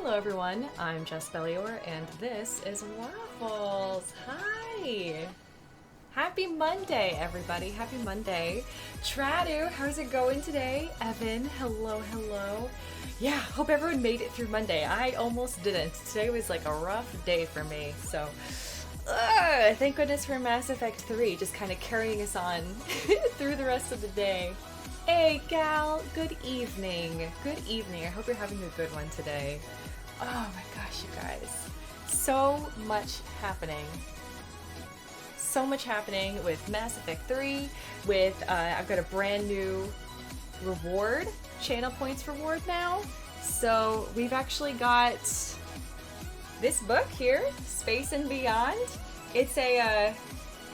Hello everyone, I'm Jaspellior and this is Waffles. Hi! Happy Monday everybody, happy Monday. Tradu, how's it going today? Evan, hello. Yeah, hope everyone made it through Monday. I almost didn't. Today was like a rough day for me, so thank goodness for Mass Effect 3 just kind of carrying us on through the rest of the day. Hey gal, good evening. Good evening. I hope you're having a good one today. Oh my gosh, you guys. So much happening. So much happening with Mass Effect 3, with, I've got a brand new reward, channel points reward now. So we've actually got this book here, Space and Beyond. It's a,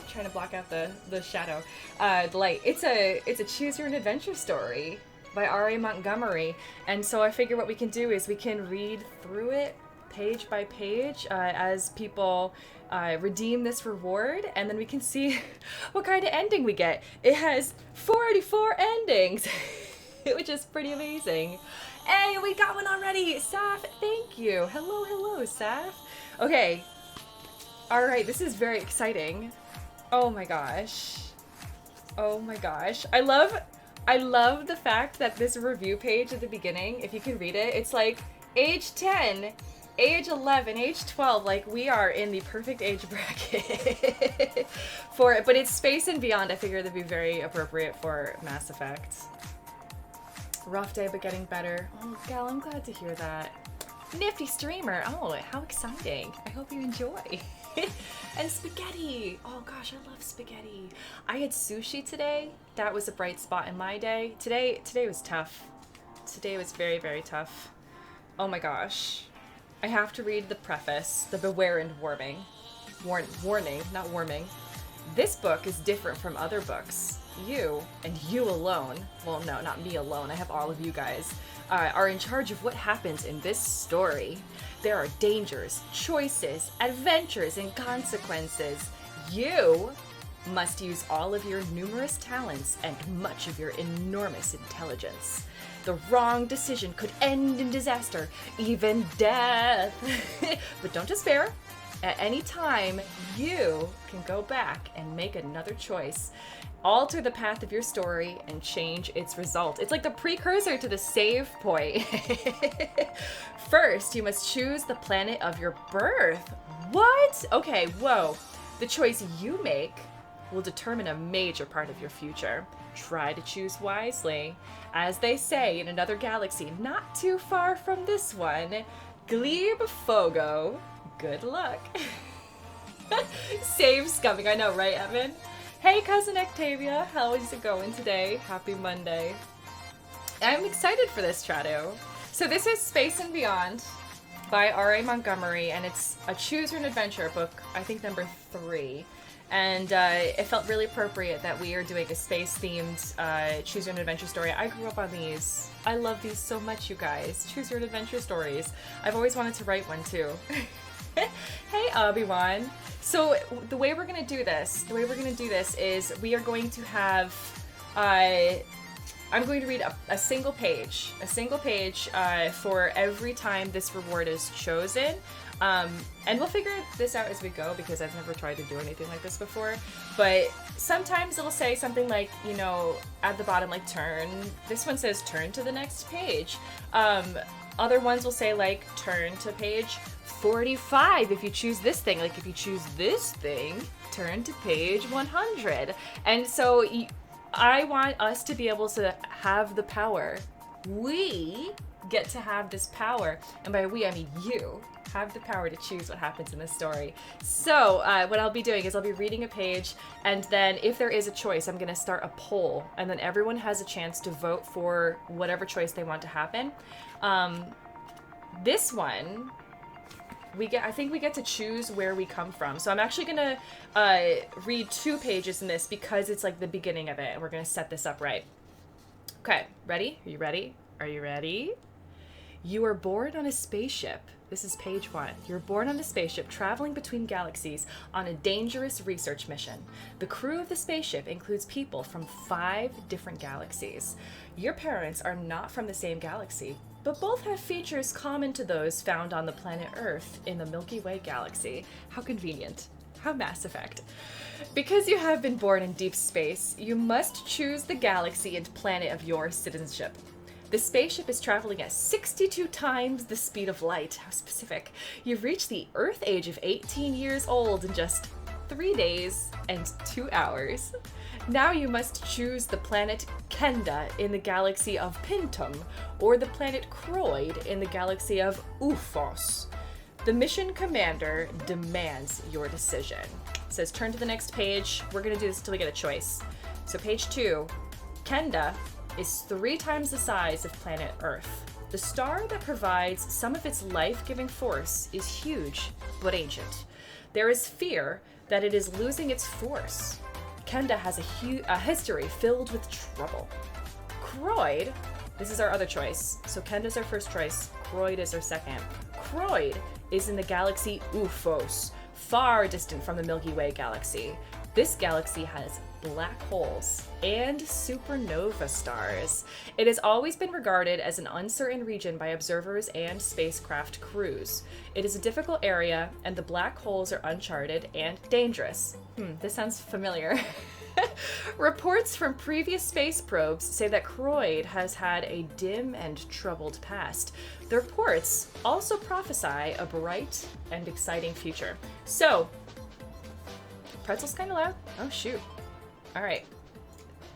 trying to block out the shadow, the light. It's a choose your own adventure story by R.A. Montgomery, and so I figure what we can do is we can read through it page by page as people redeem this reward, and then we can see what kind of ending we get. It has 44 endings, which is pretty amazing. Hey, we got one already! Saf, thank you! Hello, Saf. Okay, alright, this is very exciting. Oh my gosh. I love the fact that this review page at the beginning, if you can read it, it's like age 10, age 11, age 12, like we are in the perfect age bracket for it, but it's Space and Beyond. I figured that'd be very appropriate for Mass Effect. Rough day, but getting better. Oh, gal, I'm glad to hear that. Nifty streamer. Oh, how exciting. I hope you enjoy. And spaghetti. Oh gosh, I love spaghetti. I had sushi today. That was a bright spot in my day. Today was tough. Today was very, very tough. Oh my gosh. I have to read the preface, the beware and warning, not warming. This book is different from other books. You, and you alone, well no, not me alone, I have all of you guys, are in charge of what happens in this story. There are dangers, choices, adventures, and consequences. You must use all of your numerous talents and much of your enormous intelligence. The wrong decision could end in disaster, even death. But don't despair. At any time, you can go back and make another choice. Alter the path of your story and change its result. It's like the precursor to the save point. First, you must choose the planet of your birth. What? Okay, whoa. The choice you make will determine a major part of your future. Try to choose wisely. As they say in another galaxy, not too far from this one, Glebe Fogo. Good luck. Save's coming. I know, right, Evan? Hey, Cousin Octavia. How is it going today? Happy Monday. I'm excited for this, Trado. So this is Space and Beyond by R.A. Montgomery, and it's a choose your own adventure book, I think number 3. And it felt really appropriate that we are doing a space-themed choose your own adventure story. I grew up on these. I love these so much, you guys. Choose your own adventure stories. I've always wanted to write one, too. Hey, Obi-Wan. So the way we're gonna do this is we are going to have, I'm going to read a single page for every time this reward is chosen. And we'll figure this out as we go because I've never tried to do anything like this before. But sometimes it'll say something like, you know, at the bottom, like turn. This one says turn to the next page. Other ones will say like turn to page 45 if you choose this thing. Like if you choose this thing, turn to page 100. And so I want us to be able to have the power. We get to have this power. And by we, I mean you have the power to choose what happens in this story. So what I'll be doing is I'll be reading a page, and then if there is a choice, I'm going to start a poll, and then everyone has a chance to vote for whatever choice they want to happen. This one, I think we get to choose where we come from. So I'm actually going to read 2 pages in this because it's like the beginning of it, and we're going to set this up right. Okay, ready? Are you ready? Are you ready? You are born on a spaceship. This is page 1. You're born on a spaceship traveling between galaxies on a dangerous research mission. The crew of the spaceship includes people from 5 different galaxies. Your parents are not from the same galaxy, but both have features common to those found on the planet Earth in the Milky Way galaxy. How convenient. How Mass Effect. Because you have been born in deep space, you must choose the galaxy and planet of your citizenship. The spaceship is traveling at 62 times the speed of light. How specific. You've reached the Earth age of 18 years old in just 3 days and 2 hours. Now you must choose the planet Kenda in the galaxy of Pintum, or the planet Croyd in the galaxy of Ufos. The mission commander demands your decision. It says turn to the next page. We're gonna do this until we get a choice. So page 2, Kenda is 3 times the size of planet Earth. The star that provides some of its life-giving force is huge, but ancient. There is fear that it is losing its force. Kenda has a history filled with trouble. Croyd, this is our other choice. So Kenda's our first choice, Croyd is our second. Croyd is in the galaxy Ufos, far distant from the Milky Way galaxy. This galaxy has black holes and supernova stars. It has always been regarded as an uncertain region by observers and spacecraft crews. It is a difficult area, and the black holes are uncharted and dangerous. This sounds familiar. Reports from previous space probes say that Croyd has had a dim and troubled past. The reports also prophesy a bright and exciting future. So, pretzel's kind of loud. Oh, shoot. All right.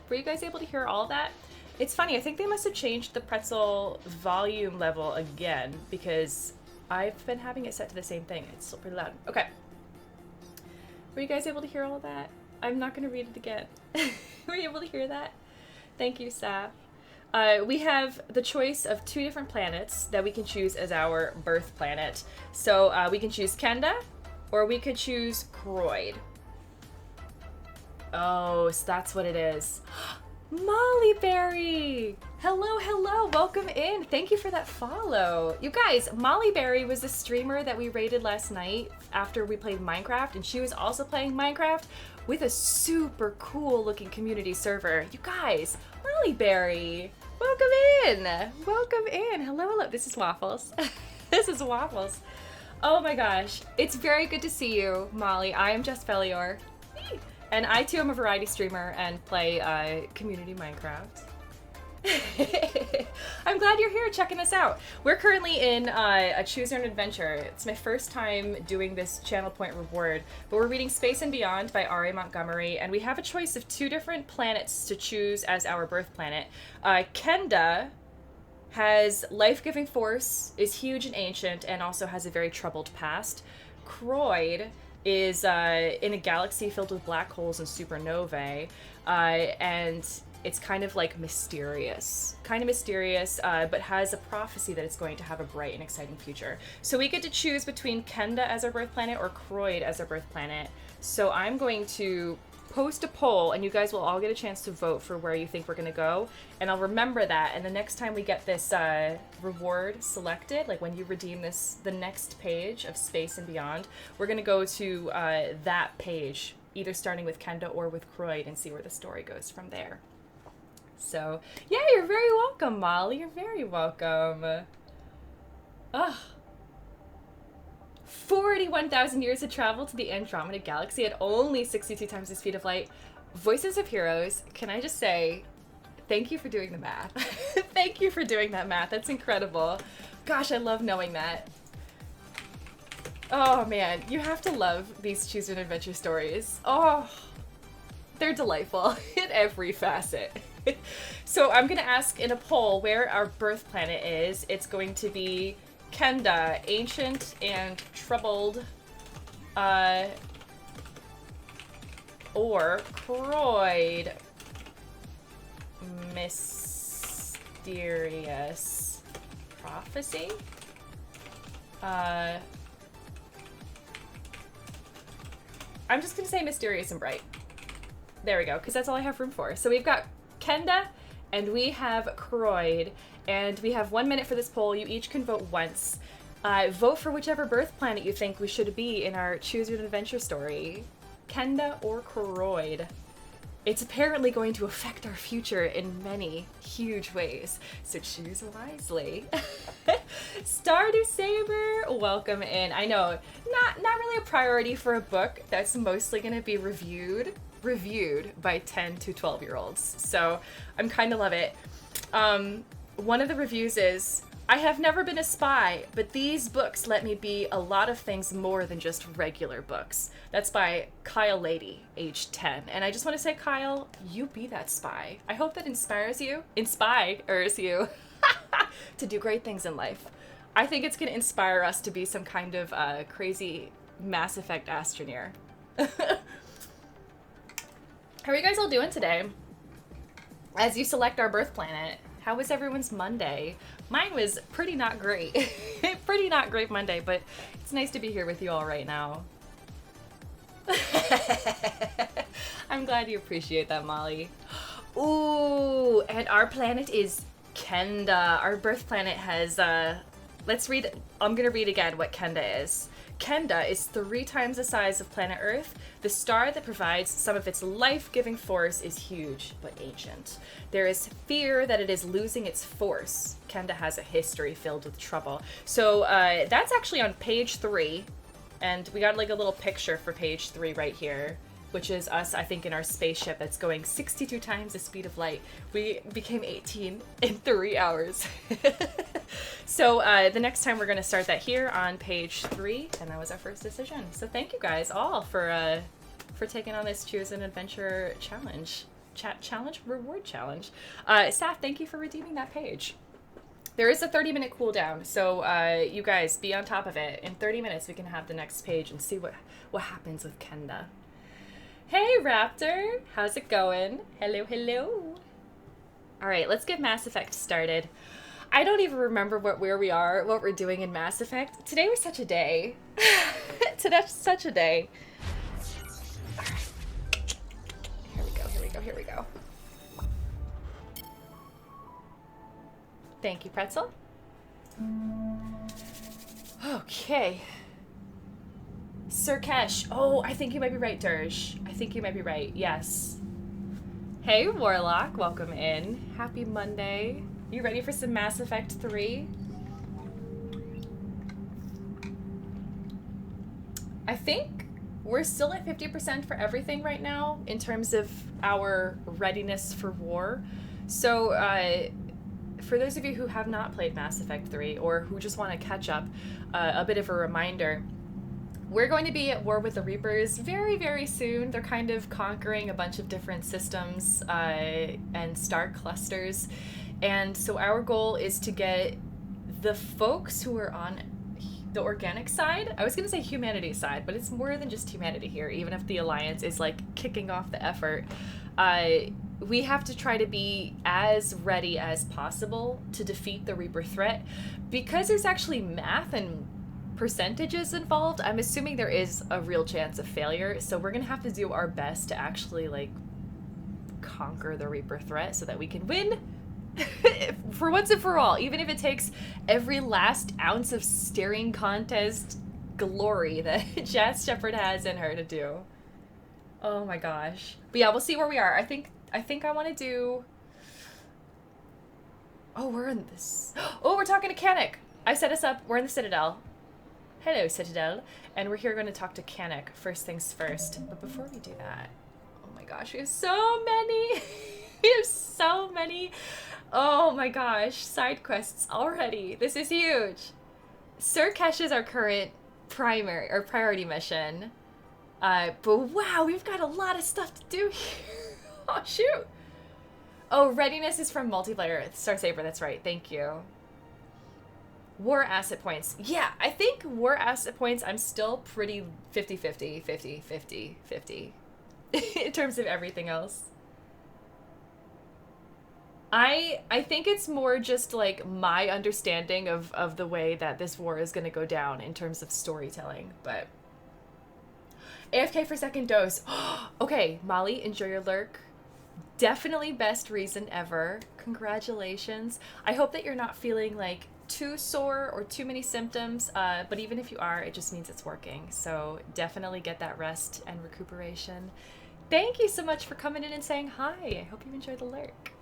Were you guys able to hear all that? It's funny. I think they must have changed the pretzel volume level again because I've been having it set to the same thing. It's still pretty loud. Okay. Were you guys able to hear all that? I'm not going to read it again. Were you able to hear that? Thank you, Saf. We have the choice of 2 different planets that we can choose as our birth planet. So we can choose Kenda, or we could choose Croyd. Oh, so that's what it is. Molly Berry! Hello, hello, welcome in. Thank you for that follow. You guys, Molly Berry was the streamer that we raided last night after we played Minecraft, and she was also playing Minecraft with a super cool looking community server. You guys, Molly Berry, welcome in. Welcome in. Hello, hello. This is Waffles. This is Waffles. Oh my gosh. It's very good to see you, Molly. I am Jaspellior. And I too am a variety streamer and play community Minecraft. I'm glad you're here checking us out. We're currently in a Choose Your Own Adventure. It's my first time doing this channel point reward, but we're reading Space and Beyond by R.A. Montgomery, and we have a choice of 2 different planets to choose as our birth planet. Kenda has life-giving force, is huge and ancient, and also has a very troubled past. Croyd is in a galaxy filled with black holes and supernovae, and it's kind of like mysterious. But has a prophecy that it's going to have a bright and exciting future. So we get to choose between Kenda as our birth planet or Croyd as our birth planet. So I'm going to post a poll, and you guys will all get a chance to vote for where you think we're going to go. And I'll remember that, and the next time we get this reward selected, like when you redeem this, the next page of Space and Beyond, we're going to go to that page, either starting with Kenda or with Croyd, and see where the story goes from there. So, yeah, you're very welcome, Molly. You're very welcome. Ugh. 41,000 years to travel to the Andromeda Galaxy at only 62 times the speed of light. Voices of Heroes, can I just say, thank you for doing the math. Thank you for doing that math. That's incredible. Gosh, I love knowing that. Oh, man. You have to love these Choose Your Own Adventure stories. Oh, they're delightful in every facet. So I'm going to ask in a poll where our birth planet is. It's going to be Kenda, ancient and troubled, or Croyd, mysterious prophecy. I'm just gonna say mysterious and bright. There we go, because that's all I have room for. So we've got Kenda, and we have Croyd, and we have 1 minute for this poll. You each can vote once. Vote for whichever birth planet you think we should be in our Choose Your Own Adventure story. Kenda or Croyd. it's apparently going to affect our future in many huge ways. So choose wisely. Stardew Saber, welcome in. I know, not really a priority for a book that's mostly going to be reviewed by 10 to 12-year-olds. So I'm kind of love it. One of the reviews is, I have never been a spy, but these books let me be a lot of things more than just regular books. That's by Kyle Lady, age 10. And I just want to say, Kyle, you be that spy. I hope that inspires you to do great things in life. I think it's going to inspire us to be some kind of crazy Mass Effect astroneer. How are you guys all doing today? As you select our birth planet, how was everyone's Monday? Mine was pretty not great. Pretty not great Monday, but it's nice to be here with you all right now. I'm glad you appreciate that, Molly. Ooh, and our planet is Kenda. Our birth planet has, let's read, I'm gonna read again what Kenda is. Kenda is 3 times the size of planet Earth. The star that provides some of its life-giving force is huge, but ancient. There is fear that it is losing its force. Kenda has a history filled with trouble. So that's actually on page 3, and we got like a little picture for page 3 right here, which is us, I think, in our spaceship that's going 62 times the speed of light. We became 18 in 3 hours. So the next time we're going to start that here on page 3, and that was our first decision. So thank you guys all for taking on this Choose an Adventure challenge. Reward challenge. Saf, thank you for redeeming that page. There is a 30-minute cooldown, so you guys be on top of it. In 30 minutes, we can have the next page and see what happens with Kenda. Hey, Raptor! How's it going? Hello, hello! Alright, let's get Mass Effect started. I don't even remember what we're doing in Mass Effect. Today was such a day. Today's such a day. Alright. Here we go. Thank you, Pretzel. Okay. Sirkesh. Oh, I think you might be right, Dirge. I think you might be right. Yes. Hey, Warlock. Welcome in. Happy Monday. You ready for some Mass Effect 3? I think we're still at 50% for everything right now in terms of our readiness for war. So, for those of you who have not played Mass Effect 3 or who just want to catch up, a bit of a reminder. We're going to be at war with the Reapers very, very soon. They're kind of conquering a bunch of different systems and star clusters. And so our goal is to get the folks who are on the organic side, I was going to say humanity side, but it's more than just humanity here, even if the Alliance is like kicking off the effort. We have to try to be as ready as possible to defeat the Reaper threat. Because there's actually math and percentages involved, I'm assuming there is a real chance of failure, so we're gonna have to do our best to actually like conquer the Reaper threat so that we can win for once and for all, even if it takes every last ounce of staring contest glory that Jazz Shepherd has in her to do. Oh my gosh. But yeah, we'll see where we are. I think I want to do... Oh, we're in this... Oh, we're talking to Kanik. I set us up. We're in the Citadel. Hello, Citadel. And we're here going to talk to Kanik, first things first. But before we do that... Oh my gosh, we have so many! We have so many! Oh my gosh, side quests already. This is huge. Sirkesh is our current primary, or priority mission. But wow, we've got a lot of stuff to do here. Oh, shoot. Oh, readiness is from multiplayer. Star Saber, that's right. Thank you. War asset points. Yeah, I think war asset points, I'm still pretty 50-50, 50-50, 50 in terms of everything else. I think it's more just like my understanding of the way that this war is going to go down in terms of storytelling, but AFK for second dose. Okay, Molly, enjoy your lurk. Definitely best reason ever. Congratulations. I hope that you're not feeling like too sore or too many symptoms, but even if you are, it just means it's working. So definitely get that rest and recuperation. Thank you so much for coming in and saying hi. I hope you enjoyed the lurk.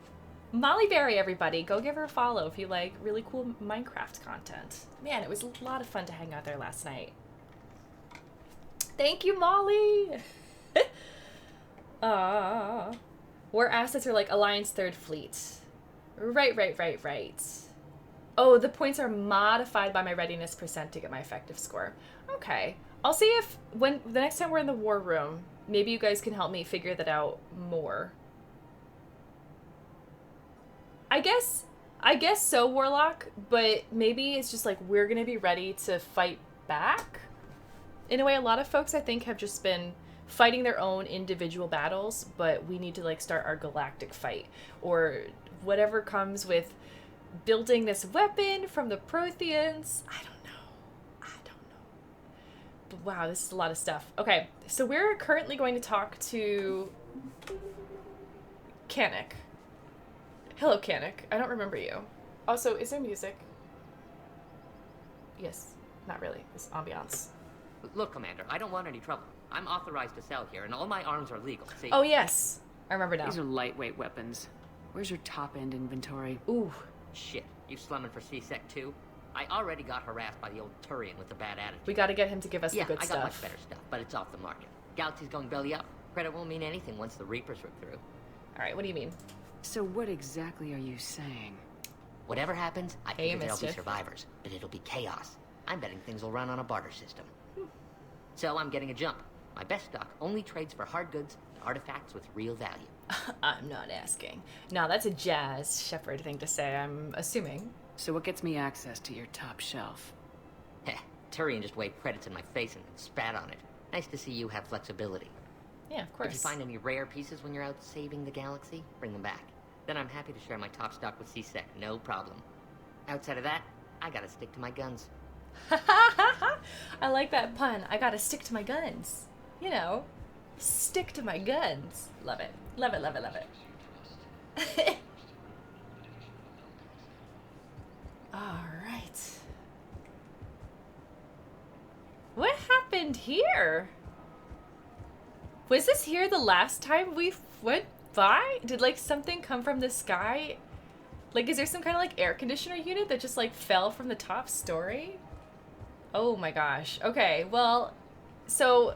Molly Berry, everybody. Go give her a follow if you like really cool Minecraft content. Man, it was a lot of fun to hang out there last night. Thank you, Molly. War assets are like Alliance 3rd Fleet. Right. Oh, the points are modified by my readiness percent to get my effective score. Okay. I'll see if when the next time we're in the war room, maybe you guys can help me figure that out more. I guess so, Warlock, but maybe it's just like we're gonna be ready to fight back. In a way, a lot of folks I think have just been fighting their own individual battles, but we need to like start our galactic fight or whatever comes with building this weapon from the Protheans. I don't know. But wow, this is a lot of stuff. Okay, so we're currently going to talk to Canik. Hello, Canik. I don't remember you. Also, is there music? Yes. Not really. It's ambiance. Look, Commander, I don't want any trouble. I'm authorized to sell here, and all my arms are legal. See? Oh, yes. I remember now. These are lightweight weapons. Where's your top-end inventory? Ooh. Shit. You slumming for C-Sec too? I already got harassed by the old Turian with the bad attitude. We gotta get him to give us the good stuff. Yeah, I got much better stuff, but it's off the market. Galaxy's going belly up. Credit won't mean anything once the Reapers rip through. Alright, what do you mean? So what exactly are you saying? Whatever happens, I figure there'll be Mischief. survivors, but it'll be chaos. I'm betting things will run on a barter system. So I'm getting a jump. My best stock only trades for hard goods and artifacts with real value. I'm not asking. No, that's a Jazz Shepherd thing to say, I'm assuming. So what gets me access to your top shelf? Heh, Turian just waved credits in my face and spat on it. Nice to see you have flexibility. Yeah, of course. If you find any rare pieces when you're out saving the galaxy, bring them back. Then I'm happy to share my top stock with C-Sec, no problem. Outside of that, I gotta stick to my guns. I like that pun. I gotta stick to my guns. You know, stick to my guns. Love it. Love it. Alright. What happened here? Was this here the last time we went by? Did like something come from the sky? Like, is there some kind of like air conditioner unit that just like fell from the top story? Oh my gosh. Okay, well, so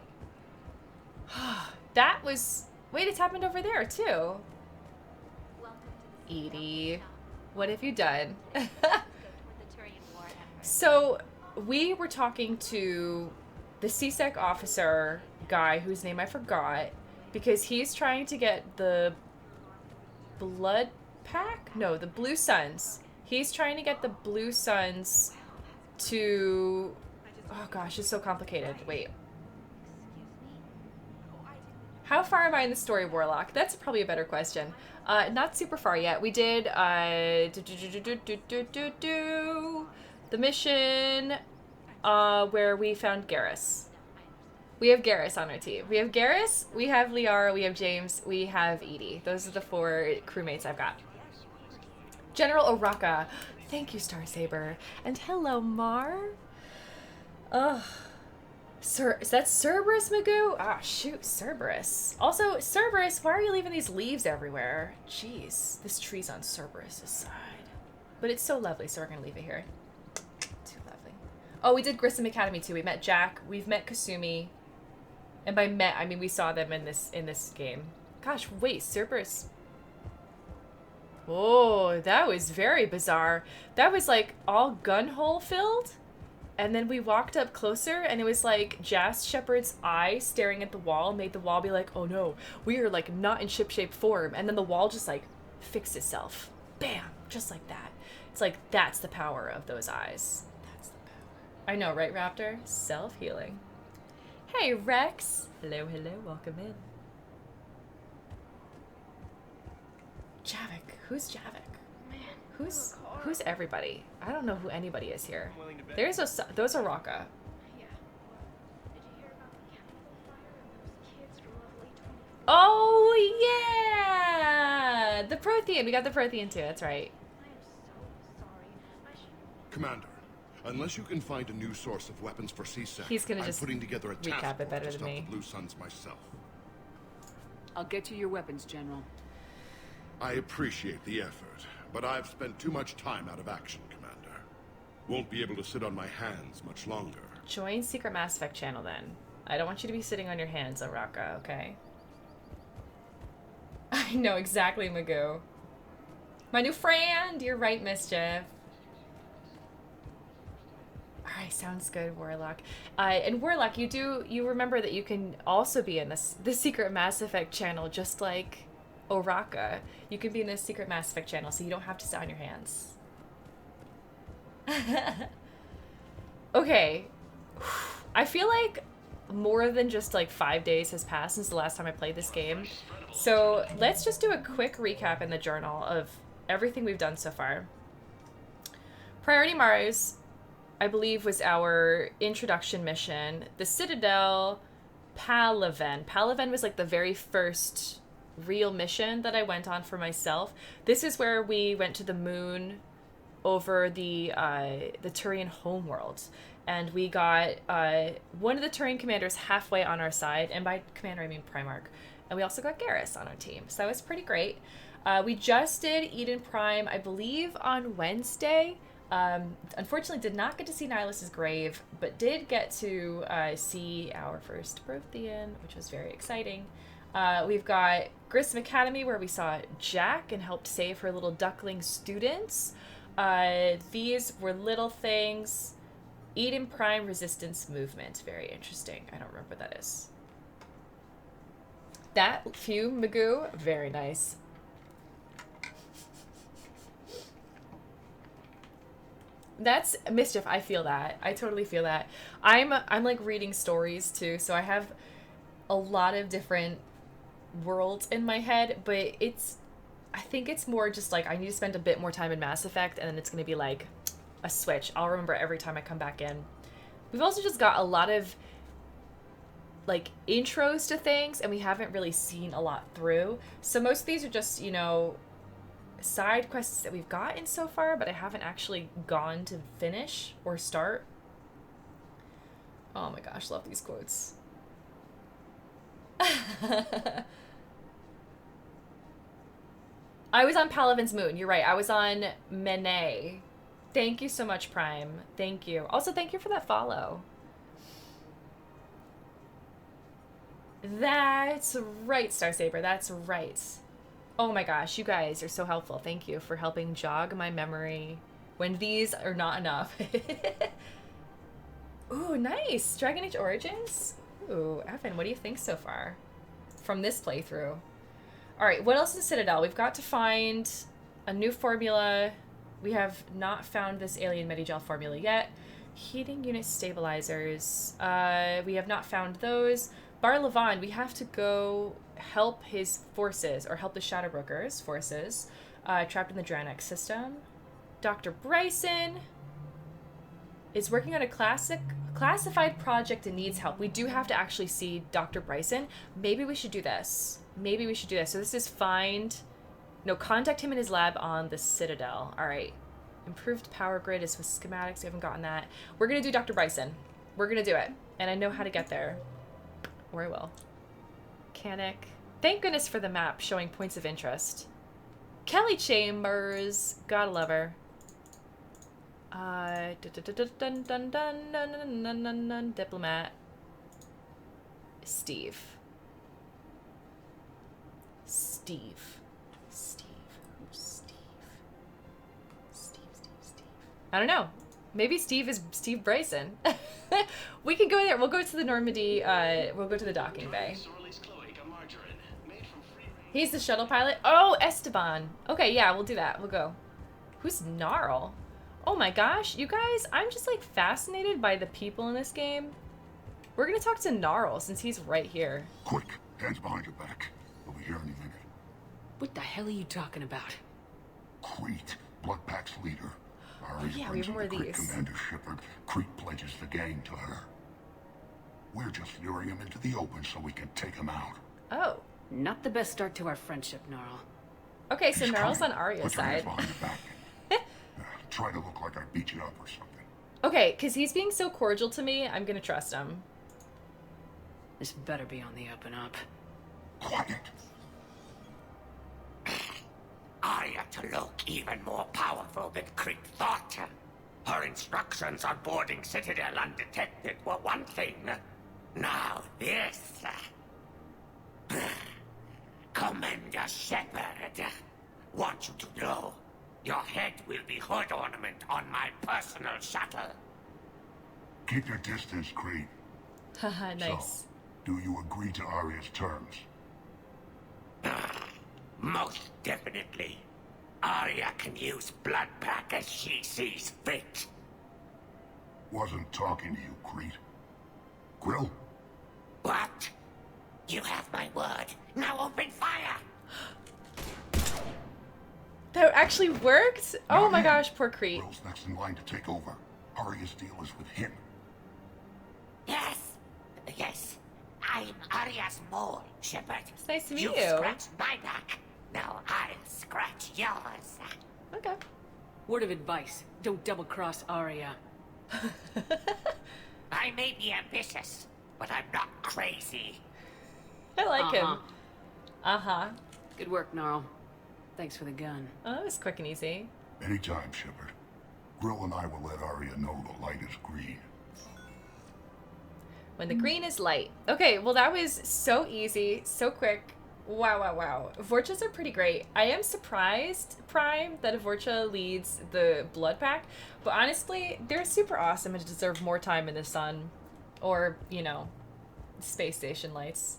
that was, wait, it's happened over there too. Edie, what have you done? So we were talking to the C-Sec officer guy whose name I forgot because he's trying to get the blood pack? No, the Blue Suns. He's trying to get the Blue Suns to... Oh gosh, it's so complicated. Wait. How far am I in the story, Warlock? That's probably a better question. Not super far yet. We did the mission where we found Garrus. We have Garrus on our team. We have Garrus, we have Liara, we have James, we have Edie. Those are the 4 crewmates I've got. General Oraka. Thank you, Star Saber. And hello, Mar. Ugh. Is that Cerberus, Magoo? Ah, shoot, Cerberus. Also, Cerberus, why are you leaving these leaves everywhere? Jeez, this tree's on Cerberus' side. But it's so lovely, so we're gonna leave it here. Too lovely. Oh, we did Grissom Academy too. We met Jack. We've met Kasumi. And by met, I mean we saw them in this game. Gosh, wait, Cerberus. Oh, that was very bizarre. That was like all gun hole filled. And then we walked up closer and it was like Jas Shepard's eye staring at the wall made the wall be like, oh no, we are like not in ship-shape form. And then the wall just like fixed itself. Bam, just like that. It's like, that's the power of those eyes. That's the power. I know, right, Raptor? Self-healing. Hey, Rex. Hello, welcome in. Javik, who's Javik? Who's everybody? I don't know who anybody is here. There's those are Raka. Oh yeah, the Prothean. We got the Prothean too. That's right. Commander, unless you can find a new source of weapons for C-Sec, He's gonna I'm just putting together a task recap it better force to than stop me. the Blue Suns myself. I'll get you your weapons, General. I appreciate the effort, but I've spent too much time out of action, Commander. Won't be able to sit on my hands much longer. Join Secret Mass Effect channel then. I don't want you to be sitting on your hands, Araka, okay? I know exactly, Magoo. My new friend! You're right, Mischief. Alright, sounds good, Warlock. And Warlock, you remember that you can also be in the Secret Mass Effect channel, just like Oraka. You can be in the Secret Mass Effect channel, so you don't have to sit on your hands. Okay. I feel like more than just like 5 days has passed since the last time I played this game. So let's just do a quick recap in the journal of everything we've done so far. Priority Mars, I believe, was our introduction mission. The Citadel, Palaven. Palaven was like the very first real mission that I went on for myself. This is where we went to the moon over the Turian homeworld. And we got one of the Turian commanders halfway on our side. And by commander, I mean Primarch. And we also got Garrus on our team. So that was pretty great. We just did Eden Prime, I believe, on Wednesday. Unfortunately, did not get to see Nihilus's grave, but did get to see our first Prothean, which was very exciting. We've got Grissom Academy, where we saw Jack and helped save her little duckling students. These were little things. Eden Prime Resistance Movement. Very interesting. I don't remember what that is. That few, Magoo. Very nice. That's Mischief. I feel that. I totally feel that. I'm like reading stories too, so I have a lot of different worlds in my head, but I think it's more just like I need to spend a bit more time in Mass Effect, and then it's going to be like a switch. I'll remember every time I come back in. We've also just got a lot of like intros to things, and we haven't really seen a lot through. So most of these are just, you know, side quests that we've gotten so far, but I haven't actually gone to finish or start. Oh my gosh, love these quotes. I was on Palaven's moon. You're right. I was on Mene. Thank you so much, Prime. Thank you. Also, thank you for that follow. That's right, Star Saber. That's right. Oh my gosh, you guys are so helpful. Thank you for helping jog my memory when these are not enough. Ooh, nice. Dragon Age Origins? Ooh, Evan, what do you think so far from this playthrough? All right, what else is Citadel? We've got to find a new formula. We have not found this alien Medigel formula yet. Heating unit stabilizers. We have not found those. Bar Levon, we have to go help his forces, or help the Shadowbrokers' forces, trapped in the Dranex system. Dr. Bryson is working on a classified project and needs help. We do have to actually see Dr. Bryson. Maybe we should do this. Maybe we should do this. So this is contact him in his lab on the Citadel. All right. Improved power grid is with schematics. We haven't gotten that. We're going to do Dr. Bryson. We're going to do it. And I know how to get there. Or I will. Mechanic. Thank goodness for the map showing points of interest. Kelly Chambers. Gotta love her. Diplomat. Steve. I don't know. Maybe Steve is Steve Bryson. We can go there. We'll go to the Normandy. We'll go to the docking bay. He's the shuttle pilot. Oh, Esteban. Okay, yeah, we'll do that. We'll go. Who's Gnarl? Oh my gosh, you guys, I'm just like fascinated by the people in this game. We're gonna talk to Gnarl since he's right here. Quick, hands behind your back. Over here any minute. What the hell are you talking about? Crete, Blood Pack's leader. Yeah, we have more of these. Commander Shepard. Crete pledges the gang to her. We're just luring him into the open so we can take him out. Oh. Not the best start to our friendship, Gnarl. Okay, so He's Gnarl's coming. on Arya's Put your hands side. behind your back. Try to look like I beat you up or something. Okay, because he's being so cordial to me, I'm gonna trust him. This better be on the up and up. Quiet. Arya to look even more powerful than Creek thought. Her instructions on boarding Citadel undetected were one thing. Now this. Commander Shepard, want you to know, your head will be hood ornament on my personal shuttle. Keep your distance, Creed. Haha, nice. So, do you agree to Arya's terms? Most definitely. Arya can use Bloodpack as she sees fit. Wasn't talking to you, Creed. Grill? What? You have my word. Now open fire! That actually worked? Oh Not my him. gosh, poor Crete. Grill's next in line to take over. Arya's deal is with him. Yes. Yes. I'm Arya's mole, Shepard. It's nice to meet You you. scratched my back. Now I'll scratch yours. Okay. Word of advice, don't double-cross Arya. I may be ambitious, but I'm not crazy. I like him. Uh-huh. Uh-huh. Good work, Gnarl. Thanks for the gun. Oh, that was quick and easy. Anytime, Shepard. Grill and I will let Arya know the light is green. When the green is light. Okay, well that was so easy, so quick. Wow, wow, wow. Vorchas are pretty great. I am surprised, Prime, that Vorcha leads the Blood Pack, but honestly, they're super awesome and deserve more time in the sun. Or, you know, space station lights.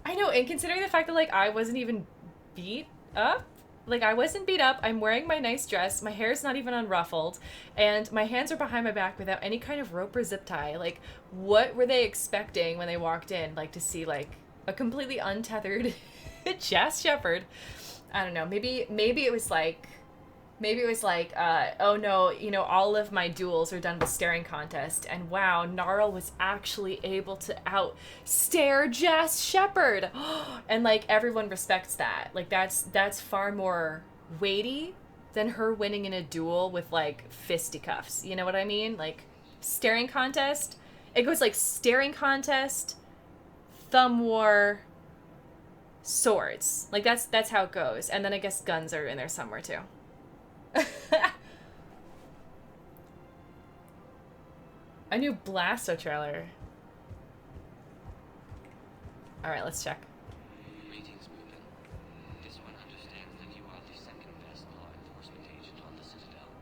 I know, and considering the fact that, like, I wasn't even beat up, like, I wasn't beat up, I'm wearing my nice dress, my hair's not even unruffled, and my hands are behind my back without any kind of rope or zip tie. Like, what were they expecting when they walked in? Like, to see, like, a completely untethered Jas Shepard? I don't know, maybe it was like, oh no, you know, all of my duels are done with staring contest, and wow, Gnarl was actually able to out-stare Jas Shepard! And, like, everyone respects that. Like, that's far more weighty than her winning in a duel with, like, fisticuffs. You know what I mean? Like, staring contest, it goes, like, staring contest, thumb war, swords. Like, that's how it goes. And then I guess guns are in there somewhere, too. A new Blasto trailer. Alright, let's check. Greetings, Moomin. This one understands that you are the second best law enforcement agent on the Citadel.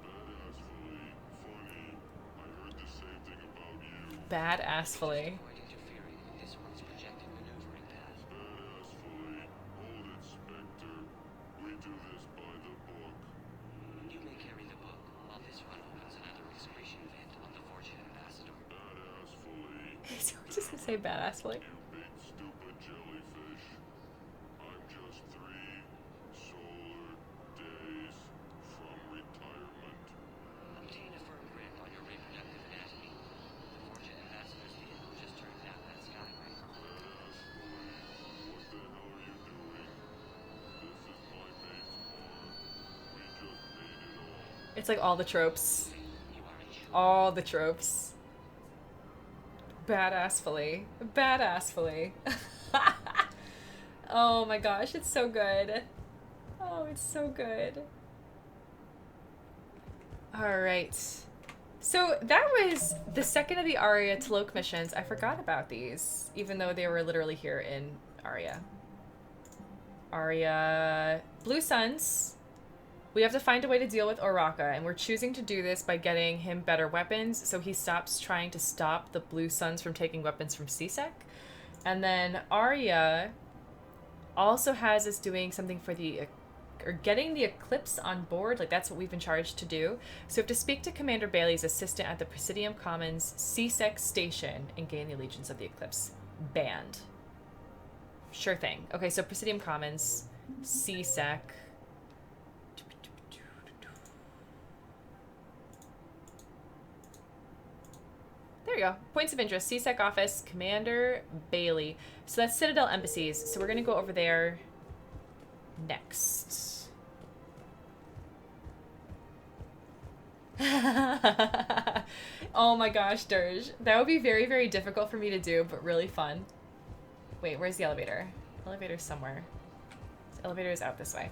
Badassfully. Avoid interfering with this one's projected maneuvering path. You may carry the book, while this one opens another excretion vent on the Fortune Ambassador. He's just gonna say badassfully. Obtain a firm grip on your reproductive anatomy. The Fortune Ambassador's vehicle just turned down that skyway. It's like all the tropes. You are in charge. All the tropes. Badassfully. Badassfully. Oh my gosh, it's so good. Oh, it's so good. Alright. So that was the second of the Arya Tloke missions. I forgot about these, even though they were literally here in Arya. Arya... Blue Suns. We have to find a way to deal with Oraka, and we're choosing to do this by getting him better weapons, so he stops trying to stop the Blue Suns from taking weapons from CSEC. And then Arya also has us doing something for the... or getting the Eclipse on board, like that's what we've been charged to do. So we have to speak to Commander Bailey's assistant at the Presidium Commons CSEC station and gain the allegiance of the Eclipse band. Sure thing. Okay, so Presidium Commons, CSEC... There you go. Points of interest. CSEC office, Commander Bailey. So that's Citadel embassies. So we're going to go over there next. Oh my gosh, Dirge. That would be very, very difficult for me to do, but really fun. Wait, where's the elevator? Elevator's somewhere. The elevator is out this way.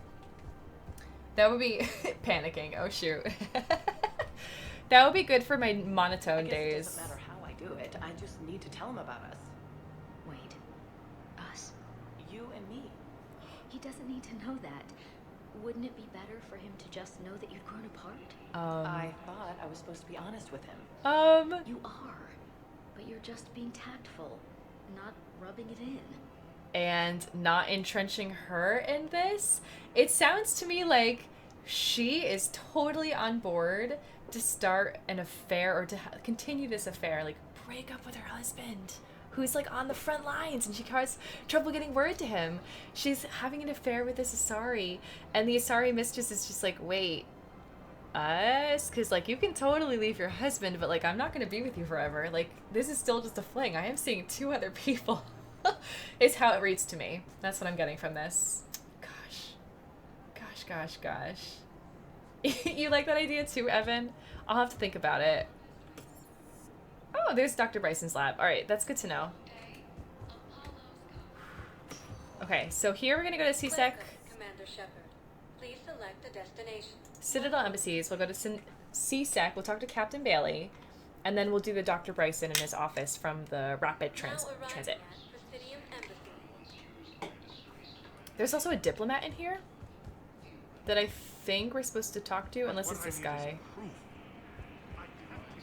That would be panicking. Oh shoot. That would be good for my monotone days. It doesn't matter how I do it. I just need to tell him about us. Wait. Us? You and me. He doesn't need to know that. Wouldn't it be better for him to just know that you'd grown apart? I thought I was supposed to be honest with him. You are. But you're just being tactful, not rubbing it in. And not entrenching her in this. It sounds to me like she is totally on board to start an affair or to continue this affair, like break up with her husband who's like on the front lines and she has trouble getting word to him. She's having an affair with this Asari, and the Asari mistress is just like, wait, us? Because like you can totally leave your husband, but like I'm not going to be with you forever. Like this is still just a fling. I am seeing 2 other people. Is how it reads to me. That's what I'm getting from this. Gosh. You like that idea too, Evan? I'll have to think about it. Oh, there's Dr. Bryson's lab. All right, that's good to know. Okay, so here we're gonna go to CSEC. Commander Shepard, please select the destination. Citadel Embassies. We'll go to CSEC. We'll talk to Captain Bailey, and then we'll do the Dr. Bryson in his office from the rapid transit. There's also a diplomat in here that I think we're supposed to talk to, unless it's this guy.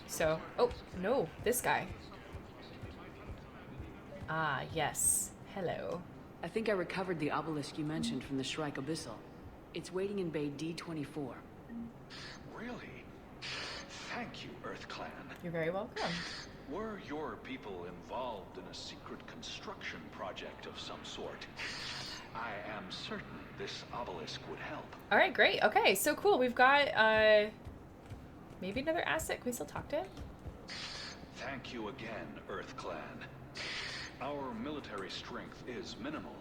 So, oh, no, this guy. Ah, yes. Hello. I think I recovered the obelisk you mentioned from the Shrike Abyssal. It's waiting in Bay D24. Really? Thank you, Earth Clan. You're very welcome. Were your people involved in a secret construction project of some sort? I am certain this obelisk would help. All right, great. Okay, so cool. We've got maybe another asset. Can we still talk to him? Thank you again, Earth Clan. Our military strength is minimal,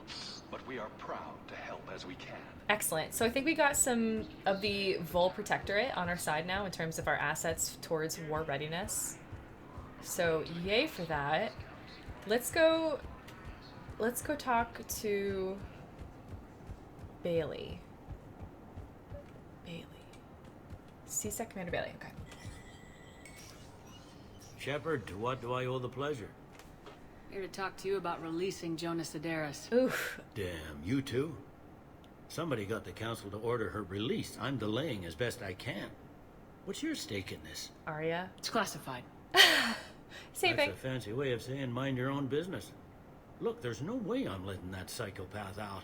but we are proud to help as we can. Excellent. So I think we got some of the Vol Protectorate on our side now in terms of our assets towards war readiness. So yay for that. Let's go talk to Bailey. CSEC Commander Bailey. Okay. Shepard, to what do I owe the pleasure? Here to talk to you about releasing Jonas Sederis. Oof. Damn, you too? Somebody got the council to order her release. I'm delaying as best I can. What's your stake in this? Arya. It's classified. Same thing. That's a fancy way of saying mind your own business. Look, there's no way I'm letting that psychopath out.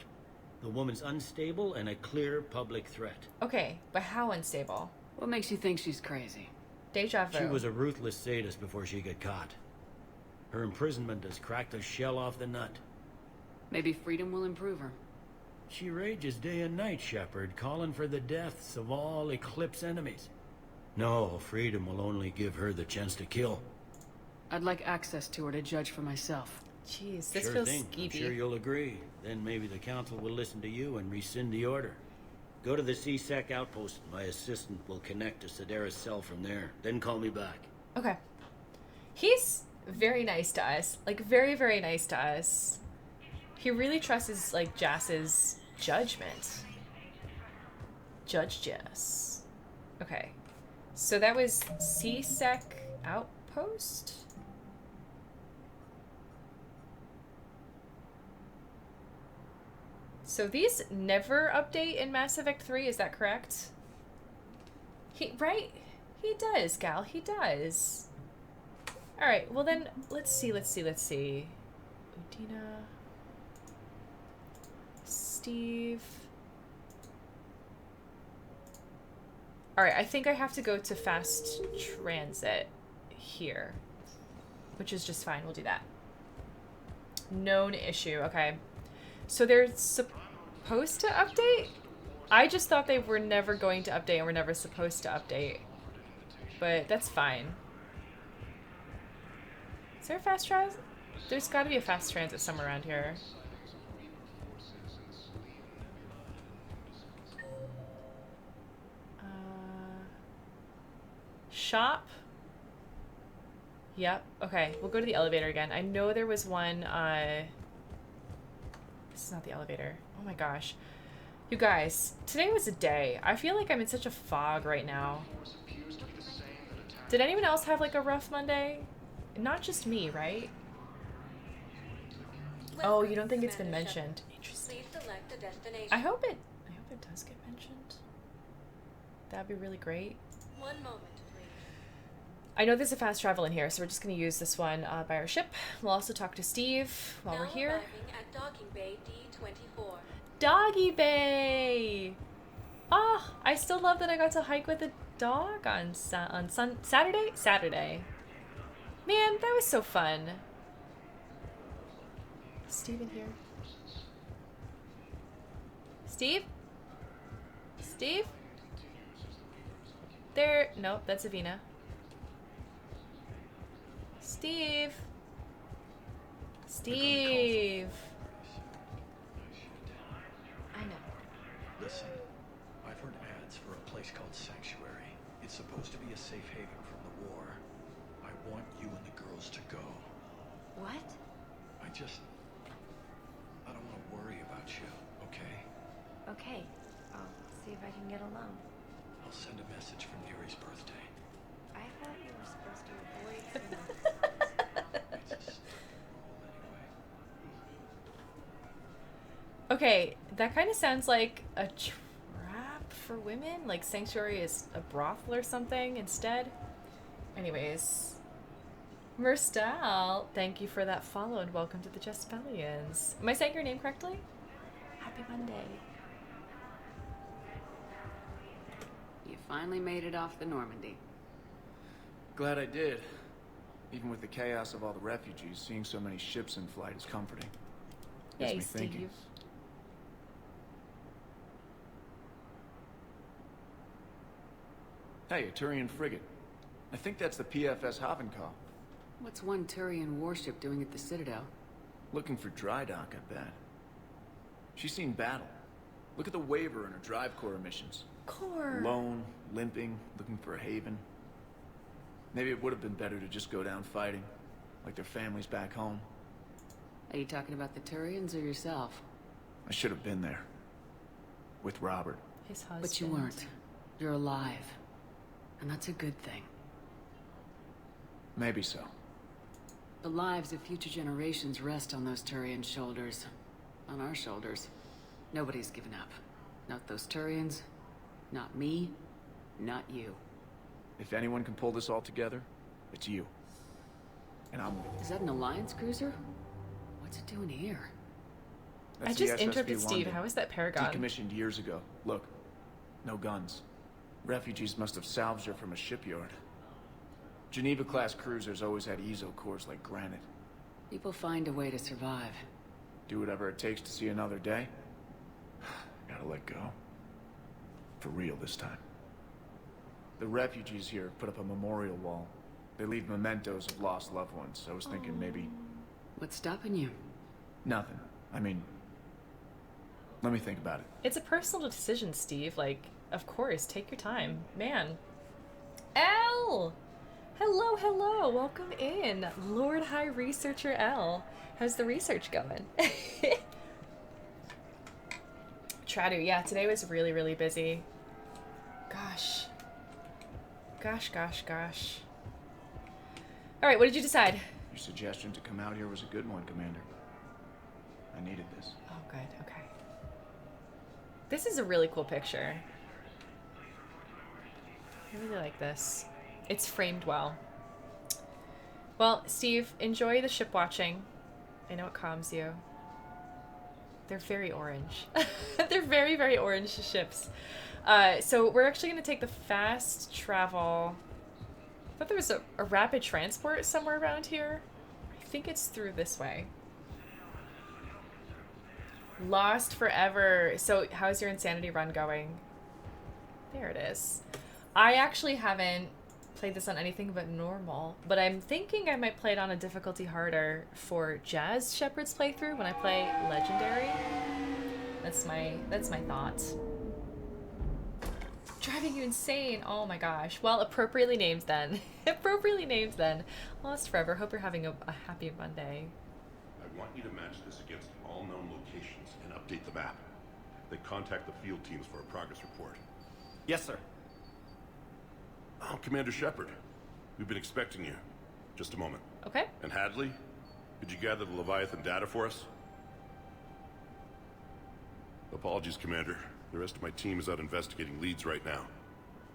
The woman's unstable and a clear public threat. Okay, but how unstable? What makes you think she's crazy? Deja vu. She was a ruthless sadist before she got caught. Her imprisonment has cracked the shell off the nut. Maybe freedom will improve her. She rages day and night, Shepard, calling for the deaths of all Eclipse enemies. No, freedom will only give her the chance to kill. I'd like access to her to judge for myself. Jeez, this Sure feels thing. skeevy. I'm sure you'll agree. Then maybe the council will listen to you and rescind the order. Go to the CSEC outpost. My assistant will connect to Sederis' cell from there. Then call me back. Okay. He's very nice to us. Like, very, very nice to us. He really trusts, like, Jas's judgment. Judge Jas. Okay. So that was CSEC outpost? So these never update in Mass Effect 3, is that correct? Right? He does, Gal, he does. Alright, well then, let's see. Udina. Steve. Alright, I think I have to go to fast transit here. Which is just fine, we'll do that. Known issue, okay. So they're supposed to update? I just thought they were never going to update and were never supposed to update. But that's fine. Is there a fast transit? There's got to be a fast transit somewhere around here. Shop? Yep. Okay, we'll go to the elevator again. I know there was one, this is not the elevator. Oh my gosh. You guys, today was a day. I feel like I'm in such a fog right now. Did anyone else have like a rough Monday? Not just me, right? Oh, you don't think it's been mentioned? Interesting. I hope it does get mentioned. That'd be really great. One moment, please. I know there's a fast travel in here, so we're just going to use this one by our ship. We'll also talk to Steve while we're here. At docking bay D24. Doggy Bay! Ah, I still love that I got to hike with a dog on Saturday? Saturday. Man, that was so fun. Is Steve in here? Steve? Steve? There. Nope, that's Avina. Steve. Steve. I know. Listen, I've heard ads for a place called Sanctuary. It's supposed to be a safe haven from the war. I want you and the girls to go. What? I don't want to worry about you, okay? Okay. I'll see if I can get along. I'll send a message for Neri's birthday. I thought you were supposed to avoid Okay, that kind of sounds like a trap for women. Like Sanctuary is a brothel or something instead. Anyways. Merstal, thank you for that follow and welcome to the Jaspellions. Am I saying your name correctly? Happy Monday. You finally made it off the Normandy. Glad I did. Even with the chaos of all the refugees, seeing so many ships in flight is comforting. Gets Yay, me thinking. Steve. Hey, a Turian frigate. I think that's the PFS Havenkal. What's one Turian warship doing at the Citadel? Looking for dry dock, I bet. She's seen battle. Look at the waiver in her drive corps missions. Core. Lone, limping, looking for a haven. Maybe it would have been better to just go down fighting, like their families back home. Are you talking about the Turians or yourself? I should have been there. With Robert. His husband. But you weren't. You're alive. And that's a good thing. Maybe so. The lives of future generations rest on those Turian shoulders. On our shoulders. Nobody's given up. Not those Turians. Not me. Not you. If anyone can pull this all together, it's you. And I'm... Is that an Alliance cruiser? What's it doing here? That's I just the SSV interrupted Steve. London. How is that Paragon? Decommissioned years ago. Look. No guns. Refugees must have salvaged her from a shipyard. Geneva-class cruisers always had ezo cores like granite. People find a way to survive. Do whatever it takes to see another day. Gotta let go. For real this time. The refugees here put up a memorial wall. They leave mementos of lost loved ones. I was thinking maybe... What's stopping you? Nothing. I mean... Let me think about it. It's a personal decision, Steve. Like, of course, take your time. Man. L! Hello, hello. Welcome in. Lord High Researcher L. How's the research going? Tradu, yeah, today was really, really busy. Gosh. Gosh. Alright, what did you decide? Your suggestion to come out here was a good one, Commander. I needed this. Oh, good, okay. This is a really cool picture. I really like this. It's framed well. Well, Steve, enjoy the ship watching. I know it calms you. They're very orange. They're very, very orange ships. So we're actually going to take the fast travel. I thought there was a rapid transport somewhere around here. I think it's through this way. Lost forever. So how's your insanity run going? There it is. I actually haven't played this on anything but normal, but I'm thinking I might play it on a difficulty harder for Jazz Shepherd's playthrough when I play Legendary. That's my thought. driving you insane. Oh my gosh. Well, appropriately named then. Appropriately named then. Lost Forever. Hope you're having a happy Monday. I want you to match this against all known locations and update the map. Then contact the field teams for a progress report. Yes, sir. Oh, Commander Shepard. We've been expecting you. Just a moment. Okay. And Hadley, could you gather the Leviathan data for us? Apologies, Commander. The rest of my team is out investigating leads right now.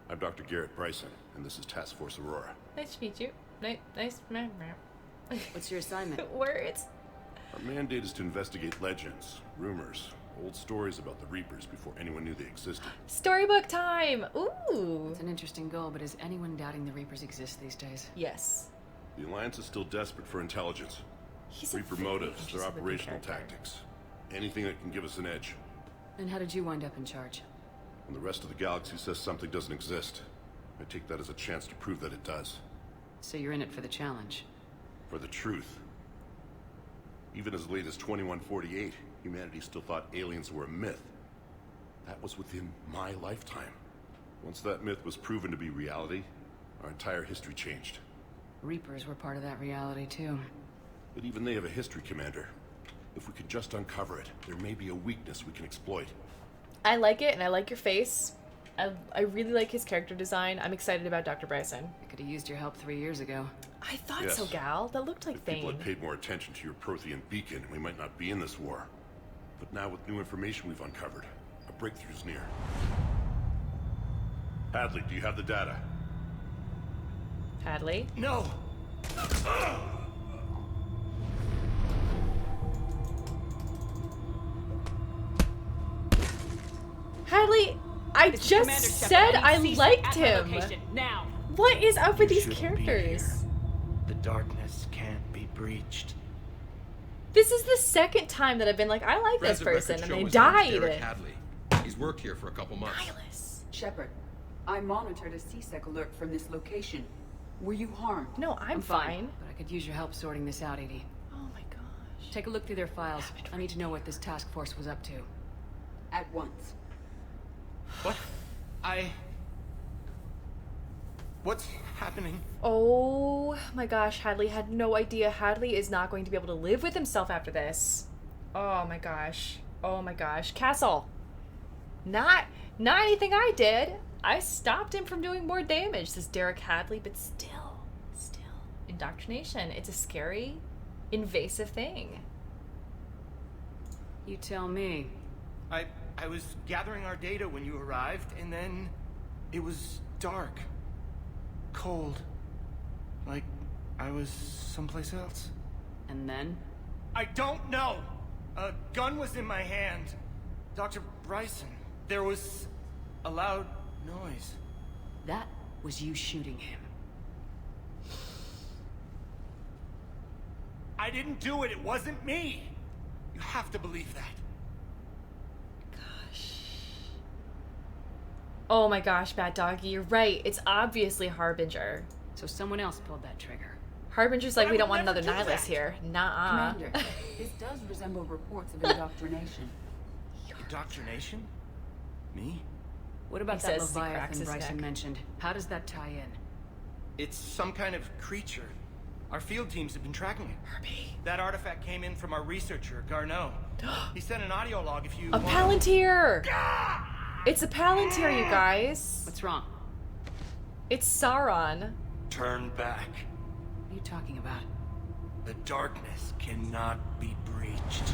I'm Dr. Garrett Bryson, and this is Task Force Aurora. Nice to meet you. Nice. What's your assignment? Words. Our mandate is to investigate legends, rumors, old stories about the Reapers before anyone knew they existed. Storybook time! Ooh! It's an interesting goal, but is anyone doubting the Reapers exist these days? Yes. The Alliance is still desperate for intelligence. Reaper motives, their operational tactics. Anything that can give us an edge. And how did you wind up in charge? When the rest of the galaxy says something doesn't exist, I take that as a chance to prove that it does. So you're in it for the challenge? For the truth. Even as late as 2148, humanity still thought aliens were a myth. That was within my lifetime. Once that myth was proven to be reality, our entire history changed. Reapers were part of that reality, too. But even they have a history, Commander. If we could just uncover it, there may be a weakness we can exploit. I like it, and I like your face. I really like his character design. I'm excited about Dr. Bryson. I could have used your help 3 years ago. I thought so, gal. That looked like Thane. If people had paid more attention to your Prothean beacon, we might not be in this war. But now with new information we've uncovered, a breakthrough's near. Hadley, do you have the data? Hadley? No! Hadley, I just said I liked him. Now. What is up with these shouldn't be characters? here. The darkness can't be breached. This is the second time that I've been like, I like this person, and they died. Hadley. He's worked here for a couple months. Shepard, I monitored a C-Sec alert from this location. Were you harmed? No, I'm fine. But I could use your help sorting this out, Edie. Oh my gosh. Take a look through their files. I need to know what this task force was up to. At once. What? What's happening? Oh my gosh, Hadley had no idea. Hadley is not going to be able to live with himself after this. Oh my gosh. Oh my gosh. Castle. Not anything I did. I stopped him from doing more damage, says Derek Hadley, but still. Indoctrination. It's a scary, invasive thing. You tell me. I was gathering our data when you arrived, and then it was dark. Cold. Like I was someplace else. And then? I don't know! A gun was in my hand. Dr. Bryson. There was a loud noise. That was you shooting him. I didn't do it. It wasn't me. You have to believe that. Oh my gosh, Bad Doggy, you're right. It's obviously Harbinger. So someone else pulled that trigger. Harbinger's like, we don't want another Nihilus here. Nuh-uh. Commander, this does resemble reports of indoctrination. Indoctrination? Me? What about He that says as he cracks Leviathan his Bryson neck. mentioned? How does that tie in? It's some kind of creature. Our field teams have been tracking it. Herbie. That artifact came in from our researcher, Garneau. He sent an audio log if you A want. Palantir! It's a Palantir, you guys. What's wrong? It's Sauron. Turn back. What are you talking about? The darkness cannot be breached.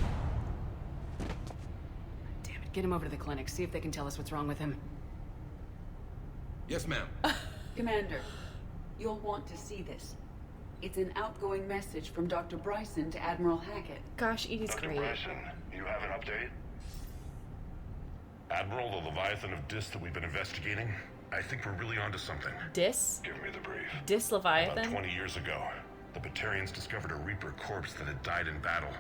Damn it, get him over to the clinic. See if they can tell us what's wrong with him. Yes, ma'am. Commander, you'll want to see this. It's an outgoing message from Dr. Bryson to Admiral Hackett. Gosh, Edie's Dr. great. Bryson, you have an update? Admiral, the Leviathan of Dis that we've been investigating, I think we're really onto something. Dis? Give me the brief. Dis Leviathan? About 20 years ago, the Batarians discovered a Reaper corpse that had died in battle.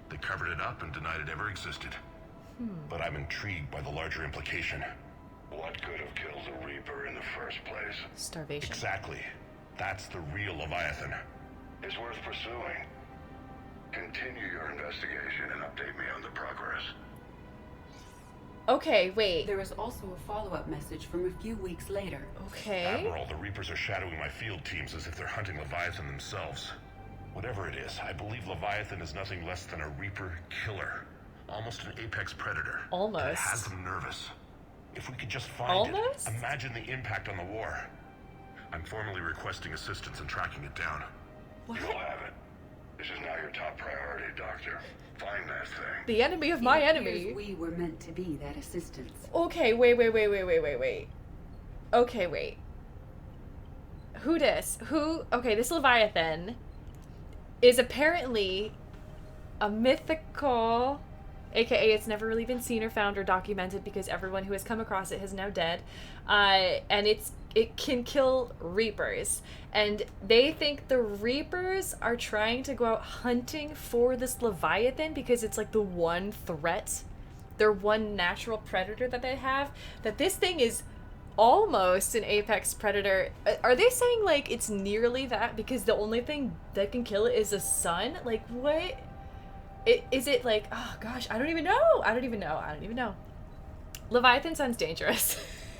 They covered it up and denied it ever existed. But I'm intrigued by the larger implication. What could have killed the Reaper in the first place? Starvation. Exactly. That's the real Leviathan. It's worth pursuing. Continue your investigation and update me on the progress. Okay, wait. There is also a follow-up message from a few weeks later. Okay. Admiral, the Reapers are shadowing my field teams as if they're hunting Leviathan themselves. Whatever it is, I believe Leviathan is nothing less than a Reaper killer. Almost an apex predator. Almost. And it has them nervous. If we could just find it, imagine the impact on the war. I'm formally requesting assistance in tracking it down. What? You'll have it. This is now your top priority, Doctor. Find that thing. The enemy of my It enemy. appears we were meant to be that assistance. Okay, wait. Okay, wait. Who dis? Who? Okay, this Leviathan is apparently a mythical, aka it's never really been seen or found or documented because everyone who has come across it has now dead, and it can kill Reapers, and they think the Reapers are trying to go out hunting for this Leviathan because it's like the one threat, their one natural predator that they have, that this thing is almost an apex predator. Are they saying like it's nearly that because the only thing that can kill it is the sun? Like what? Is it like, oh gosh, I don't even know. Leviathan sounds dangerous.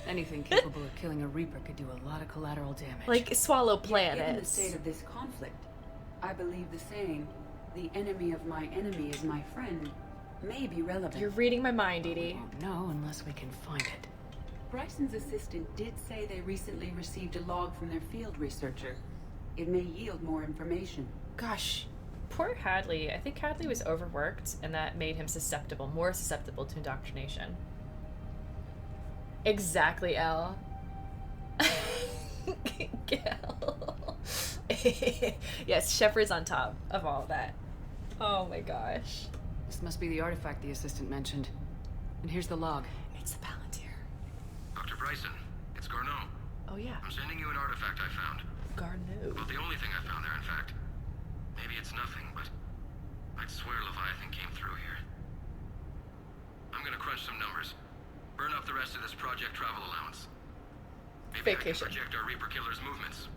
Anything capable of killing a Reaper could do a lot of collateral damage. Like swallow Given the planets. state of this conflict, I believe the saying, "The enemy of my enemy is my friend," may be relevant. You're reading my mind, Edie. No, unless we can find it. Bryson's assistant did say they recently received a log from their field researcher. It may yield more information. Gosh, poor Hadley. I think Hadley was overworked, and that made him more susceptible to indoctrination. Exactly, Elle. Yes, Shepard's on top of all of that. Oh my gosh. This must be the artifact the assistant mentioned. And here's the log. It's the Palantir. Dr. Bryson, it's Garneau. Oh yeah. I'm sending you an artifact I found. Garneau. About the only thing I found there, in fact. Maybe it's nothing, but I'd swear Leviathan came through here. I'm gonna crunch some numbers. Burn up the rest of this project travel allowance. Maybe Vacation. I can project our Reaper killer's movements.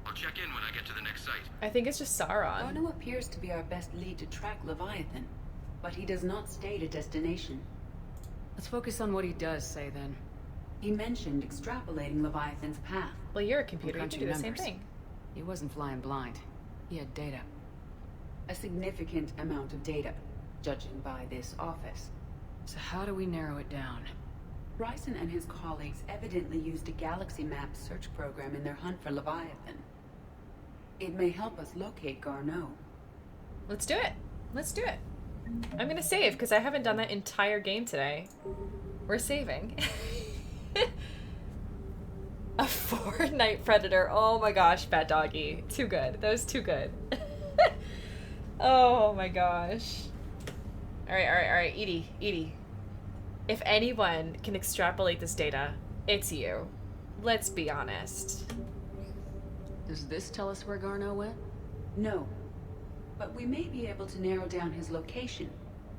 I'll check in when I get to the next site. I think it's just Sauron. Garneau appears to be our best lead to track Leviathan, but he does not state a destination. Let's focus on what he does say then. He mentioned extrapolating Leviathan's path. Well, you're a computer. You can Crunching do the same numbers. thing. He wasn't flying blind. He had data. A significant amount of data, judging by this office. So how do we narrow it down? Bryson and his colleagues evidently used a galaxy map search program in their hunt for Leviathan. It may help us locate Garneau. Let's do it. Let's do it. I'm gonna save because I haven't done that entire game today. We're saving. A 4-night predator. Oh my gosh, Bad Doggy. Too good. That was too good. Oh my gosh. Alright. Edie. If anyone can extrapolate this data, it's you. Let's be honest. Does this tell us where Garneau went? No. But we may be able to narrow down his location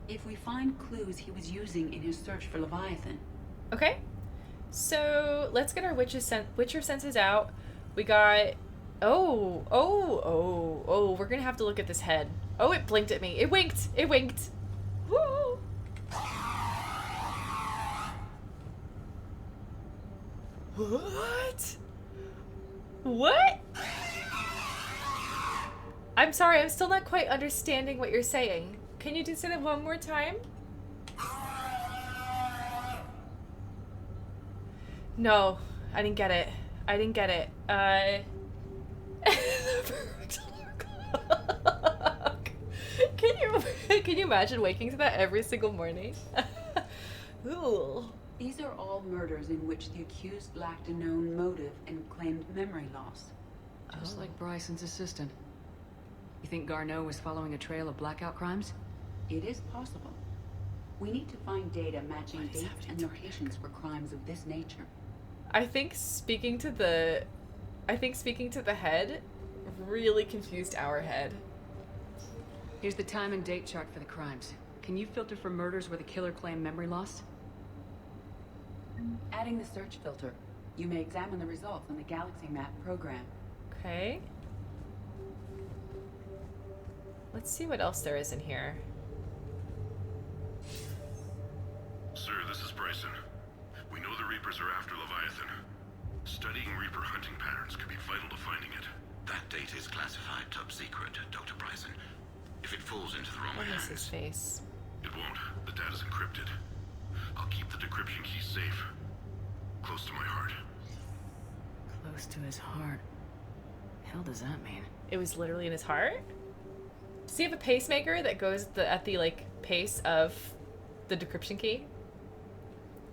if we find clues he was using in his search for Leviathan. Okay. So let's get our Witcher senses out. We got... Oh, we're gonna have to look at this head. Oh, it blinked at me. It winked. Woo! What? I'm sorry, I'm still not quite understanding what you're saying. Can you just say that one more time? No, I didn't get it. Can you imagine waking to that every single morning? Ooh. These are all murders in which the accused lacked a known motive and claimed memory loss. Just like Bryson's assistant. You think Garneau was following a trail of blackout crimes? It is possible. We need to find data matching dates and locations for crimes of this nature. I think speaking to the head really confused our head. Here's the time and date chart for the crimes. Can you filter for murders where the killer claimed memory loss? Adding the search filter, you may examine the results on the Galaxy Map program. Okay. Let's see what else there is in here. Sir, this is Reapers are after Leviathan. Studying Reaper hunting patterns could be vital to finding it. That data is classified top secret, Dr. Bryson. If it falls into the wrong What is hands... his face? It won't. The data's encrypted. I'll keep the decryption key safe. Close to my heart. Close to his heart. Hell does that mean? It was literally in his heart? Does he have a pacemaker that goes at the like pace of the decryption key?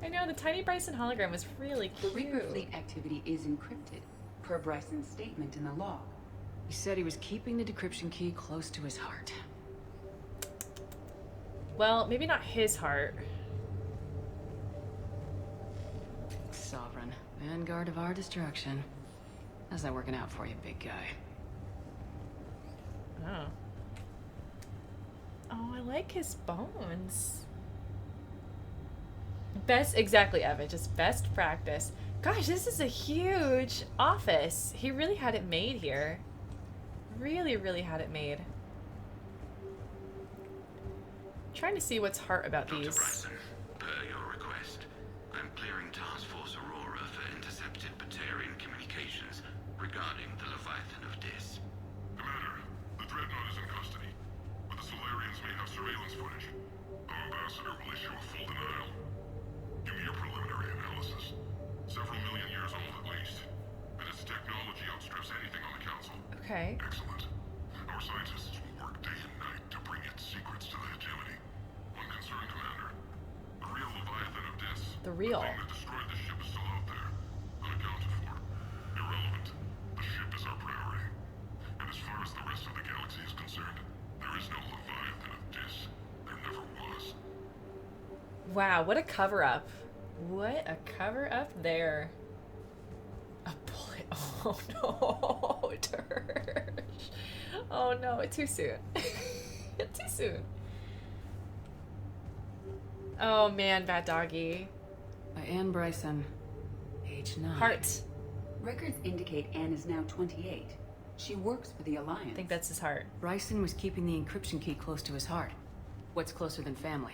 I know, the tiny Bryson hologram was really cute. The Reaper fleet activity is encrypted, per Bryson's statement in the log. He said he was keeping the decryption key close to his heart. Well, maybe not his heart. Sovereign, vanguard of our destruction. How's that working out for you, big guy? Oh. Oh, I like his bones. Exactly, Evan, just best practice. Gosh, this is a huge office. He really had it made here. Really, really had it made. Trying to see what's heart about Dr. these. Bryson, per your request, I'm clearing Task Force Aurora for intercepted Batarian communications regarding the Leviathan of Dis. Commander, the Dreadnought is in custody, but the Solarians may have surveillance footage. Our ambassador will issue a full denial. Give me your preliminary analysis. Several million years old at least, and its technology outstrips anything on the Council. Okay. Excellent. Our scientists will work day and night to bring its secrets to the hegemony. One concern, Commander. The real Leviathan of Dis. The real. The thing that destroyed the ship is still out there. Unaccounted for. Irrelevant. The ship is our priority. And as far as the rest of the galaxy is concerned, there is no Leviathan of Dis. There never was. Wow, what a cover-up. What a cover-up there. A bullet. Oh no, Tersh. Oh no, too soon. Too soon. Oh man, bad doggy. By Anne Bryson, age 9. Heart. Records indicate Anne is now 28. She works for the Alliance. I think that's his heart. Bryson was keeping the encryption key close to his heart. What's closer than family?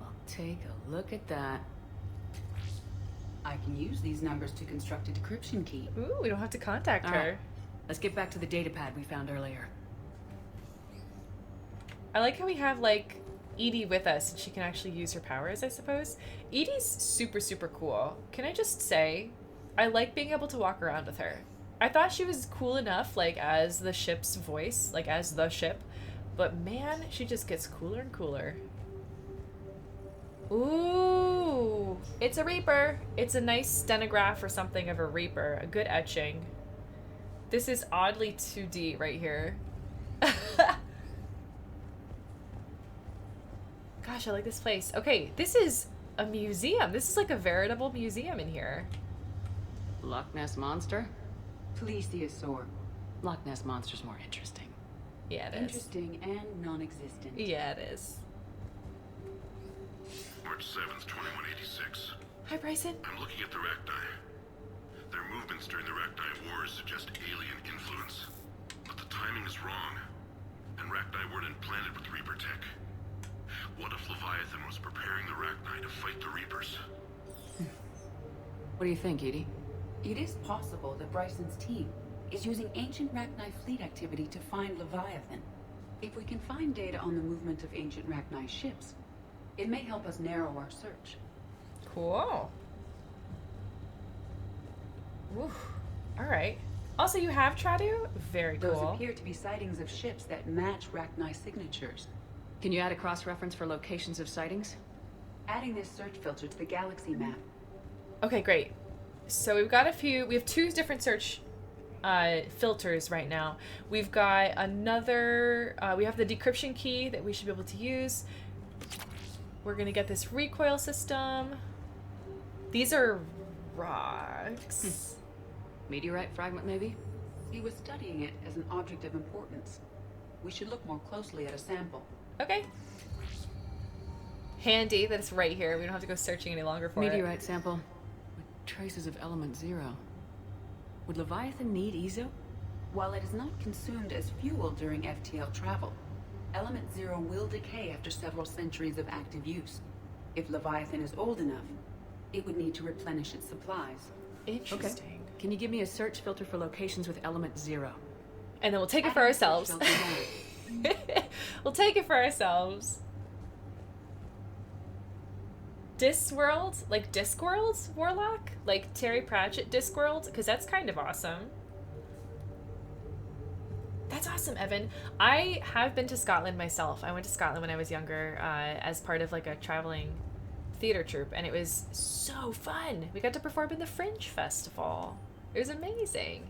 Well, take a look at that. I can use these numbers to construct a decryption key. Ooh, we don't have to contact All her. right. Let's get back to the datapad we found earlier. I like how we have, like, Edie with us and she can actually use her powers, I suppose. Edie's super, super cool. Can I just say, I like being able to walk around with her. I thought she was cool enough, like, as the ship's voice, like, as the ship. But man, she just gets cooler and cooler. Ooh, it's a Reaper. It's a nice stenograph or something of a Reaper. A good etching. This is oddly 2D right here. Gosh, I like this place. Okay, this is a museum. This is like a veritable museum in here. Loch Ness Monster? Plesiosaur. Loch Ness Monster's more interesting. Yeah, it is. Interesting and non-existent. Yeah, it is. March 7th, 2186. Hi, Bryson. I'm looking at the Rachni. Their movements during the Rachni Wars suggest alien influence. But the timing is wrong. And Rachni weren't implanted with Reaper tech. What if Leviathan was preparing the Rachni to fight the Reapers? What do you think, Edie? It is possible that Bryson's team is using ancient Rachni fleet activity to find Leviathan. If we can find data on the movement of ancient Rachni ships, it may help us narrow our search. Cool. Oof. All right. Also, you have Tradu? Very cool. Those appear to be sightings of ships that match Rachni signatures. Can you add a cross-reference for locations of sightings? Adding this search filter to the galaxy map. Okay, great. So we've got we have 2 different search filters right now. We've got another, we have the decryption key that we should be able to use. We're gonna get this recoil system. These are rocks. Meteorite fragment, maybe? He was studying it as an object of importance. We should look more closely at a sample. Okay. Handy that it's right here. We don't have to go searching any longer for Meteorite sample with traces of element 0. Would Leviathan need Ezo? While it is not consumed as fuel during FTL travel, element 0 will decay after several centuries of active use. If Leviathan is old enough, it would need to replenish its supplies. Interesting. Okay. Can you give me a search filter for locations with element 0? And then we'll take it for ourselves. We'll take it for ourselves. Discworld? Like Discworld Warlock? Like Terry Pratchett Discworld? Because that's kind of awesome. That's awesome, Evan. I have been to Scotland myself. I went to Scotland when I was younger as part of like a traveling theater troupe, and it was so fun. We got to perform in the Fringe Festival. It was amazing.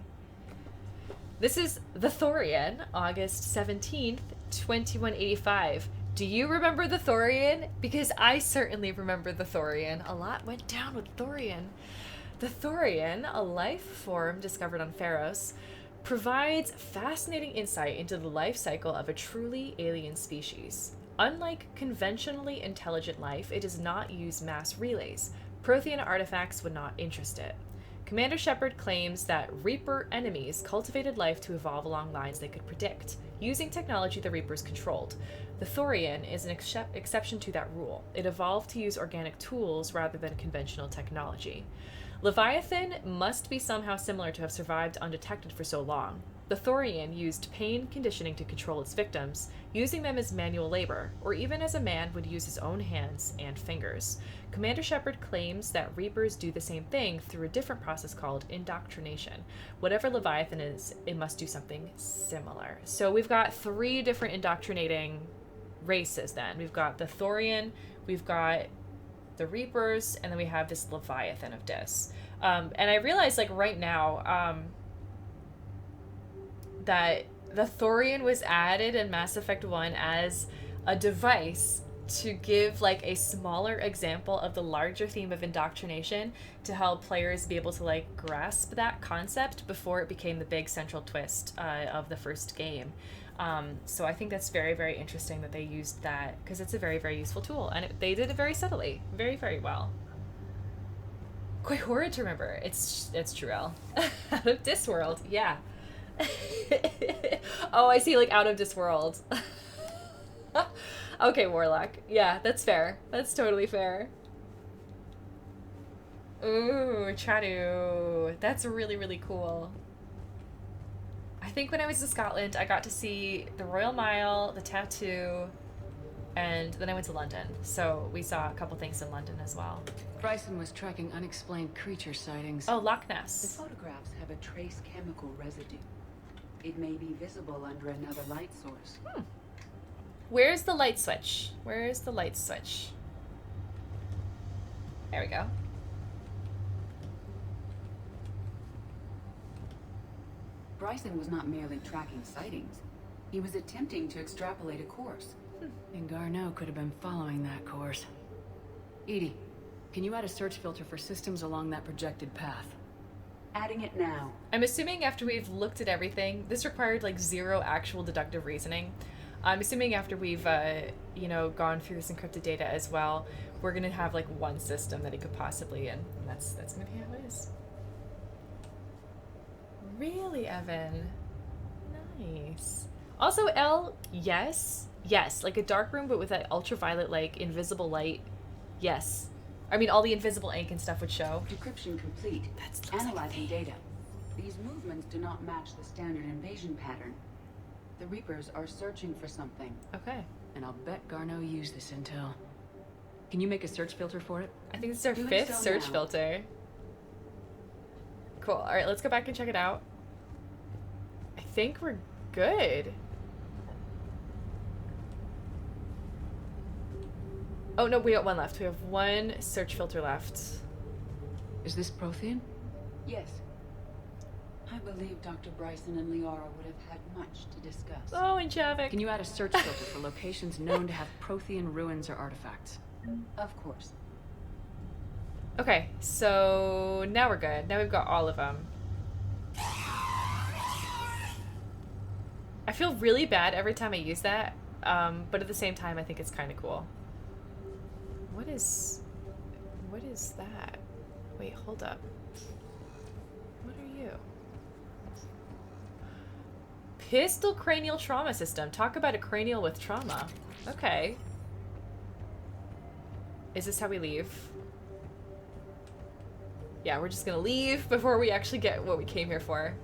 This is the Thorian, August 17th, 2185. Do you remember the Thorian? Because I certainly remember the Thorian. A lot went down with Thorian. The Thorian, a life form discovered on Pharos, provides fascinating insight into the life cycle of a truly alien species. Unlike conventionally intelligent life, it does not use mass relays. Prothean artifacts would not interest it. Commander Shepard claims that Reaper enemies cultivated life to evolve along lines they could predict, using technology the Reapers controlled. The Thorian is an exception to that rule. It evolved to use organic tools rather than conventional technology. Leviathan must be somehow similar to have survived undetected for so long. The Thorian used pain conditioning to control its victims, using them as manual labor, or even as a man would use his own hands and fingers. Commander Shepard claims that Reapers do the same thing through a different process called indoctrination. Whatever Leviathan is, it must do something similar. So we've got 3 different indoctrinating races then. We've got the Thorian, we've got the Reapers, and then we have this Leviathan of Dis. And I realize, like, right now, that the Thorian was added in Mass Effect 1 as a device to give, like, a smaller example of the larger theme of indoctrination to help players be able to, like, grasp that concept before it became the big central twist of the first game. So I think that's very, very interesting that they used that, because it's a very, very useful tool, and they did it very subtly, very, very well. Quite horrid to remember. It's Truel. Out of Discworld, yeah. Oh, I see, like, out of Discworld. Okay, Warlock. Yeah, that's fair. That's totally fair. Ooh, Chadu. That's really, really cool. I think when I was in Scotland, I got to see the Royal Mile, the tattoo, and then I went to London. So we saw a couple things in London as well. Bryson was tracking unexplained creature sightings. Oh, Loch Ness. The photographs have a trace chemical residue. It may be visible under another light source. Where's the light switch? Where's the light switch? There we go. Bryson was not merely tracking sightings. He was attempting to extrapolate a course. And Garneau could have been following that course. Edie, can you add a search filter for systems along that projected path? Adding it now. I'm assuming after we've looked at everything, this required like 0 actual deductive reasoning. I'm assuming after we've, you know, gone through this encrypted data as well, we're gonna have like one system that it could possibly, and that's gonna be how it is. Really, Evan? Nice. Also, Elle, yes, like a dark room, but with that ultraviolet, like invisible light. Yes. I mean, all the invisible ink and stuff would show. Decryption complete. That's analyzing data. These movements do not match the standard invasion pattern. The Reapers are searching for something. Okay. And I'll bet Garneau used this intel. Can you make a search filter for it? I think it's our 5th search filter. Cool. All right, let's go back and check it out. I think we're good. Oh, no, we got 1 left. We have 1 search filter left. Is this Prothean? Yes. I believe Dr. Bryson and Liara would have had much to discuss. Oh, and Javik. Can you add a search filter for locations known to have Prothean ruins or artifacts? Of course. Okay, so now we're good. Now we've got all of them. I feel really bad every time I use that, but at the same time, I think it's kind of cool. What is that? Wait, hold up. What are you? Pistol cranial trauma system. Talk about a cranial with trauma. Okay. Is this how we leave? Yeah, we're just gonna leave before we actually get what we came here for.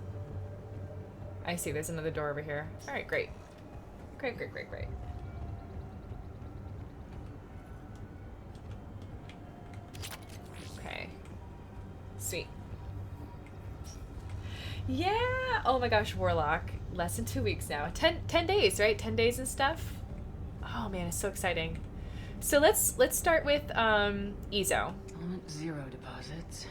I see there's another door over here. Alright, great. Great, great, great, great. Okay. Sweet. Yeah! Oh my gosh, Warlock. Less than 2 weeks now. 10 days, right? 10 days and stuff? Oh man, it's so exciting. So let's start with Ezo. Element 0 deposits.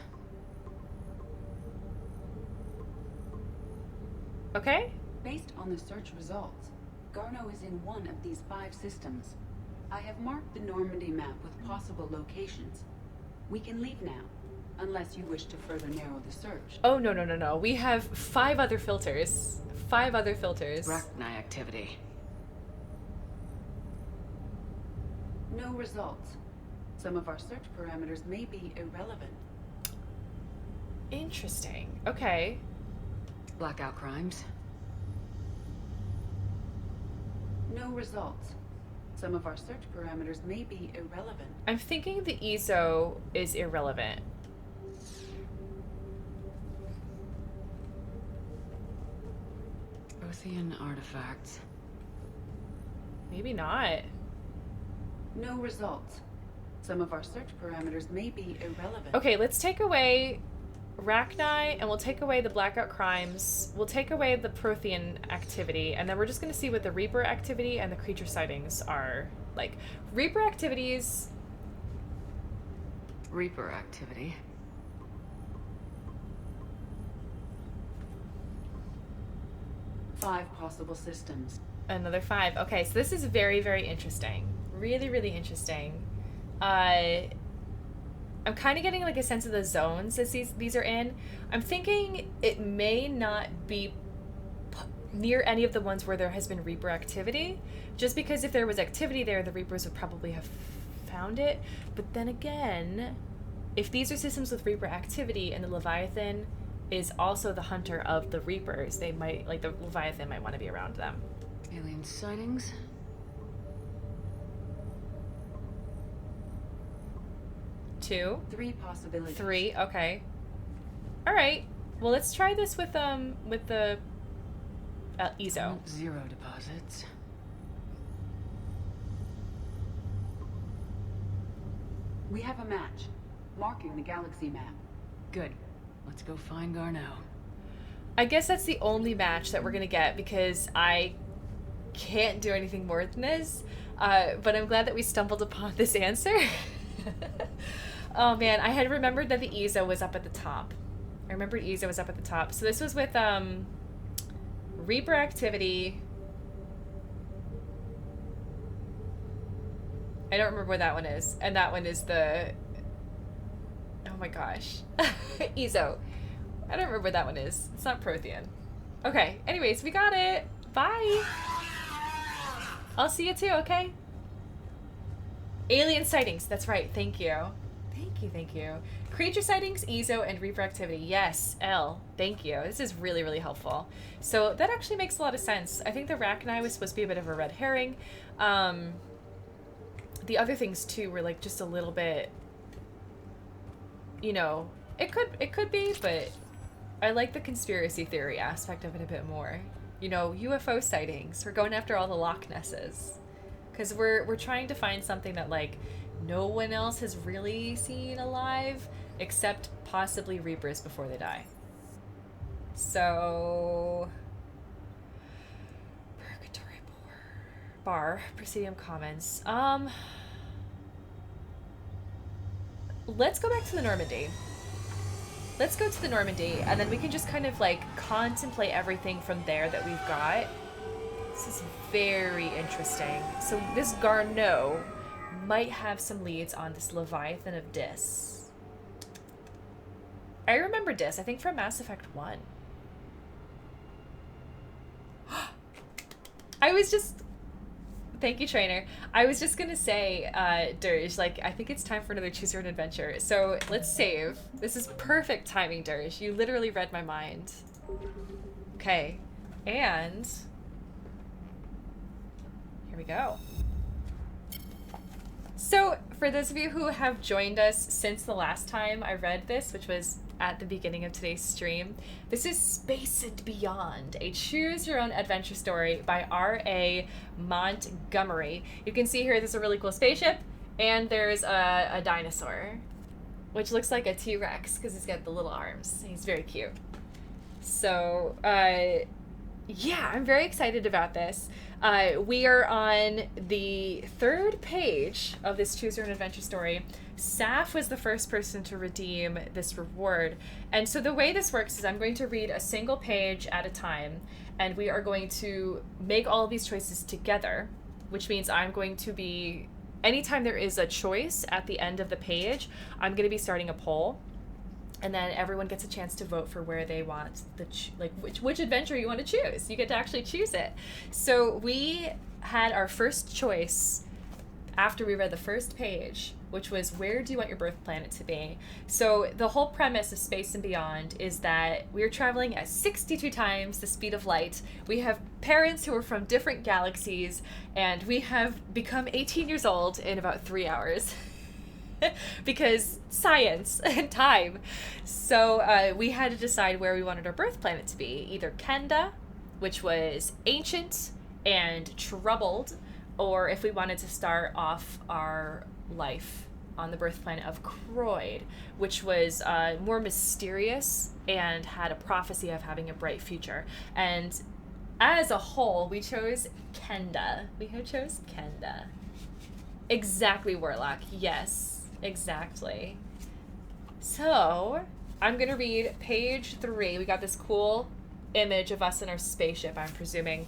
Okay? Based on the search results, Garneau is in one of these 5 systems. I have marked the Normandy map with possible locations. We can leave now, unless you wish to further narrow the search. Oh, no, no, no, no. We have 5 other filters. 5 other filters. Rachni activity. No results. Some of our search parameters may be irrelevant. Interesting. Okay. Blackout crimes. No results. Some of our search parameters may be irrelevant. I'm thinking the Ezo is irrelevant. Prothean artifacts. Maybe not. No results. Some of our search parameters may be irrelevant. Okay, let's take away Rachni, and we'll take away the Blackout Crimes. We'll take away the Prothean activity, and then we're just going to see what the Reaper activity and the creature sightings are like. Reaper activities... Reaper activity. Five possible systems. Another 5. Okay, so this is very, very interesting. Really, really interesting. I'm kind of getting like a sense of the zones that these are in. I'm thinking it may not be near any of the ones where there has been Reaper activity, just because if there was activity there, the Reapers would probably have found it. But then again, if these are systems with Reaper activity and the Leviathan is also the hunter of the Reapers, they might, like, the Leviathan might want to be around them. Alien sightings. 2. 3 possibilities. 3. Okay. All right. Well, let's try this with the Ezo. 0 deposits. We have a match, marking the galaxy map. Good. Let's go find Garneau. I guess that's the only match that we're gonna get because I can't do anything more than this. But I'm glad that we stumbled upon this answer. Oh man, I had remembered that the Ezo was up at the top. I remembered Ezo was up at the top. So this was with Reaper activity. I don't remember where that one is. And that one is the... Oh my gosh. Ezo. I don't remember where that one is. It's not Prothean. Okay, anyways, we got it. Bye. I'll see you too, okay? Alien sightings. That's right. Thank you. Thank you, thank you. Creature sightings, Ezo, and Reaper activity. Yes, L. Thank you. This is really, really helpful. So that actually makes a lot of sense. I think the Rachni was supposed to be a bit of a red herring. The other things too were like just a little bit, you know, it could be, but I like the conspiracy theory aspect of it a bit more. You know, UFO sightings. We're going after all the Loch Nesses. Because we're trying to find something that, like, no one else has really seen alive, except possibly Reapers before they die. So... Purgatory Bar. Presidium Commons. Let's go back to the Normandy. Let's go to the Normandy, and then we can just kind of, like, contemplate everything from there that we've got. This is very interesting. So this Garneau might have some leads on this Leviathan of Dis. I remember Dis, I think from Mass Effect 1. I was just... Thank you, trainer. I was just gonna say, Dirge, like, I think it's time for another Choose Your Own Adventure. So let's save. This is perfect timing, Dirge. You literally read my mind. Okay. And... here we go. So, for those of you who have joined us since the last time I read this, which was at the beginning of today's stream, this is Space and Beyond, a choose-your-own adventure story by R.A. Montgomery. You can see here there's a really cool spaceship, and there's a dinosaur, which looks like a T-Rex because he's got the little arms. He's very cute. So, yeah, I'm very excited about this. We are on the 3rd page of this Choose Your Own Adventure story. Saf was the first person to redeem this reward. And so the way this works is I'm going to read a single page at a time, and we are going to make all of these choices together, which means I'm going to be, anytime there is a choice at the end of the page, I'm going to be starting a poll. And then everyone gets a chance to vote for where they want which adventure you want to choose. You get to actually choose it. So we had our first choice after we read the first page, which was, where do you want your birth planet to be? So the whole premise of Space and Beyond is that we're traveling at 62 times the speed of light. We have parents who are from different galaxies, and we have become 18 years old in about 3 hours. Because science and time. So we had to decide where we wanted our birth planet to be. Either Kenda, which was ancient and troubled, or if we wanted to start off our life on the birth planet of Croyd, which was more mysterious and had a prophecy of having a bright future. And as a whole, we chose Kenda. We chose Kenda. Exactly, Warlock. Yes. Exactly. So, I'm going to read page 3. We got this cool image of us in our spaceship, I'm presuming.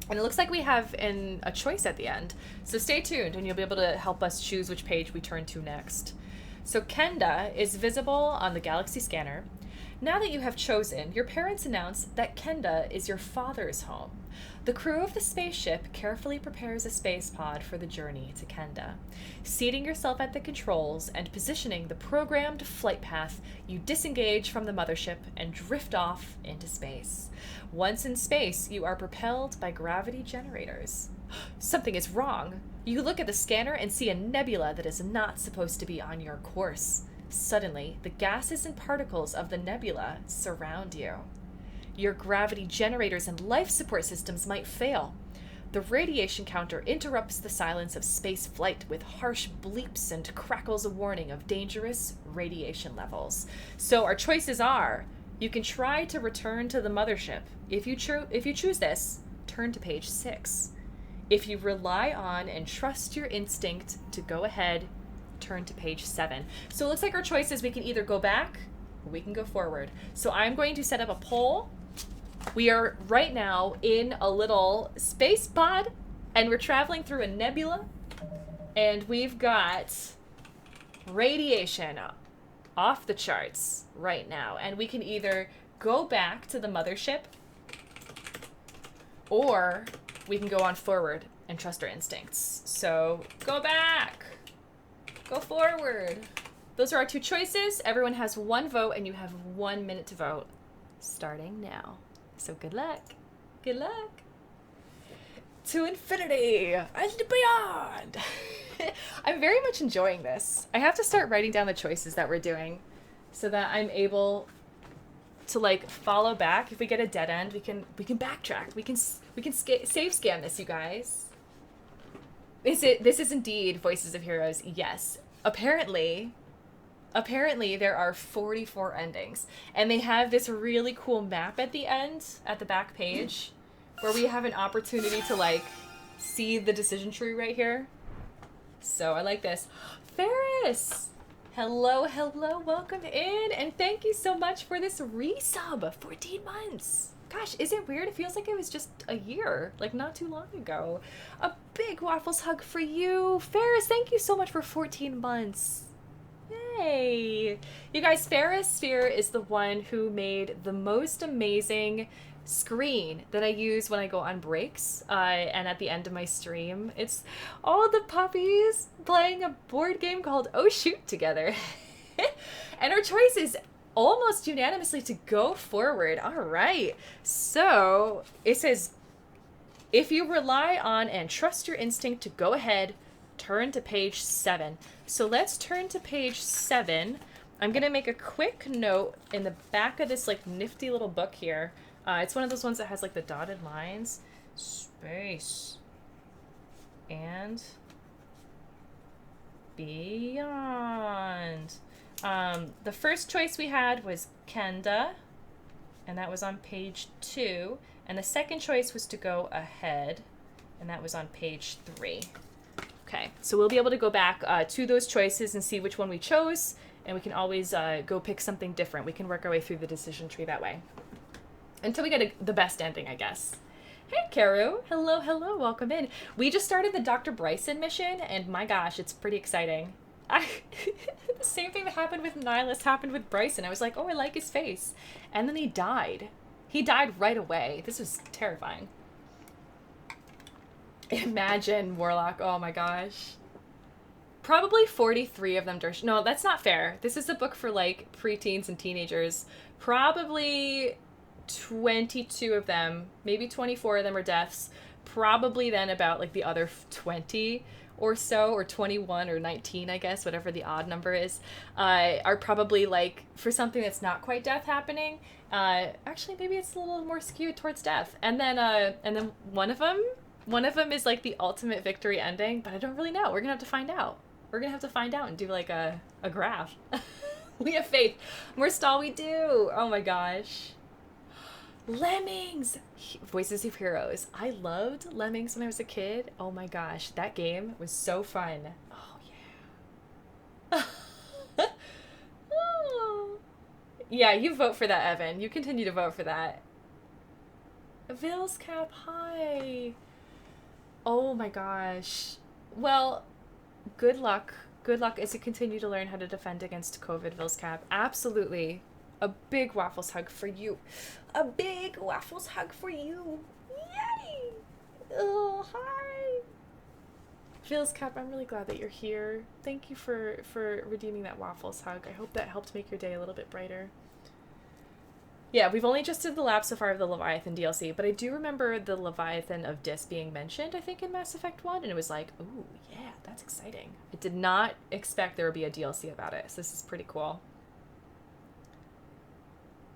And it looks like we have a choice at the end. So stay tuned and you'll be able to help us choose which page we turn to next. So Kenda is visible on the galaxy scanner. Now that you have chosen, your parents announce that Kenda is your father's home. The crew of the spaceship carefully prepares a space pod for the journey to Kenda. Seating yourself at the controls and positioning the programmed flight path, you disengage from the mothership and drift off into space. Once in space, you are propelled by gravity generators. Something is wrong. You look at the scanner and see a nebula that is not supposed to be on your course. Suddenly, the gases and particles of the nebula surround you. Your gravity generators and life support systems might fail. The radiation counter interrupts the silence of space flight with harsh bleeps and crackles a warning of dangerous radiation levels. So our choices are, you can try to return to the mothership. If you choose this, turn to page 6. If you rely on and trust your instinct to go ahead, turn to page 7. So it looks like our choices, we can either go back or we can go forward. So I'm going to set up a poll. We are right now in a little space pod, and we're traveling through a nebula, and we've got radiation off the charts right now, and we can either go back to the mothership or we can go on forward and trust our instincts. So go back, go forward. Those are our two choices. Everyone has 1 vote, and you have 1 minute to vote starting now. So good luck. Good luck. To infinity and beyond. I'm very much enjoying this. I have to start writing down the choices that we're doing so that I'm able to follow back. If we get a dead end, we can backtrack. We can save scan this, you guys. This is indeed Voices of Heroes. Yes. Apparently there are 44 endings, and they have this really cool map at the end, at the back page, where we have an opportunity to see the decision tree right here. So I like this. Ferris! Hello, welcome in, and thank you so much for this resub. 14 months. Gosh, is it weird? It feels like it was just a year, not too long ago. A big Waffles hug for you. Ferris, thank you so much for 14 months. Yay! You guys, Ferris Sphere is the one who made the most amazing screen that I use when I go on breaks and at the end of my stream. It's all the puppies playing a board game called Oh Shoot together. And our choice is almost unanimously to go forward. All right. So it says, if you rely on and trust your instinct to go ahead, turn to page 7. So let's turn to page 7. I'm going to make a quick note in the back of this like nifty little book here. It's one of those ones that has like the dotted lines. Space. And beyond. The first choice we had was Kenda, and that was on page 2. And the second choice was to go ahead, and that was on page 3. Okay, so we'll be able to go back to those choices and see which one we chose, and we can always go pick something different. We can work our way through the decision tree that way. Until we get the best ending, I guess. Hey, Karu. Hello, hello. Welcome in. We just started the Dr. Bryson mission, and my gosh, it's pretty exciting. The same thing that happened with Nihilus happened with Bryson. I was like, oh, I like his face. And then he died. He died right away. This was terrifying. Imagine Warlock. Oh my gosh. Probably 43 of them. No, that's not fair. This is a book for like preteens and teenagers. Probably 22 of them, maybe 24 of them are deaths. Probably then about like the other 20 or so, or 21 or 19, I guess, whatever the odd number is, are probably like for something that's not quite death happening. Actually, maybe it's a little more skewed towards death. And then one of them is like the ultimate victory ending, but I don't really know. We're gonna have to find out. We're gonna have to find out and do like a graph. We have faith. Morstall, we do. Oh my gosh. Lemmings! Voices of Heroes. I loved Lemmings when I was a kid. Oh my gosh, that game was so fun. Oh yeah. Oh. Yeah, you vote for that, Evan. You continue to vote for that. Vilscap, hi. Oh my gosh. Well, good luck. Good luck as you continue to learn how to defend against COVID, Vilscap. Absolutely. A big Waffles hug for you. A big Waffles hug for you. Yay! Oh, hi. Vilscap, I'm really glad that you're here. Thank you for redeeming that Waffles hug. I hope that helped make your day a little bit brighter. Yeah, we've only just did the lab so far of the Leviathan DLC, but I do remember the Leviathan of Dis being mentioned, I think, in Mass Effect 1, and it was like, ooh, yeah, that's exciting. I did not expect there would be a DLC about it, so this is pretty cool.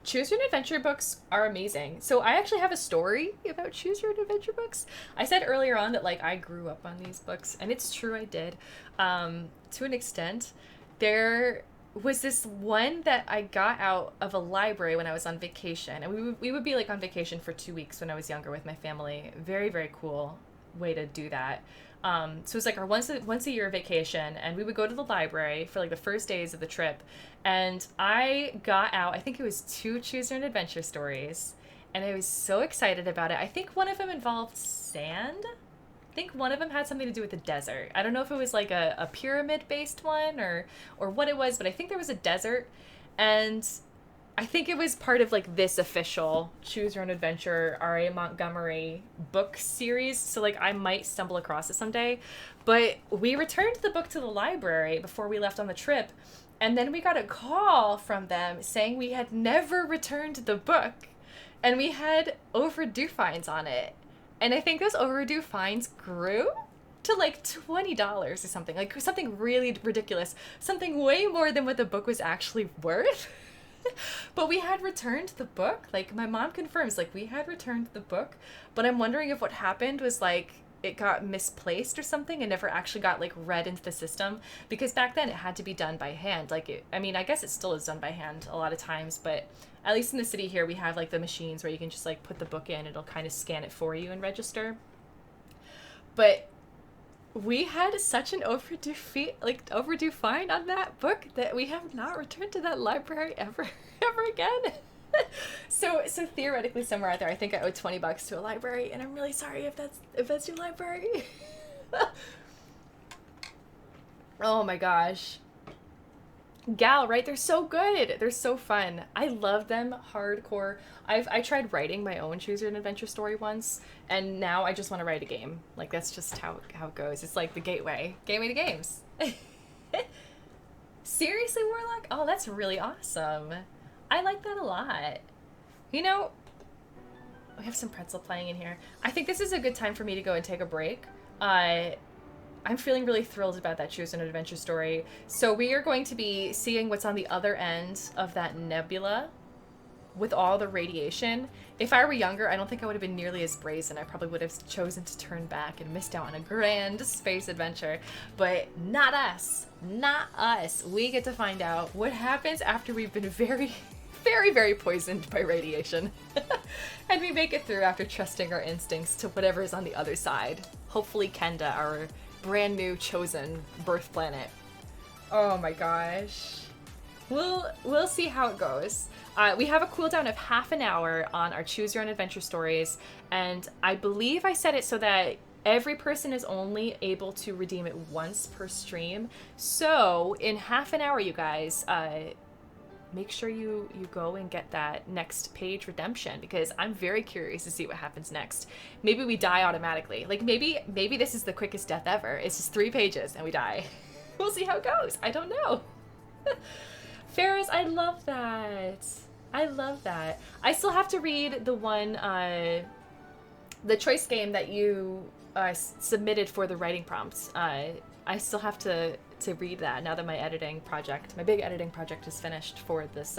Choose Your Own Adventure books are amazing. So I actually have a story about Choose Your Own Adventure books. I said earlier on that like I grew up on these books, and it's true, I did. To an extent. There was this one that I got out of a library when I was on vacation, and we would be like on vacation for 2 weeks when I was younger with my family. Very, very cool way to do that. So it was like our once a year vacation, and we would go to the library for like the first days of the trip, and I got out, I think it was 2 Choose Your Own Adventure stories, and I was so excited about it. I think one of them involved sand. I think one of them had something to do with the desert. I don't know if it was like a pyramid-based one or what it was, but I think there was a desert, and I think it was part of like this official Choose Your Own Adventure R.A. Montgomery book series. So like I might stumble across it someday. But we returned the book to the library before we left on the trip. And then we got a call from them saying we had never returned the book. And we had overdue fines on it. And I think those overdue fines grew to like $20 or something. Like something really ridiculous. Something way more than what the book was actually worth. But we had returned the book. Like my mom confirms, like we had returned the book, but I'm wondering if what happened was like it got misplaced or something and never actually got like read into the system, because back then it had to be done by hand. Like I mean, I guess it still is done by hand a lot of times, but at least in the city here we have like the machines where you can just like put the book in, it'll kind of scan it for you and register. But we had such an overdue fine on that book that we have not returned to that library ever again. So theoretically somewhere out there, I think I owe $20 to a library, and I'm really sorry if that's your library. Oh my gosh. Gal, right? They're so good. They're so fun. I love them hardcore. I tried writing my own Choose Your Own Adventure story once, and now I just want to write a game. Like that's just how it goes. It's like the gateway to games. Seriously, Warlock? Oh, that's really awesome. I like that a lot. You know, we have some pretzel playing in here. I think this is a good time for me to go and take a break. I I'm feeling really thrilled about that Chosen Adventure story. So we are going to be seeing what's on the other end of that nebula with all the radiation. If I were younger, I don't think I would have been nearly as brazen. I probably would have chosen to turn back and missed out on a grand space adventure. But not us. Not us. We get to find out what happens after we've been very, very, very poisoned by radiation. And we make it through after trusting our instincts to whatever is on the other side. Hopefully Kenda, our brand new chosen birth planet. Oh my gosh. We'll see how it goes. We have a cooldown of half an hour on our Choose Your Own Adventure stories, and I believe I set it so that every person is only able to redeem it once per stream. So in half an hour, you guys, make sure you go and get that next page redemption, because I'm very curious to see what happens next. Maybe we die automatically. Like maybe this is the quickest death ever. It's just 3 pages and we die. We'll see how it goes. I don't know. Ferris, I love that. I love that. I still have to read the one, the choice game that you submitted for the writing prompts. I still have to read that now that my big editing project is finished for this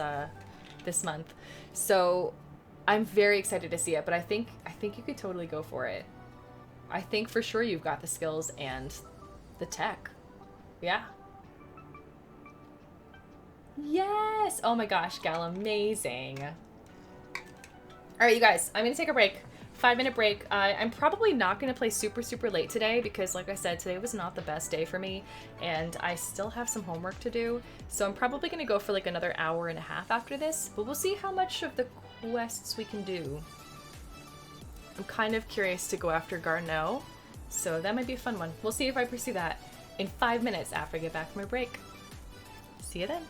month. So I'm very excited to see it, but I think you could totally go for it. I think for sure you've got the skills and the tech. Yeah. Yes! Oh my gosh, Gal, amazing. Alright, you guys, I'm gonna take a break. 5-minute break. I'm probably not gonna play super, super late today because, like I said, today was not the best day for me, and I still have some homework to do. So I'm probably gonna go for like another hour and a half after this, but we'll see how much of the quests we can do. I'm kind of curious to go after Garneau, so that might be a fun one. We'll see if I pursue that in 5 minutes after I get back from my break. See you then.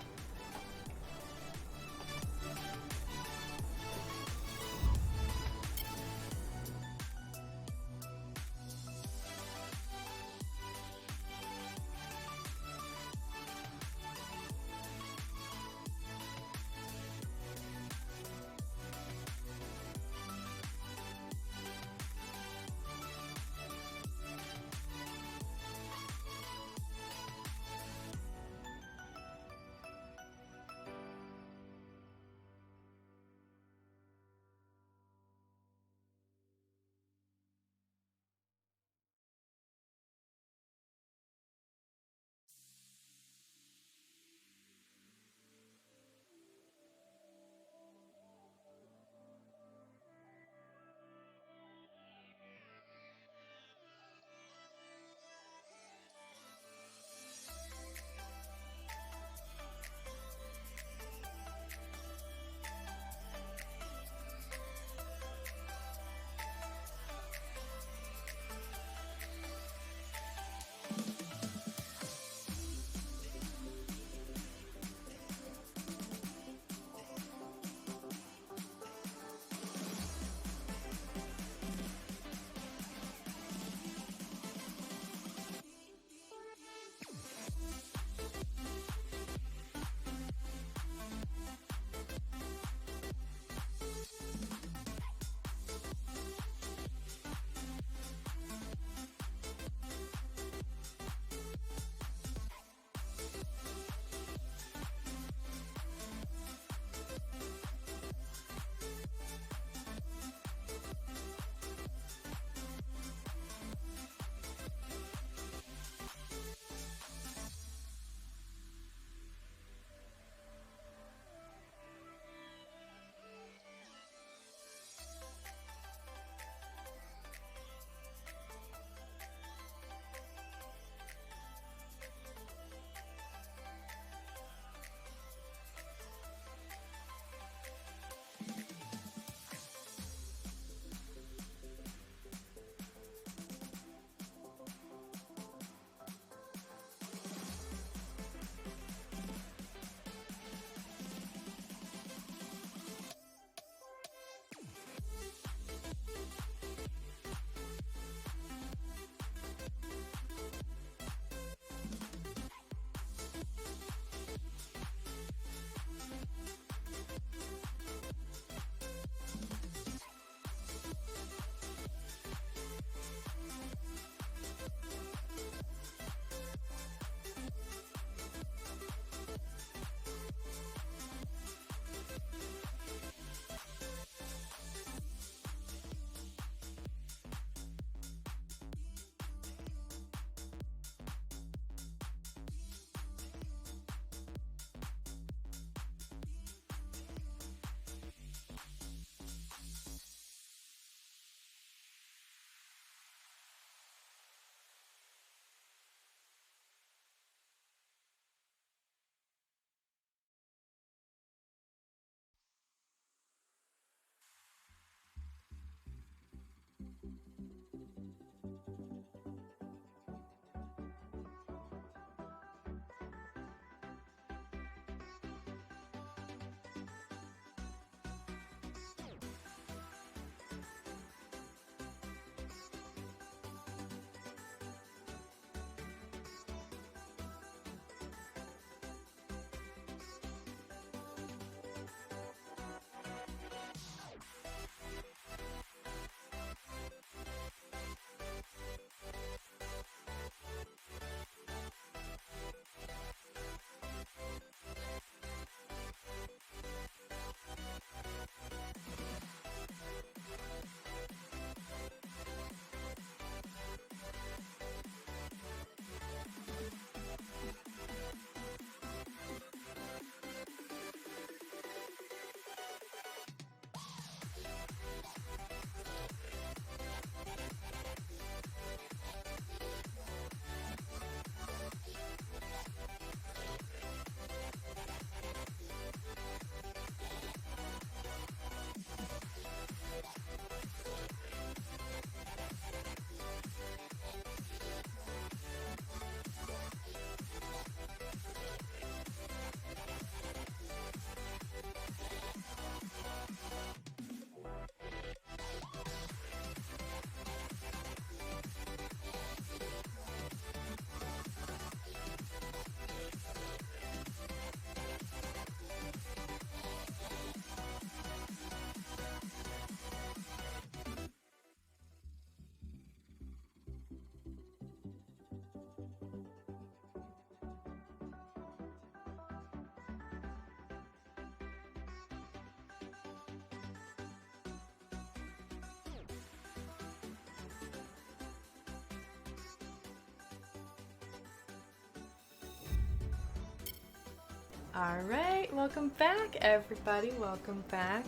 All right, welcome back, everybody. Welcome back.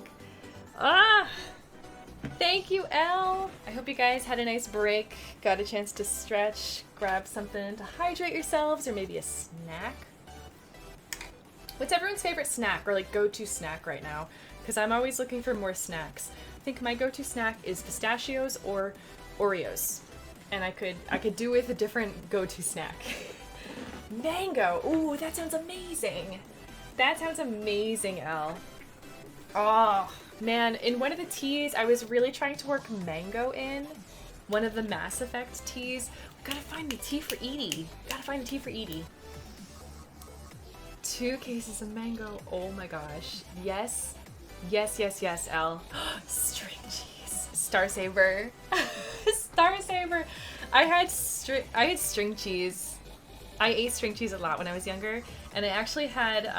Ah, thank you, Elle. I hope you guys had a nice break, got a chance to stretch, grab something to hydrate yourselves, or maybe a snack. What's everyone's favorite snack or like go-to snack right now? Because I'm always looking for more snacks. I think my go-to snack is pistachios or Oreos, and I could do with a different go-to snack. Mango. Ooh, that sounds amazing. That sounds amazing, Elle. Oh, man. In one of the teas, I was really trying to work mango in. One of the Mass Effect teas. We gotta find the tea for Edie. Gotta find the tea for Edie. 2 cases of mango. Oh my gosh. Yes. Yes, yes, yes, Elle. String cheese. Star Saber. Star Saber. I had string cheese. I ate string cheese a lot when I was younger, and I actually had,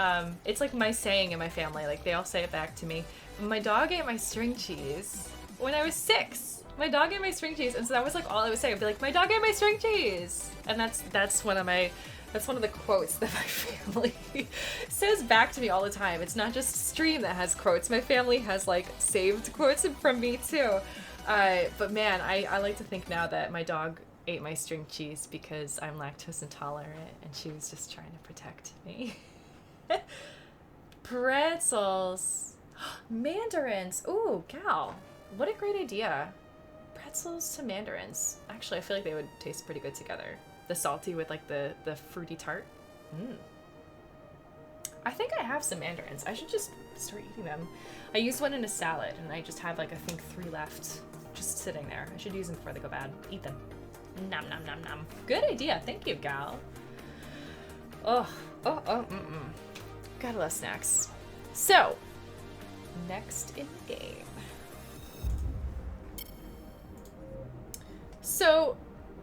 it's like my saying in my family, like they all say it back to me. My dog ate my string cheese when I was 6. My dog ate my string cheese, and so that was like all I would say. I'd be like, my dog ate my string cheese! And that's one of the quotes that my family says back to me all the time. It's not just Stream that has quotes. My family has like saved quotes from me too. But man, I like to think now that my dog ate my string cheese because I'm lactose intolerant and she was just trying to protect me. Pretzels. Mandarins. Ooh, gal. What a great idea. Pretzels to mandarins. Actually, I feel like they would taste pretty good together. The salty with like the fruity tart. I think I have some mandarins. I should just start eating them. I used one in a salad and I just have like I think 3 left just sitting there. I should use them before they go bad. Eat them. Nom nom nom nom. Good idea. Thank you, gal. Gotta love snacks. So, next in the game. So,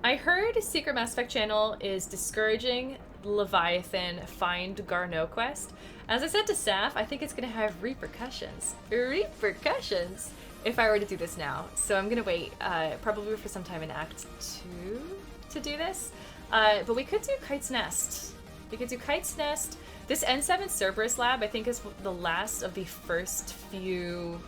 I heard Secret Mass Effect channel is discouraging Leviathan Find Garneau quest. As I said to Saf, I think it's gonna have repercussions. Repercussions? If I were to do this now. So I'm gonna wait, probably for some time in Act 2 to do this. But we could do Kite's Nest. We could do Kite's Nest. This N7 Cerberus lab, I think, is the last of the first few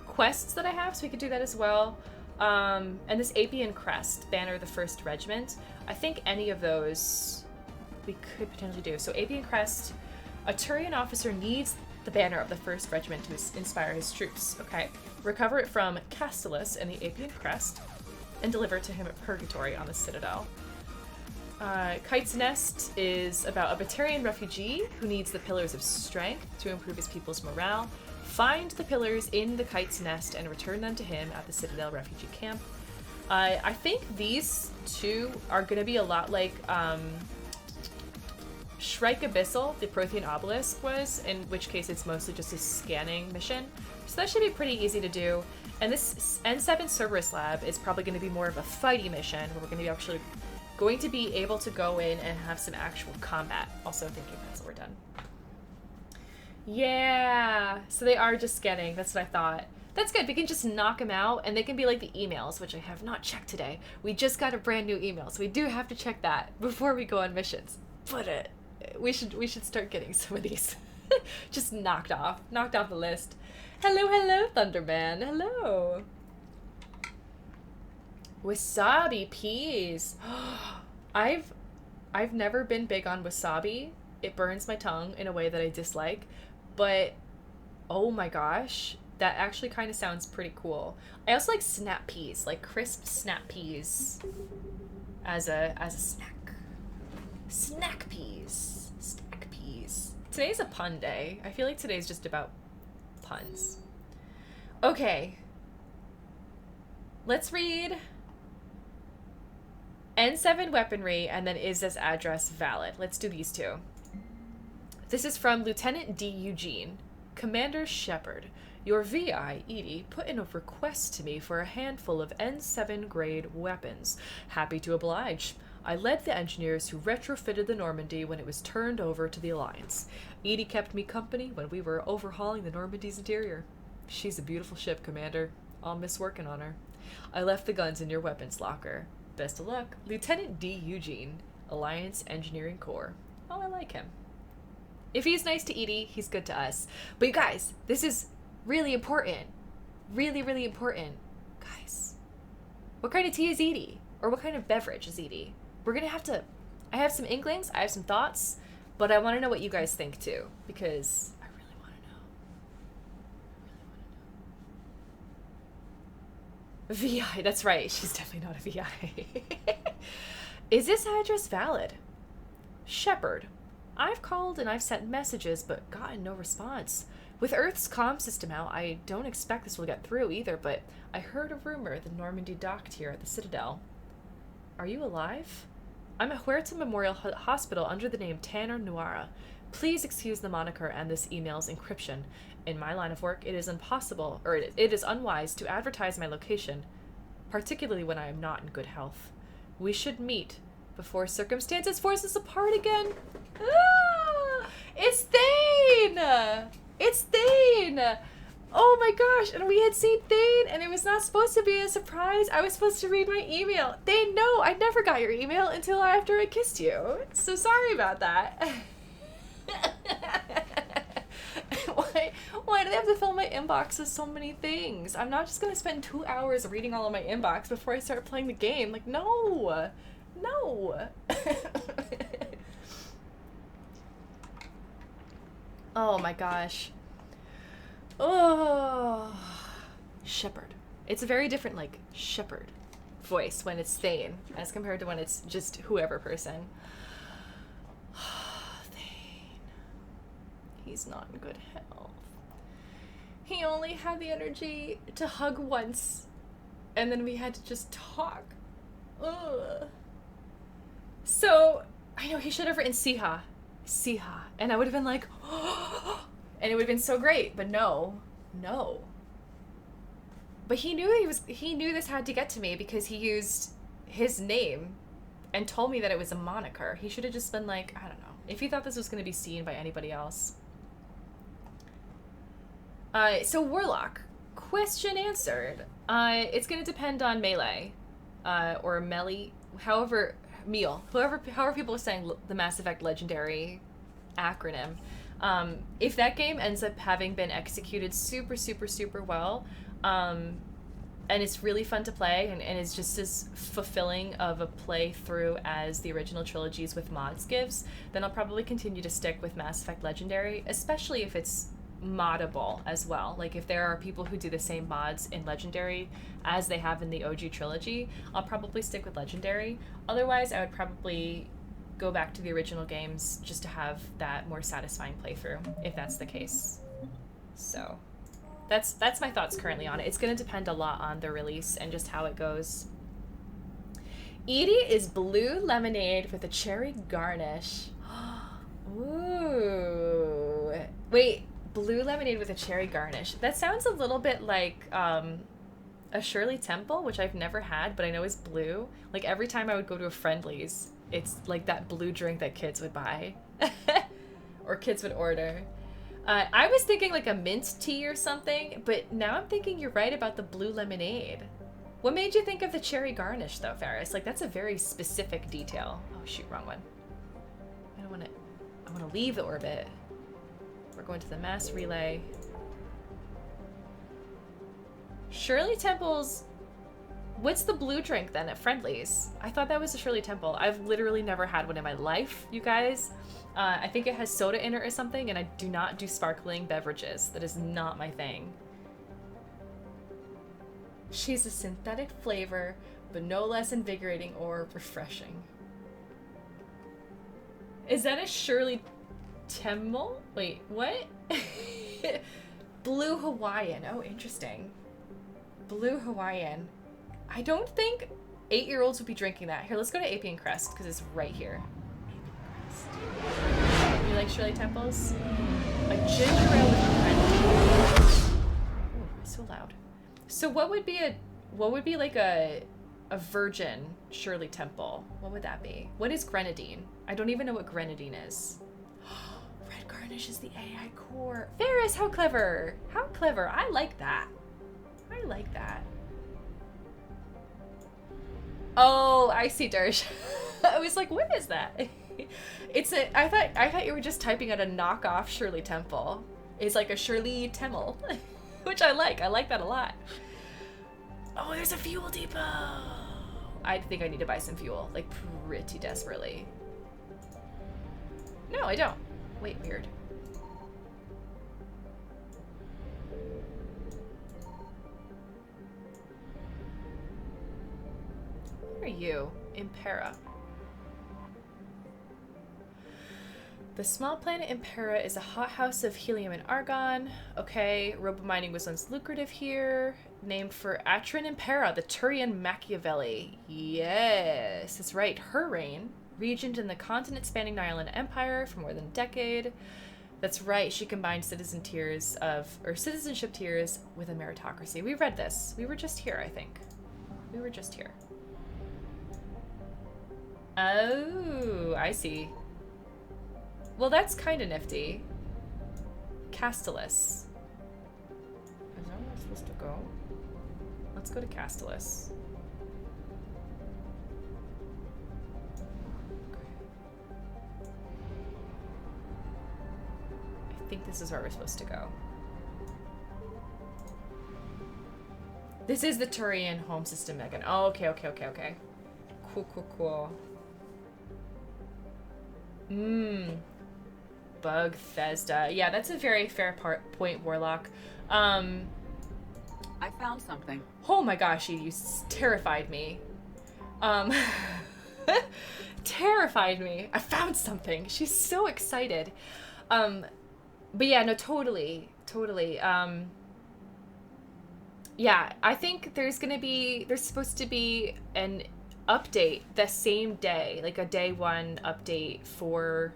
quests that I have, so we could do that as well. And this Apian Crest, Banner of the First Regiment. I think any of those we could potentially do. So Apian Crest, a Turian officer needs the banner of the First Regiment to inspire his troops. Okay. Recover it from Castellus and the Apian Crest, and deliver it to him at Purgatory on the Citadel. Kite's Nest is about a Batarian refugee who needs the Pillars of Strength to improve his people's morale. Find the pillars in the Kite's Nest and return them to him at the Citadel refugee camp. I think these two are going to be a lot like Shrike Abyssal, the Prothean Obelisk was, in which case it's mostly just a scanning mission. So that should be pretty easy to do. And this N7 Cerberus lab is probably going to be more of a fighty mission, where we're going to be actually going to be able to go in and have some actual combat. Also thinking pencil, we're done. Yeah, so they are just scanning. That's what I thought. That's good. We can just knock them out, and they can be like the emails, which I have not checked today. We just got a brand new email, so we do have to check that before we go on missions. But we should start getting some of these just knocked off the list. Hello, Thunderman. Hello. Wasabi peas. I've never been big on wasabi. It burns my tongue in a way that I dislike, but oh my gosh, that actually kind of sounds pretty cool. I also like snap peas, like crisp snap peas as a snack. Snack peas. Snack peas. Today's a pun day. I feel like today's just about puns. Okay. Let's read N7 weaponry and then is this address valid? Let's do these two. This is from Lieutenant D. Eugene. Commander Shepard, your VI, Edie, put in a request to me for a handful of N7 grade weapons. Happy to oblige. I led the engineers who retrofitted the Normandy when it was turned over to the Alliance. Edie kept me company when we were overhauling the Normandy's interior. She's a beautiful ship, Commander. I'll miss working on her. I left the guns in your weapons locker. Best of luck, Lieutenant D. Eugene, Alliance Engineering Corps. Oh, I like him. If he's nice to Edie, he's good to us. But you guys, this is really important. Really, really important. Guys, what kind of tea is Edie? Or what kind of beverage is Edie? We're gonna have to... I have some inklings, I have some thoughts, but I want to know what you guys think too, because I really want to know. VI, that's right. She's definitely not a VI. Is this address valid? Shepard. I've called and I've sent messages, but gotten no response. With Earth's comm system out, I don't expect this will get through either, but I heard a rumor the Normandy docked here at the Citadel. Are you alive? I'm at Huerta Memorial Hospital under the name Tanner Nuara. Please excuse the moniker and this email's encryption. In my line of work, it is impossible, or it is unwise to advertise my location, particularly when I am not in good health. We should meet before circumstances force us apart again. Ah, it's Thane! It's Thane! Oh my gosh, and we had seen Thane, and it was not supposed to be a surprise. I was supposed to read my email. Thane, no, I never got your email until after I kissed you. So sorry about that. Why do they have to fill my inbox with so many things? I'm not just gonna spend 2 hours reading all of my inbox before I start playing the game. Like, no. No. Oh my gosh. Oh, Shepard. It's a very different, like, Shepard voice when it's Thane as compared to when it's just whoever person. Thane. He's not in good health. He only had the energy to hug once, and then we had to just talk. Ugh. So, I know he should have written Siha. Siha. And I would have been like, oh, and it would have been so great, but no. But he knew this had to get to me because he used his name and told me that it was a moniker. He should have just been like, I don't know, if he thought this was going to be seen by anybody else. So Warlock, question answered. It's going to depend on melee, or melee, however people are saying the Mass Effect Legendary acronym. If that game ends up having been executed super, super, super well, and it's really fun to play, and it's just as fulfilling of a playthrough as the original trilogies with mods gives, then I'll probably continue to stick with Mass Effect Legendary, especially if it's moddable as well. Like, if there are people who do the same mods in Legendary as they have in the OG trilogy, I'll probably stick with Legendary. Otherwise, I would probably go back to the original games just to have that more satisfying playthrough, if that's the case. So that's my thoughts currently on it. It's going to depend a lot on the release and just how it goes. Edie is blue lemonade with a cherry garnish. Ooh. Wait, blue lemonade with a cherry garnish. That sounds a little bit like a Shirley Temple, which I've never had, but I know is blue. Like, every time I would go to a Friendly's, it's like that blue drink that kids would buy. Or kids would order. I was thinking like a mint tea or something, but now I'm thinking you're right about the blue lemonade. What made you think of the cherry garnish though, Ferris? Like, that's a very specific detail. Oh shoot, wrong one. I want to leave the orbit. We're going to the mass relay. Shirley Temple's... What's the blue drink then at Friendly's? I thought that was a Shirley Temple. I've literally never had one in my life, you guys. I think it has soda in it or something, and I do not do sparkling beverages. That is not my thing. She's a synthetic flavor, but no less invigorating or refreshing. Is that a Shirley Temple? Wait, what? Blue Hawaiian. Oh, interesting. Blue Hawaiian. I don't think 8-year-olds would be drinking that. Here, let's go to Apian Crest, because it's right here. You like Shirley Temples? A ginger ale with grenadine. Ooh, it's so loud. So what would be like a virgin Shirley Temple? What would that be? What is grenadine? I don't even know what grenadine is. Red garnish is the AI core. Ferris, how clever! How clever! I like that. I like that. Oh, I see, Dersh. I was like, what is that? I thought you were just typing out a knockoff Shirley Temple. It's like a Shirley Temple, which I like. I like that a lot. Oh, there's a fuel depot. I think I need to buy some fuel, like pretty desperately. No, I don't. Wait, weird. Where are you? Impera. The small planet Impera is a hothouse of helium and argon. Okay, robomining was once lucrative here. Named for Atrin Impera, the Turian Machiavelli. Yes, that's right. Her reign, regioned in the continent-spanning Nyland Empire for more than a decade. That's right. She combined citizenship tiers with a meritocracy. We read this. We were just here, I think. We were just here. Oh, I see. Well, that's kind of nifty. Castellus. Is that where I'm supposed to go? Let's go to Castellus. Okay. I think this is where we're supposed to go. This is the Turian home system, Megan. Oh, okay. Cool. Bethesda. Yeah, that's a very fair point, Warlock. I found something. Oh my gosh, you terrified me. Terrified me. I found something. She's so excited. But yeah, no, totally. Yeah, I think there's supposed to be an update the same day, like a day one update for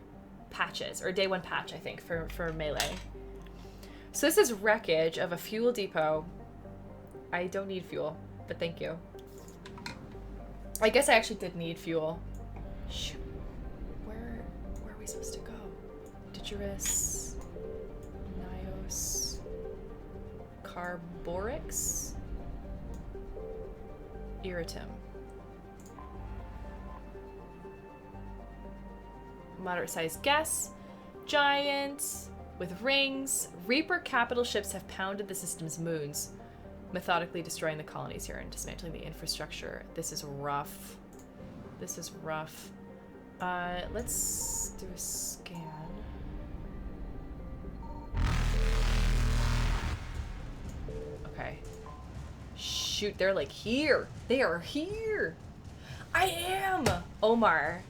patches, or day one patch, I think, for Melee. So this is wreckage of a fuel depot. I don't need fuel, but thank you. I guess I actually did need fuel. Shoot. Where are we supposed to go? Digirus, Nios, Carborix, Irritum. Moderate-sized guess. Giant with rings. Reaper capital ships have pounded the system's moons, methodically destroying the colonies here and dismantling the infrastructure. This is rough. Let's do a scan. Okay. Shoot, they're like here. They are here. I am! Omar.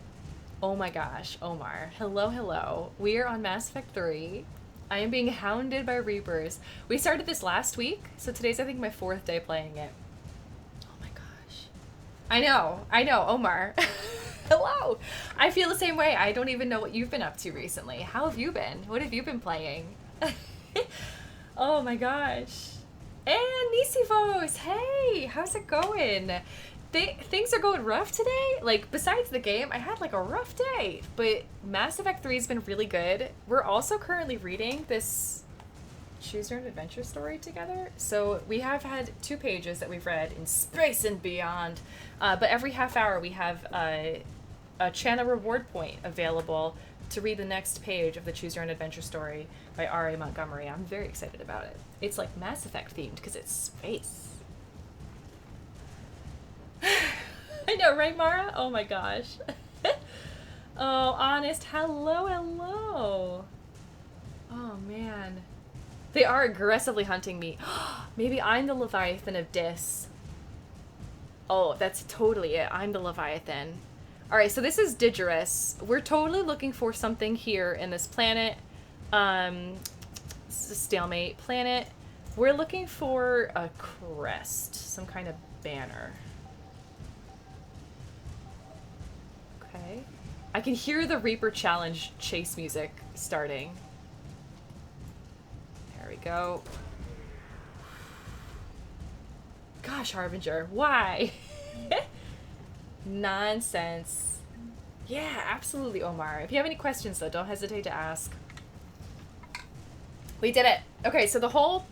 Oh my gosh, Omar. Hello. We are on Mass Effect 3. I am being hounded by Reapers. We started this last week, so today's I think my 4th day playing it. Oh my gosh. I know, Omar. Hello. I feel the same way. I don't even know what you've been up to recently. How have you been? What have you been playing? Oh my gosh. And Nisivos, hey, how's it going? Things are going rough today. Like, besides the game, I had like a rough day, but Mass Effect 3 has been really good. We're also currently reading this Choose Your Own Adventure story together. So we have had 2 pages that we've read in Space and Beyond, but every half hour we have a channel reward point available to read the next page of the Choose Your Own Adventure story by R.A. Montgomery. I'm very excited about it. It's like Mass Effect themed because it's space. I know, right, Mara? Oh my gosh. Oh, Honest. Hello. Oh, man. They are aggressively hunting me. Maybe I'm the Leviathan of Dis. Oh, that's totally it. I'm the Leviathan. Alright, so this is Digirus. We're totally looking for something here in this planet. This is a stalemate planet. We're looking for a crest. Some kind of banner. Okay. I can hear the Reaper Challenge chase music starting. There we go. Gosh, Harbinger, why? Nonsense. Yeah, absolutely, Omar. If you have any questions, though, don't hesitate to ask. We did it. Okay, so the whole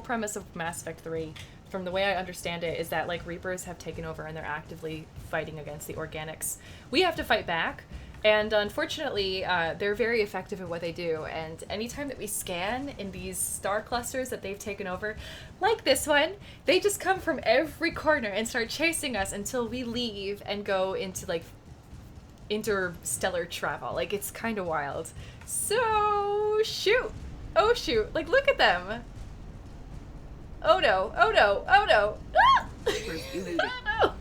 premise of Mass Effect 3, from the way I understand it, is that, like, Reapers have taken over and they're actively fighting against the organics. We have to fight back, And unfortunately, they're very effective at what they do. And anytime that we scan in these star clusters that they've taken over, like this one, they just come from every corner and start chasing us until we leave and go into like interstellar travel. Like, it's kind of wild. So, shoot. Oh, shoot. Like, look at them. Oh, no. Oh, no. Oh, no. Ah! Oh, no.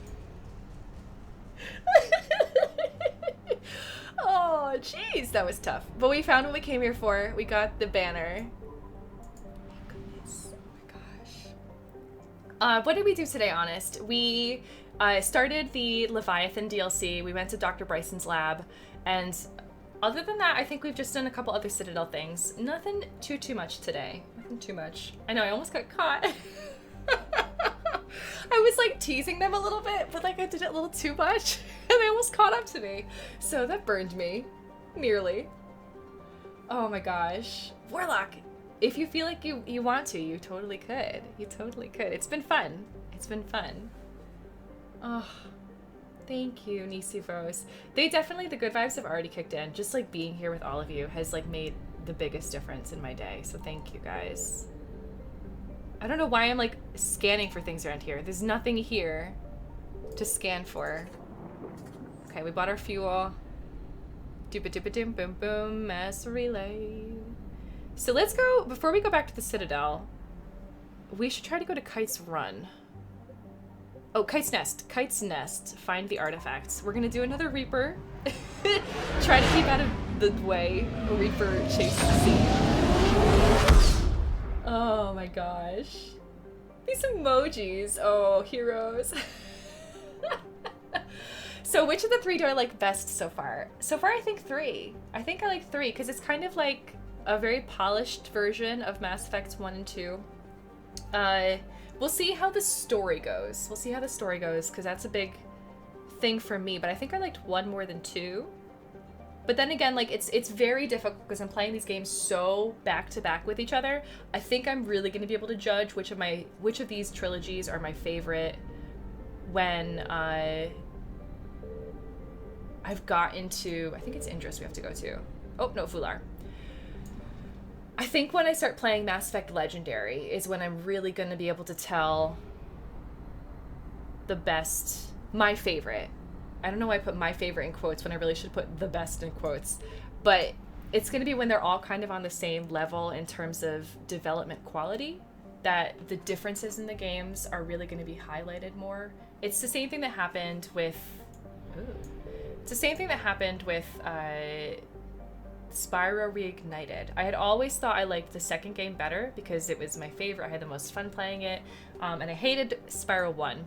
Oh, jeez, that was tough. But we found what we came here for. We got the banner. Oh my goodness. Oh my gosh. What did we do today, Honest? We started the Leviathan DLC. We went to Dr. Bryson's lab. And other than that, I think we've just done a couple other Citadel things. Nothing too much today. Nothing too much. I know, I almost got caught. I was like teasing them a little bit, but like I did it a little too much and they almost caught up to me. So that burned me. Nearly. Oh my gosh. Warlock, if you feel like you want to, you totally could. You totally could. It's been fun. It's been fun. Oh, thank you, Nisivos. They definitely, the good vibes have already kicked in. Just like being here with all of you has like made the biggest difference in my day. So thank you guys. I don't know why I'm like scanning for things around here. There's nothing here to scan for. Okay, we bought our fuel. Dooba-dooba-doom, boom boom, mass relay. So let's go, before we go back to the Citadel, we should try to go to Kite's Run. Oh, Kite's Nest. Kite's Nest. Find the artifacts. We're gonna do another Reaper. Try to keep out of the way. A Reaper chase the scene. Oh my gosh. These emojis. Oh, heroes. So which of the three do I like best so far? So far I think 3. I think I like 3 because it's kind of like a very polished version of Mass Effect 1 and 2. We'll see how the story goes. We'll see how the story goes because that's a big thing for me. But I think I liked 1 more than 2. But then again, like it's very difficult because I'm playing these games so back to back with each other. I think I'm really going to be able to judge which of these trilogies are my favorite when I've got into, I think it's Indris we have to go to. Oh no, Fular. I think when I start playing Mass Effect Legendary is when I'm really going to be able to tell the best, my favorite. I don't know why I put my favorite in quotes when I really should put the best in quotes, but it's going to be when they're all kind of on the same level in terms of development quality that the differences in the games are really going to be highlighted more. It's the same thing that happened with Spyro Reignited. I had always thought I liked the second game better because it was my favorite. I had the most fun playing it, and I hated Spyro 1.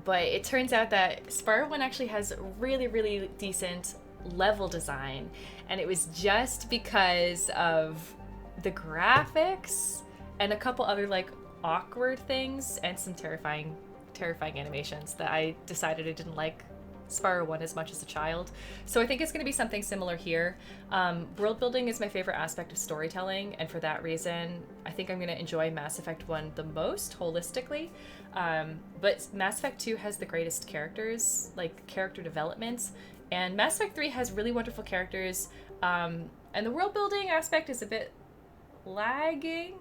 But it turns out that Spyro 1 actually has really, really decent level design. And it was just because of the graphics and a couple other like awkward things and some terrifying animations that I decided I didn't like Spyro 1 as much as a child. So I think it's going to be something similar here. World building is my favorite aspect of storytelling, and for that reason, I think I'm going to enjoy Mass Effect 1 the most holistically. But Mass Effect 2 has the greatest characters, like character development, and Mass Effect 3 has really wonderful characters, and the world building aspect is a bit lacking.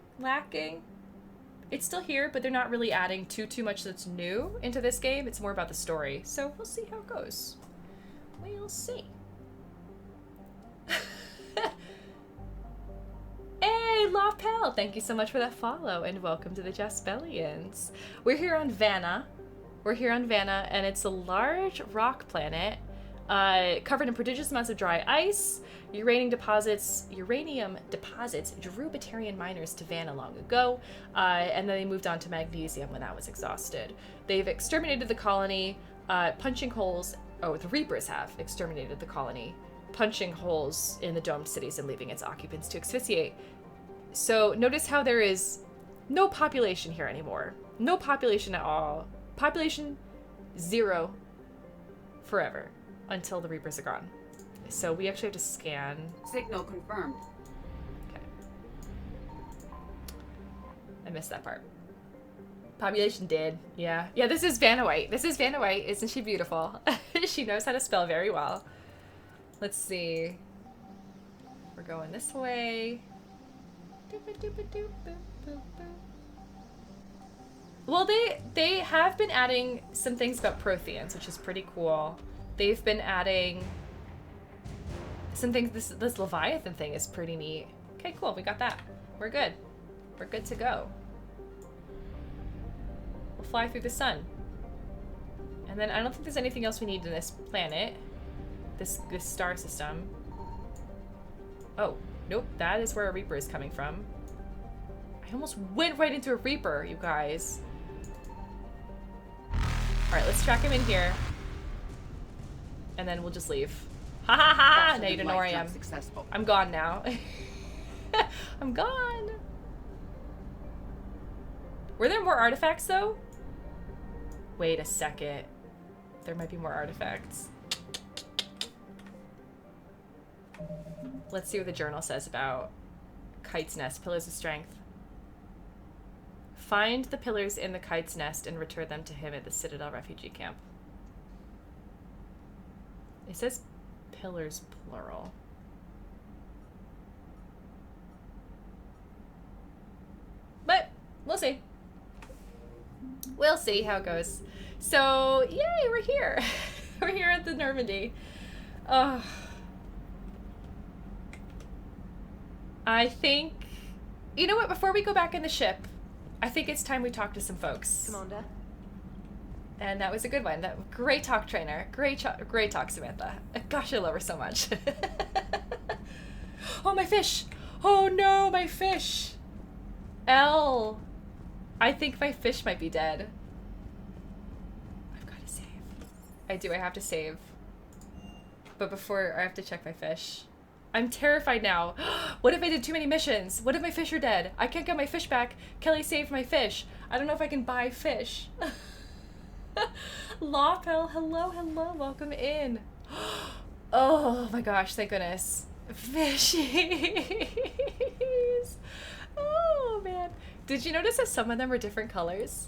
It's still here, but they're not really adding too much that's new into this game. It's more about the story. So we'll see how it goes. We'll see. Hey, Lopel! Thank you so much for that follow, and welcome to the Jaspellians. We're here on Vanna. And it's a large rock planet covered in prodigious amounts of dry ice. Uranium deposits drew Batarian miners to Vanna long ago, and then they moved on to magnesium when that was exhausted. They've exterminated the colony, punching holes. Oh, the Reapers have exterminated the colony, punching holes in the domed cities and leaving its occupants to asphyxiate. So notice how there is no population here anymore. No population at all. Population 0 forever until the Reapers are gone. So we actually have to scan. Signal confirmed. Okay. I missed that part. Population dead. Yeah. Yeah, this is Vanna White. Isn't she beautiful? She knows how to spell very well. Let's see. We're going this way. Well, they have been adding some things about Protheans, which is pretty cool. They've been adding some things. This Leviathan thing is pretty neat. Okay, cool. We got that. We're good. We're good to go. We'll fly through the sun. And then I don't think there's anything else we need in this planet. This star system. Oh, nope. That is where a Reaper is coming from. I almost went right into a Reaper, you guys. Alright, let's track him in here. And then we'll just leave. Ha ha ha! Now you don't know where I am. Successful. I'm gone now. I'm gone. Were there more artifacts though? Wait a second. There might be more artifacts. Let's see what the journal says about Kite's Nest, Pillars of Strength. Find the pillars in the Kite's Nest and return them to him at the Citadel refugee camp. It says pillars plural. But we'll see. We'll see how it goes. So, yay, we're here. We're here at the Normandy. I think, you know what, before we go back in the ship, I think it's time we talk to some folks. Commander. And that was a good one. Great talk, trainer. Great talk, Samantha. Gosh, I love her so much. Oh, my fish. Oh no, my fish. Elle. I think my fish might be dead. I've got to save. I do, I have to save. But before, I have to check my fish. I'm terrified now. What if I did too many missions? What if my fish are dead? I can't get my fish back. Kelly saved my fish. I don't know if I can buy fish. Lawpel, hello, welcome in. Oh my gosh, thank goodness. Fishies. Oh man. Did you notice that some of them are different colors?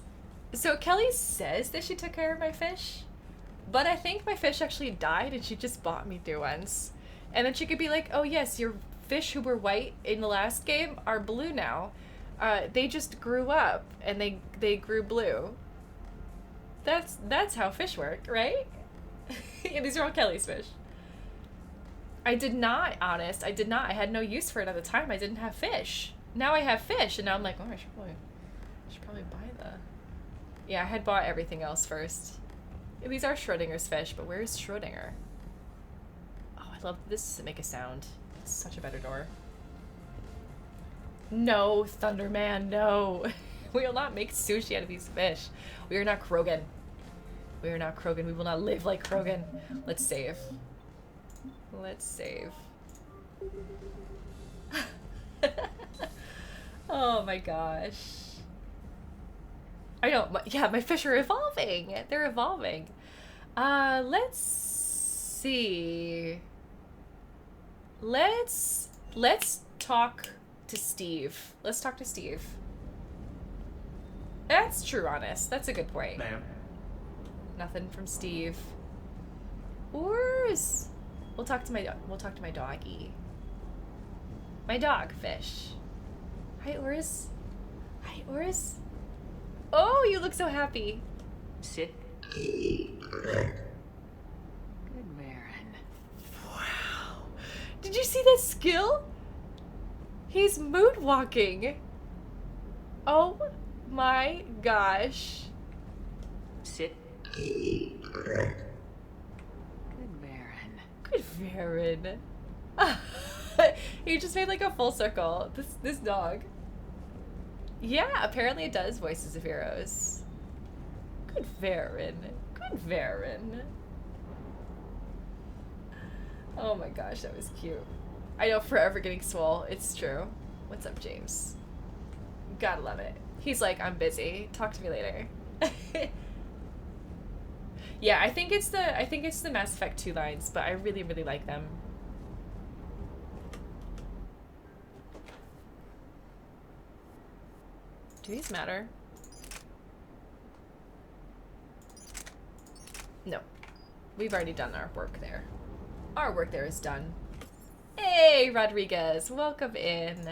So Kelly says that she took care of my fish, but I think my fish actually died and she just bought me new ones. And then she could be like, oh yes, your fish who were white in the last game are blue now. They just grew up and they grew blue. That's how fish work, right? Yeah, these are all Kelly's fish. I did not, honest. I did not. I had no use for it at the time. I didn't have fish. Now I have fish, and now I'm like, oh, I should probably buy the... Yeah, I had bought everything else first. Yeah, these are Schrodinger's fish, but where's Schrodinger? Oh, I love this to make a sound. It's such a better door. No, Thunderman, no. We will not make sushi out of these fish. We are not Krogan. We are not Krogan. We will not live like Krogan. Let's save. Let's save. Oh my gosh. I know. Yeah, my fish are evolving. They're evolving. Let's see. Let's talk to Steve. Let's talk to Steve. That's true, honest. That's a good point. Ma'am. Nothing from Steve. Oars. We'll talk to my doggy. My dog fish. Hi, Oars. Hi, Oars. Oh, you look so happy. Sit. Good Marin. Wow. Did you see that skill? He's moonwalking. Oh my gosh. Sit. Good Marin. Good Marin. He just made like a full circle. This dog. Yeah, apparently it does Voices of Heroes. Good Varin. Good Varin. Oh my gosh, that was cute. I know, forever getting swole. It's true. What's up, James? Gotta love it. He's like, I'm busy. Talk to me later. Yeah, I think it's the Mass Effect 2 lines, but I really, really like them. Do these matter? No. We've already done our work there. Our work there is done. Hey, Rodriguez, welcome in.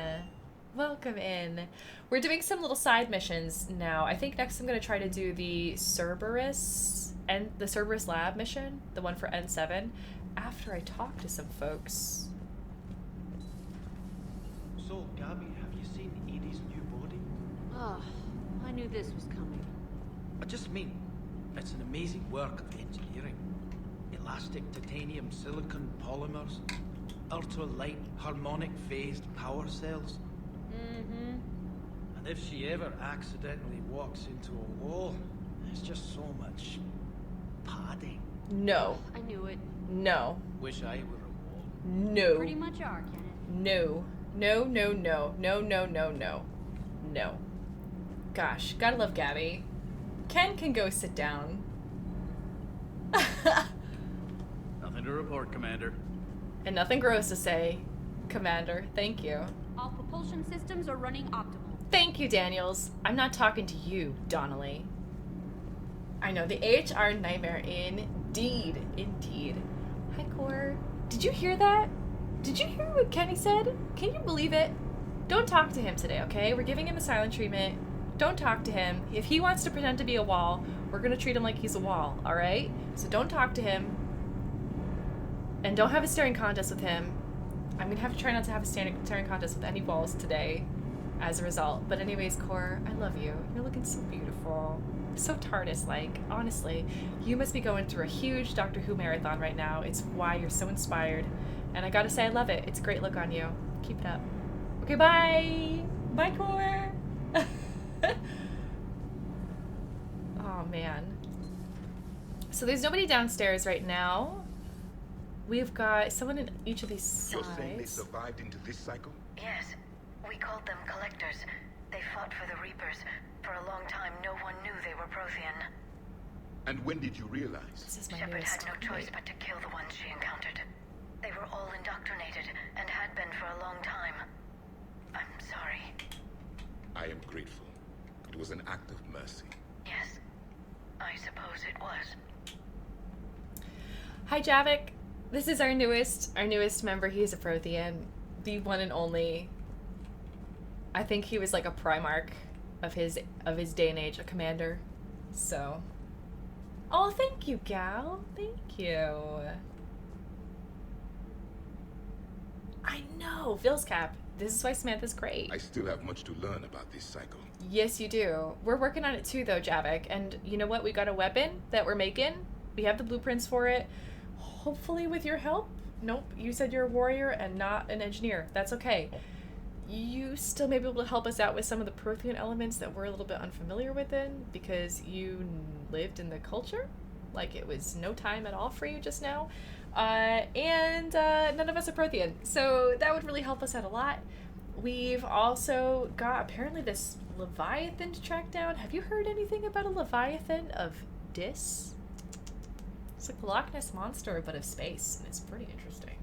Welcome in. We're doing some little side missions now. I think next I'm going to try to do the Cerberus and the Cerberus Lab mission, the one for N7, after I talk to some folks. So, Gabby, have you seen Edie's new body? Oh, I knew this was coming. I just mean, it's an amazing work of engineering. Elastic titanium silicon polymers, ultra-light harmonic phased power cells. Mm-hmm. And if she ever accidentally walks into a wall, there's just so much padding. No. I knew it. No. Wish I were a wall. No. Pretty much are, Kenneth. No. No, no, no. No, no, no, no. No. Gosh, gotta love Gabby. Ken can go sit down. Nothing to report, Commander. And nothing gross to say, Commander. Thank you. All propulsion systems are running optimal. Thank you, Daniels. I'm not talking to you, Donnelly. I know, the HR nightmare indeed. Indeed. Hi, Core. Did you hear that? Did you hear what Kenny said? Can you believe it? Don't talk to him today, okay? We're giving him the silent treatment. Don't talk to him. If he wants to pretend to be a wall, we're gonna treat him like he's a wall, alright? So don't talk to him. And don't have a staring contest with him. I'm gonna have to try not to have a staring contest with any walls today as a result. But anyways, Core, I love you. You're looking so beautiful. So TARDIS-like. Honestly, you must be going through a huge Doctor Who marathon right now. It's why you're so inspired. And I gotta say, I love it. It's a great look on you. Keep it up. Okay, bye! Bye, Core! Oh, man. So there's nobody downstairs right now. We've got someone in each of these sides. You're saying they survived into this cycle? Yes. We called them Collectors. They fought for the Reapers. For a long time, no one knew they were Prothean. And when did you realize? Shepard had no choice but to kill the ones she encountered. They were all indoctrinated, and had been for a long time. I'm sorry. I am grateful. It was an act of mercy. Yes. I suppose it was. Hi, Javik. This is our newest member. He's a Prothean. The one and only. I think he was like a Primarch of his day and age, a commander. So. Oh, thank you, gal. Thank you. I know. Phil's cap. This is why Samantha's great. I still have much to learn about this cycle. Yes, you do. We're working on it too, though, Javik. And you know what? We got a weapon that we're making. We have the blueprints for it. Hopefully with your help. Nope, you said you're a warrior and not an engineer. That's okay. You still may be able to help us out with some of the Prothean elements that we're a little bit unfamiliar with in, because you lived in the culture like it was no time at all for you just now. And none of us are Prothean, so that would really help us out a lot. We've also got apparently this Leviathan to track down. Have you heard anything about a Leviathan of Dis? It's like the Loch Ness Monster, but of space, and it's pretty interesting.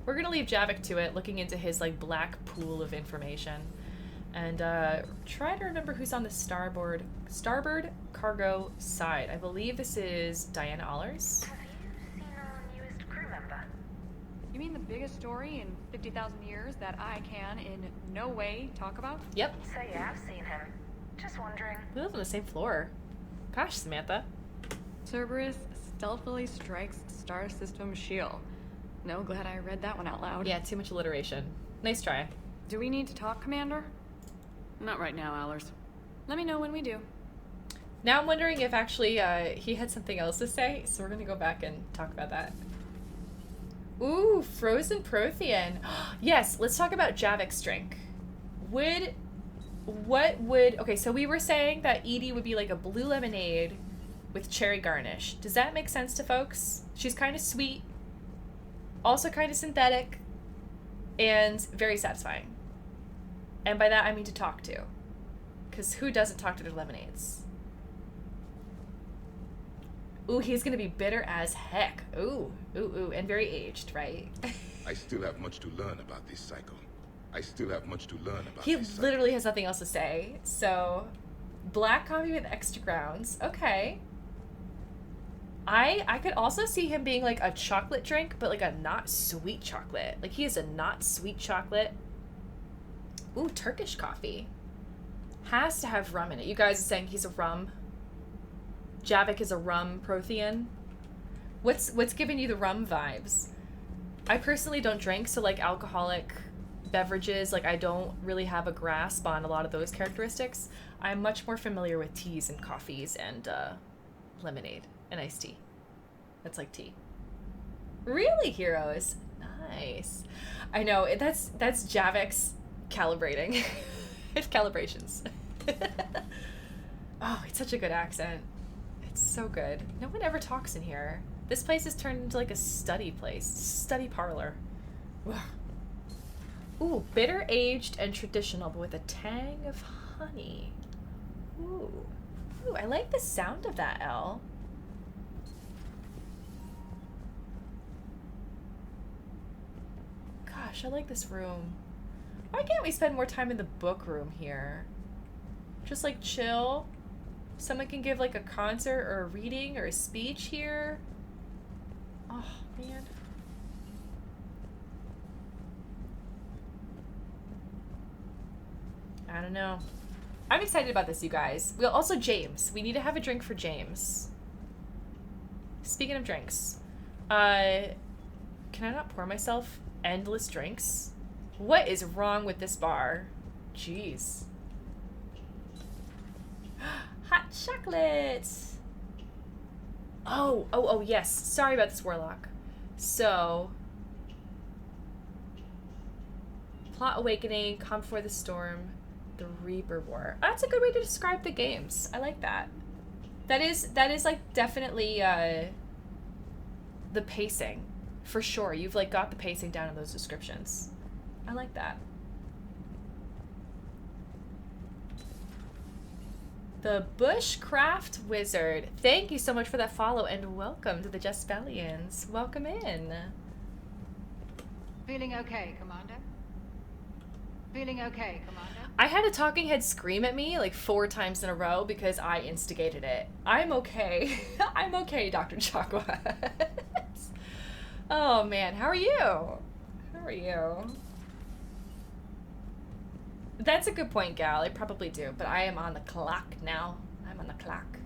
We're gonna leave Javik to it, looking into his like black pool of information, and try to remember who's on the starboard cargo side. I believe this is Diana Allers. Have you seen our newest crew member? You mean the biggest story in 50,000 years that I can in no way talk about? Yep. So you have seen him. Just wondering. We live on the same floor. Gosh, Samantha. Cerberus stealthily strikes star system shield. No, glad I read that one out loud. Yeah, too much alliteration. Nice try. Do we need to talk, Commander? Not right now, Allers. Let me know when we do. Now I'm wondering if actually he had something else to say, so we're gonna go back and talk about that. Ooh, frozen Prothean. Yes, let's talk about Javik's drink. Okay, so we were saying that Edie would be like a blue lemonade with cherry garnish. Does that make sense to folks? She's kind of sweet, also kind of synthetic, and very satisfying. And by that I mean to talk to. Because who doesn't talk to their lemonades? Ooh, he's gonna be bitter as heck. Ooh, ooh, ooh, and very aged, right? I still have much to learn about this cycle. I still have much to learn about He this literally has nothing else to say. So, black coffee with extra grounds. Okay. I could also see him being like a chocolate drink, but like a not sweet chocolate. Like he is a not sweet chocolate. Ooh, Turkish coffee. Has to have rum in it. You guys are saying he's a rum. Javik is a rum Prothean. What's giving you the rum vibes? I personally don't drink, so like alcoholic beverages, like I don't really have a grasp on a lot of those characteristics. I'm much more familiar with teas and coffees and lemonade and iced tea. That's like tea. Really, heroes? Nice. I know, that's Javik's calibrating. It's calibrations. Oh, it's such a good accent. It's so good. No one ever talks in here. This place is turned into like a study place. Study parlor. Ooh, bitter aged and traditional, but with a tang of honey. Ooh. Ooh, I like the sound of that, Elle. Gosh, I like this room. Why can't we spend more time in the book room here? Just like chill. Someone can give like a concert or a reading or a speech here. Oh, man. I don't know. I'm excited about this, you guys. We'll also James. We need to have a drink for James. Speaking of drinks, can I not pour myself endless drinks? What is wrong with this bar? Jeez. Hot chocolate. Oh, yes. Sorry about this, Warlock. So, Plot Awakening, Come Before the Storm, The Reaper War. That's a good way to describe the games. I like that. That is like definitely the pacing, for sure. You've like got the pacing down in those descriptions. I like that. The Bushcraft Wizard. Thank you so much for that follow and welcome to the Jaspellians. Welcome in. Feeling okay, Commander? Feeling okay, Commander? I had a talking head scream at me like 4 times in a row because I instigated it. I'm okay. I'm okay, Dr. Chakwa. Oh man, how are you? How are you? That's a good point, Gal. I probably do, but I am on the clock now. I'm on the clock.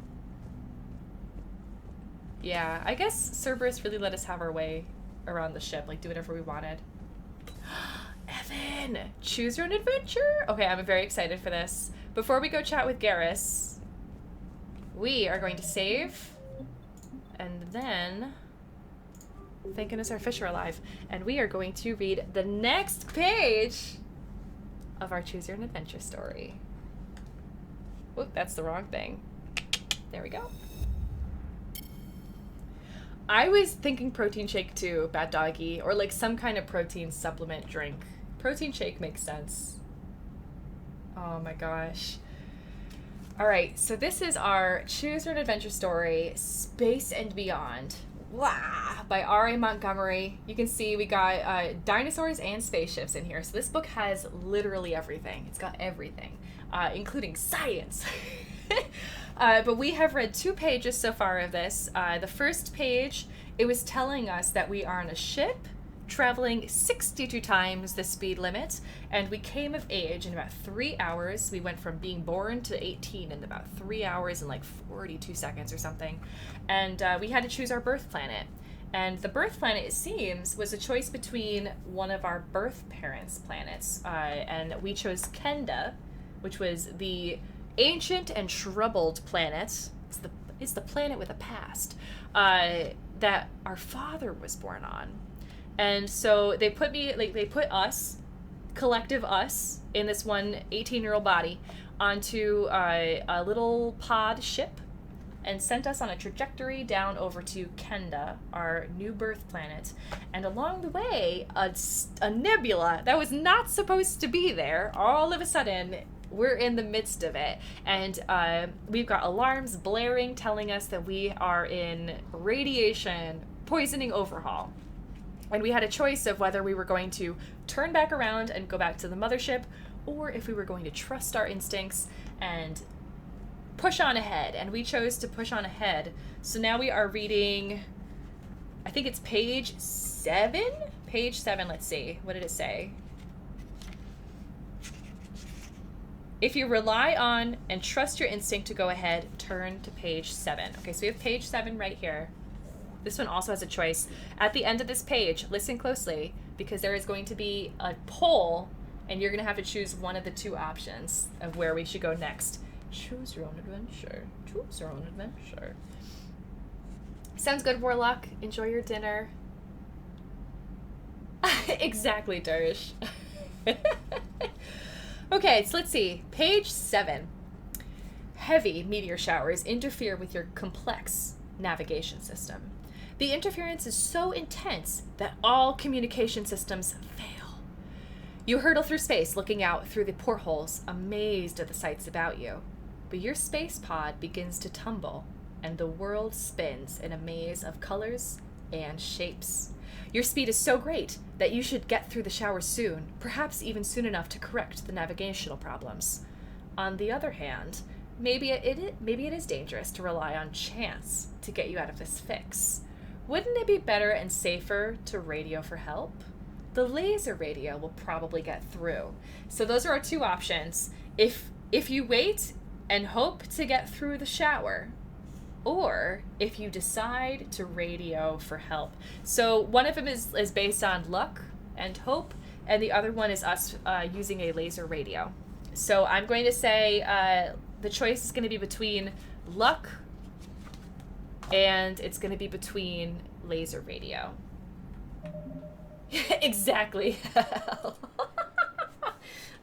Yeah, I guess Cerberus really let us have our way around the ship, like do whatever we wanted. Evan, choose your own adventure. Okay, I'm very excited for this. Before we go chat with Garrus, we are going to save, and then, thank goodness our fish are alive, and we are going to read the next page of our Choose Your Own Adventure story. Oop, that's the wrong thing. There we go. I was thinking protein shake too, Bad Doggy, or like some kind of protein supplement drink. Protein shake makes sense. Oh my gosh. All right, so this is our Choose Your Own Adventure story, Space and Beyond. Wow, by R.A. Montgomery. You can see we got dinosaurs and spaceships in here. So this book has literally everything. It's got everything, including science. But we have read 2 pages so far of this. The first page, it was telling us that we are on a ship traveling 62 times the speed limit, and we came of age in about 3 hours. We went from being born to 18 in about 3 hours and like 42 seconds or something. And we had to choose our birth planet. And the birth planet, it seems, was a choice between one of our birth parents' planets. And we chose Kenda, which was the ancient and troubled planet. It's the planet with a past that our father was born on. And so they put us, collective us, in this one 18-year-old body onto a little pod ship and sent us on a trajectory down over to Kenda, our new birth planet. And along the way, a nebula that was not supposed to be there, all of a sudden, we're in the midst of it. And we've got alarms blaring telling us that we are in radiation poisoning overhaul. And we had a choice of whether we were going to turn back around and go back to the mothership, or if we were going to trust our instincts and push on ahead, and we chose to push on ahead. So now we are reading, I think it's page 7? Page 7, let's see. What did it say? If you rely on and trust your instinct to go ahead, turn to page 7. Okay, so we have page 7 right here. This one also has a choice. At the end of this page, listen closely, because there is going to be a poll, and you're going to have to choose one of the two options of where we should go next. Choose your own adventure. Choose your own adventure. Sounds good, Warlock. Enjoy your dinner. Exactly, Darish. Okay, so let's see. Page 7. Heavy meteor showers interfere with your complex navigation system. The interference is so intense that all communication systems fail. You hurtle through space, looking out through the portholes, amazed at the sights about you. But your space pod begins to tumble, and the world spins in a maze of colors and shapes. Your speed is so great that you should get through the shower soon, perhaps even soon enough to correct the navigational problems. On the other hand, maybe it is dangerous to rely on chance to get you out of this fix. Wouldn't it be better and safer to radio for help? The laser radio will probably get through. So those are our two options. If you wait and hope to get through the shower, or if you decide to radio for help. So one of them is based on luck and hope, and the other one is us using a laser radio. So I'm going to say the choice is going to be between luck, and it's going to be between laser radio. Exactly.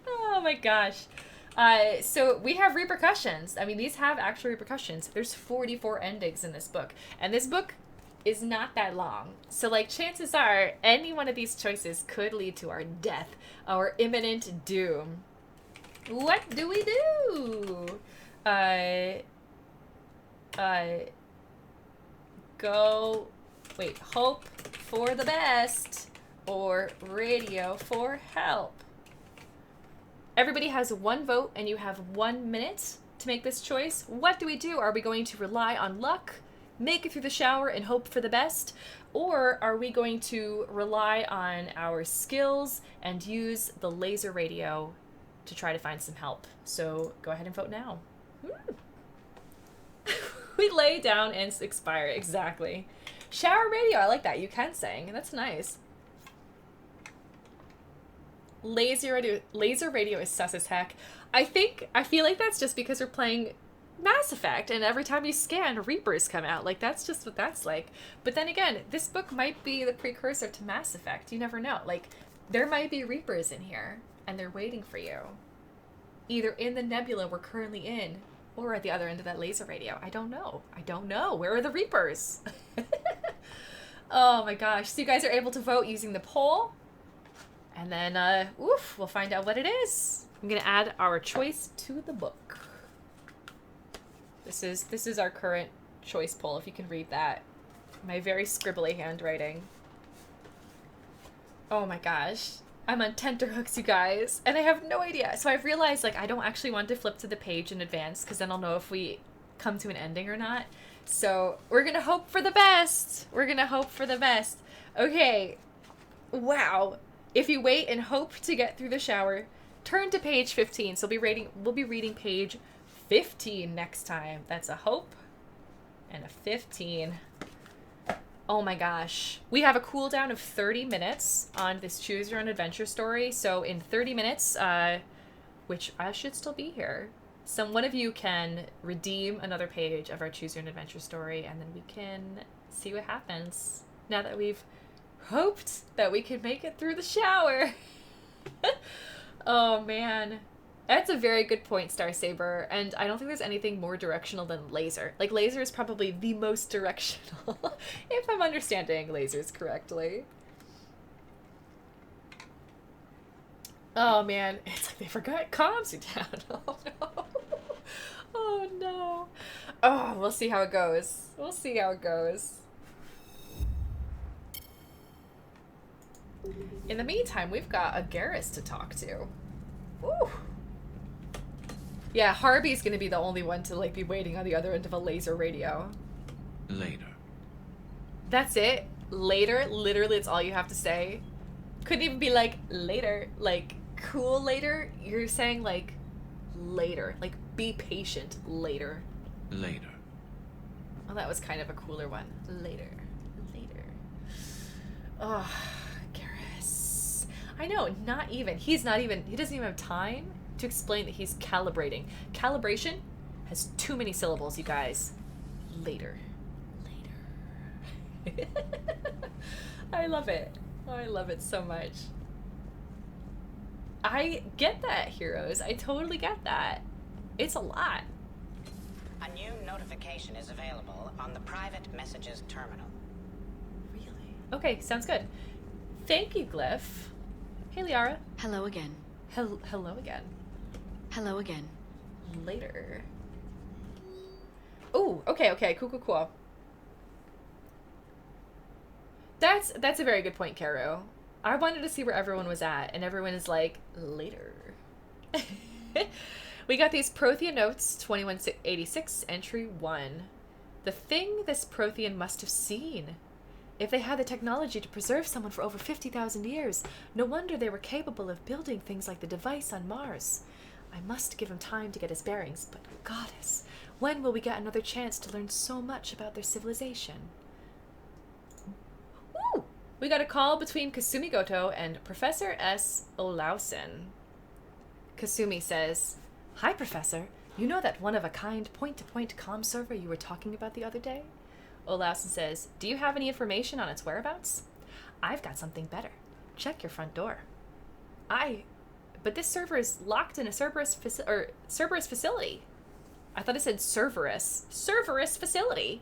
Oh my gosh. So we have repercussions. I mean, these have actual repercussions. There's 44 endings in this book, and this book is not that long. So, like, chances are any one of these choices could lead to our death, our imminent doom. What do we do? Hope for the best or radio for help. Everybody has one vote, and you have 1 minute to make this choice. What do we do? Are we going to rely on luck, make it through the shower, and hope for the best? Or are we going to rely on our skills and use the laser radio to try to find some help? So go ahead and vote now. We lay down and expire. Exactly. Shower radio. I like that. You can sing. That's nice. Laser radio is sus as heck. I feel like that's just because we're playing Mass Effect, and every time you scan, Reapers come out. Like, that's just what that's like. But then again, this book might be the precursor to Mass Effect. You never know. Like, there might be Reapers in here, and they're waiting for you. Either in the nebula we're currently in, or at the other end of that laser radio. I don't know. Where are the Reapers? Oh my gosh. So you guys are able to vote using the poll. And then, we'll find out what it is. I'm going to add our choice to the book. This is our current choice poll, if you can read that. My very scribbly handwriting. Oh my gosh. I'm on tenterhooks, you guys. And I have no idea. So I've realized, like, I don't actually want to flip to the page in advance, because then I'll know if we come to an ending or not. So we're going to hope for the best. Okay. Wow. If you wait and hope to get through the shower, turn to page 15. So we'll be reading page 15 next time. That's a hope and a 15. Oh my gosh. We have a cooldown of 30 minutes on this Choose Your Own Adventure story. So in 30 minutes, which I should still be here, one of you can redeem another page of our Choose Your Own Adventure story, and then we can see what happens now that we've hoped that we could make it through the shower. Oh man, that's a very good point, Star Saber. And I don't think there's anything more directional than laser. Like, laser is probably the most directional, if I'm understanding lasers correctly. Oh man, it's like they forgot comms are down. Oh no. Oh no. Oh, we'll see how it goes. In the meantime, we've got a Garrus to talk to. Ooh. Yeah, Harvey's gonna be the only one to like be waiting on the other end of a laser radio. Later. That's it? Later? Literally, it's all you have to say? Couldn't even be like, later. Like, cool later? You're saying like, later. Like, be patient later. Later. Well, that was kind of a cooler one. Later. Later. Oh, Garrus. I know, not even. He doesn't even have time to explain that he's calibrating. Calibration has too many syllables, you guys. Later. Later. I love it. Oh, I love it so much. I get that, heroes. I totally get that. It's a lot. A new notification is available on the private messages terminal. Really? Okay, sounds good. Thank you, Glyph. Hey, Liara. Hello again. Hello again. Hello again. Later. Ooh, okay, cool. That's a very good point, Caro. I wanted to see where everyone was at, and everyone is like, later. We got these Prothean notes, 2186, entry 1. The thing this Prothean must have seen. If they had the technology to preserve someone for over 50,000 years, no wonder they were capable of building things like the device on Mars. I must give him time to get his bearings, but goddess, when will we get another chance to learn so much about their civilization? Woo! We got a call between Kasumi Goto and Professor S. Olausen. Kasumi says, "Hi, Professor. You know that one-of-a-kind point-to-point comm server you were talking about the other day?" Olausen says, "Do you have any information on its whereabouts?" "I've got something better. Check your front door." But this server is locked in a Cerberus facility. I thought it said Cerberus. Cerberus facility.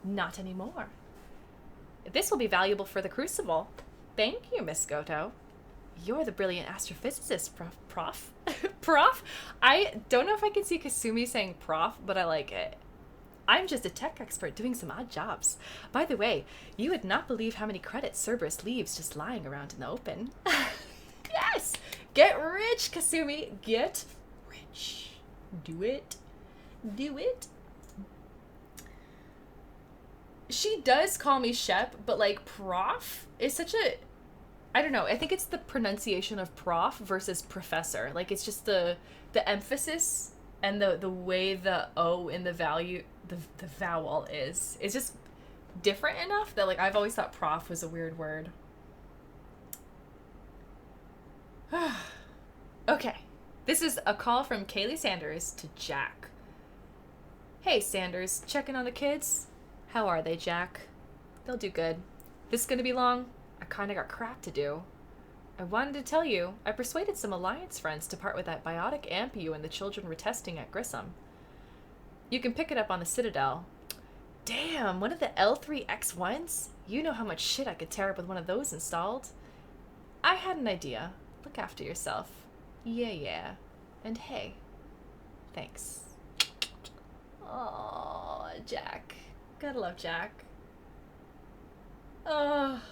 Not anymore. This will be valuable for the Crucible. Thank you, Miss Goto. You're the brilliant astrophysicist, Prof. Prof? I don't know if I can see Kasumi saying prof, but I like it. I'm just a tech expert doing some odd jobs. By the way, you would not believe how many credits Cerberus leaves just lying around in the open. Yes! Get rich, Kasumi! Get rich. Do it. Do it. She does call me Shep, but like prof is such a... I don't know. I think it's the pronunciation of prof versus professor. Like it's just the emphasis and the way the O in the vowel is. It's just different enough that like I've always thought prof was a weird word. Okay. This is a call from Kaylee Sanders to Jack. "Hey Sanders, checking on the kids? How are they, Jack?" "They'll do good. This gonna be long? I kinda got crap to do. I wanted to tell you, I persuaded some Alliance friends to part with that biotic amp you and the children were testing at Grissom. You can pick it up on the Citadel." "Damn, one of the L3X1s? You know how much shit I could tear up with one of those installed." "I had an idea. Look after yourself." Yeah. And hey, thanks." Oh, Jack. Gotta love Jack. Oh.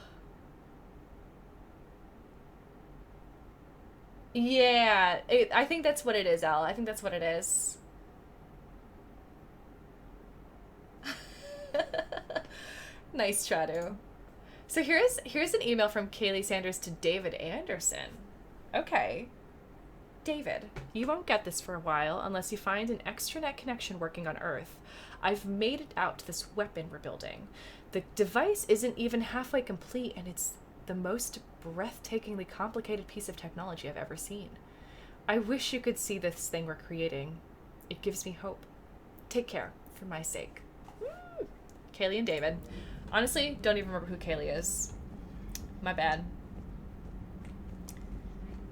Yeah, I think that's what it is, Al. I think that's what it is. Nice, Tradu. So here's an email from Kaylee Sanders to David Anderson. Okay. "David, you won't get this for a while unless you find an extranet connection working on Earth. I've made it out to this weapon we're building. The device isn't even halfway complete, and it's the most breathtakingly complicated piece of technology I've ever seen. I wish you could see this thing we're creating. It gives me hope. Take care, for my sake." Kaylee and David. Honestly, don't even remember who Kaylee is. My bad.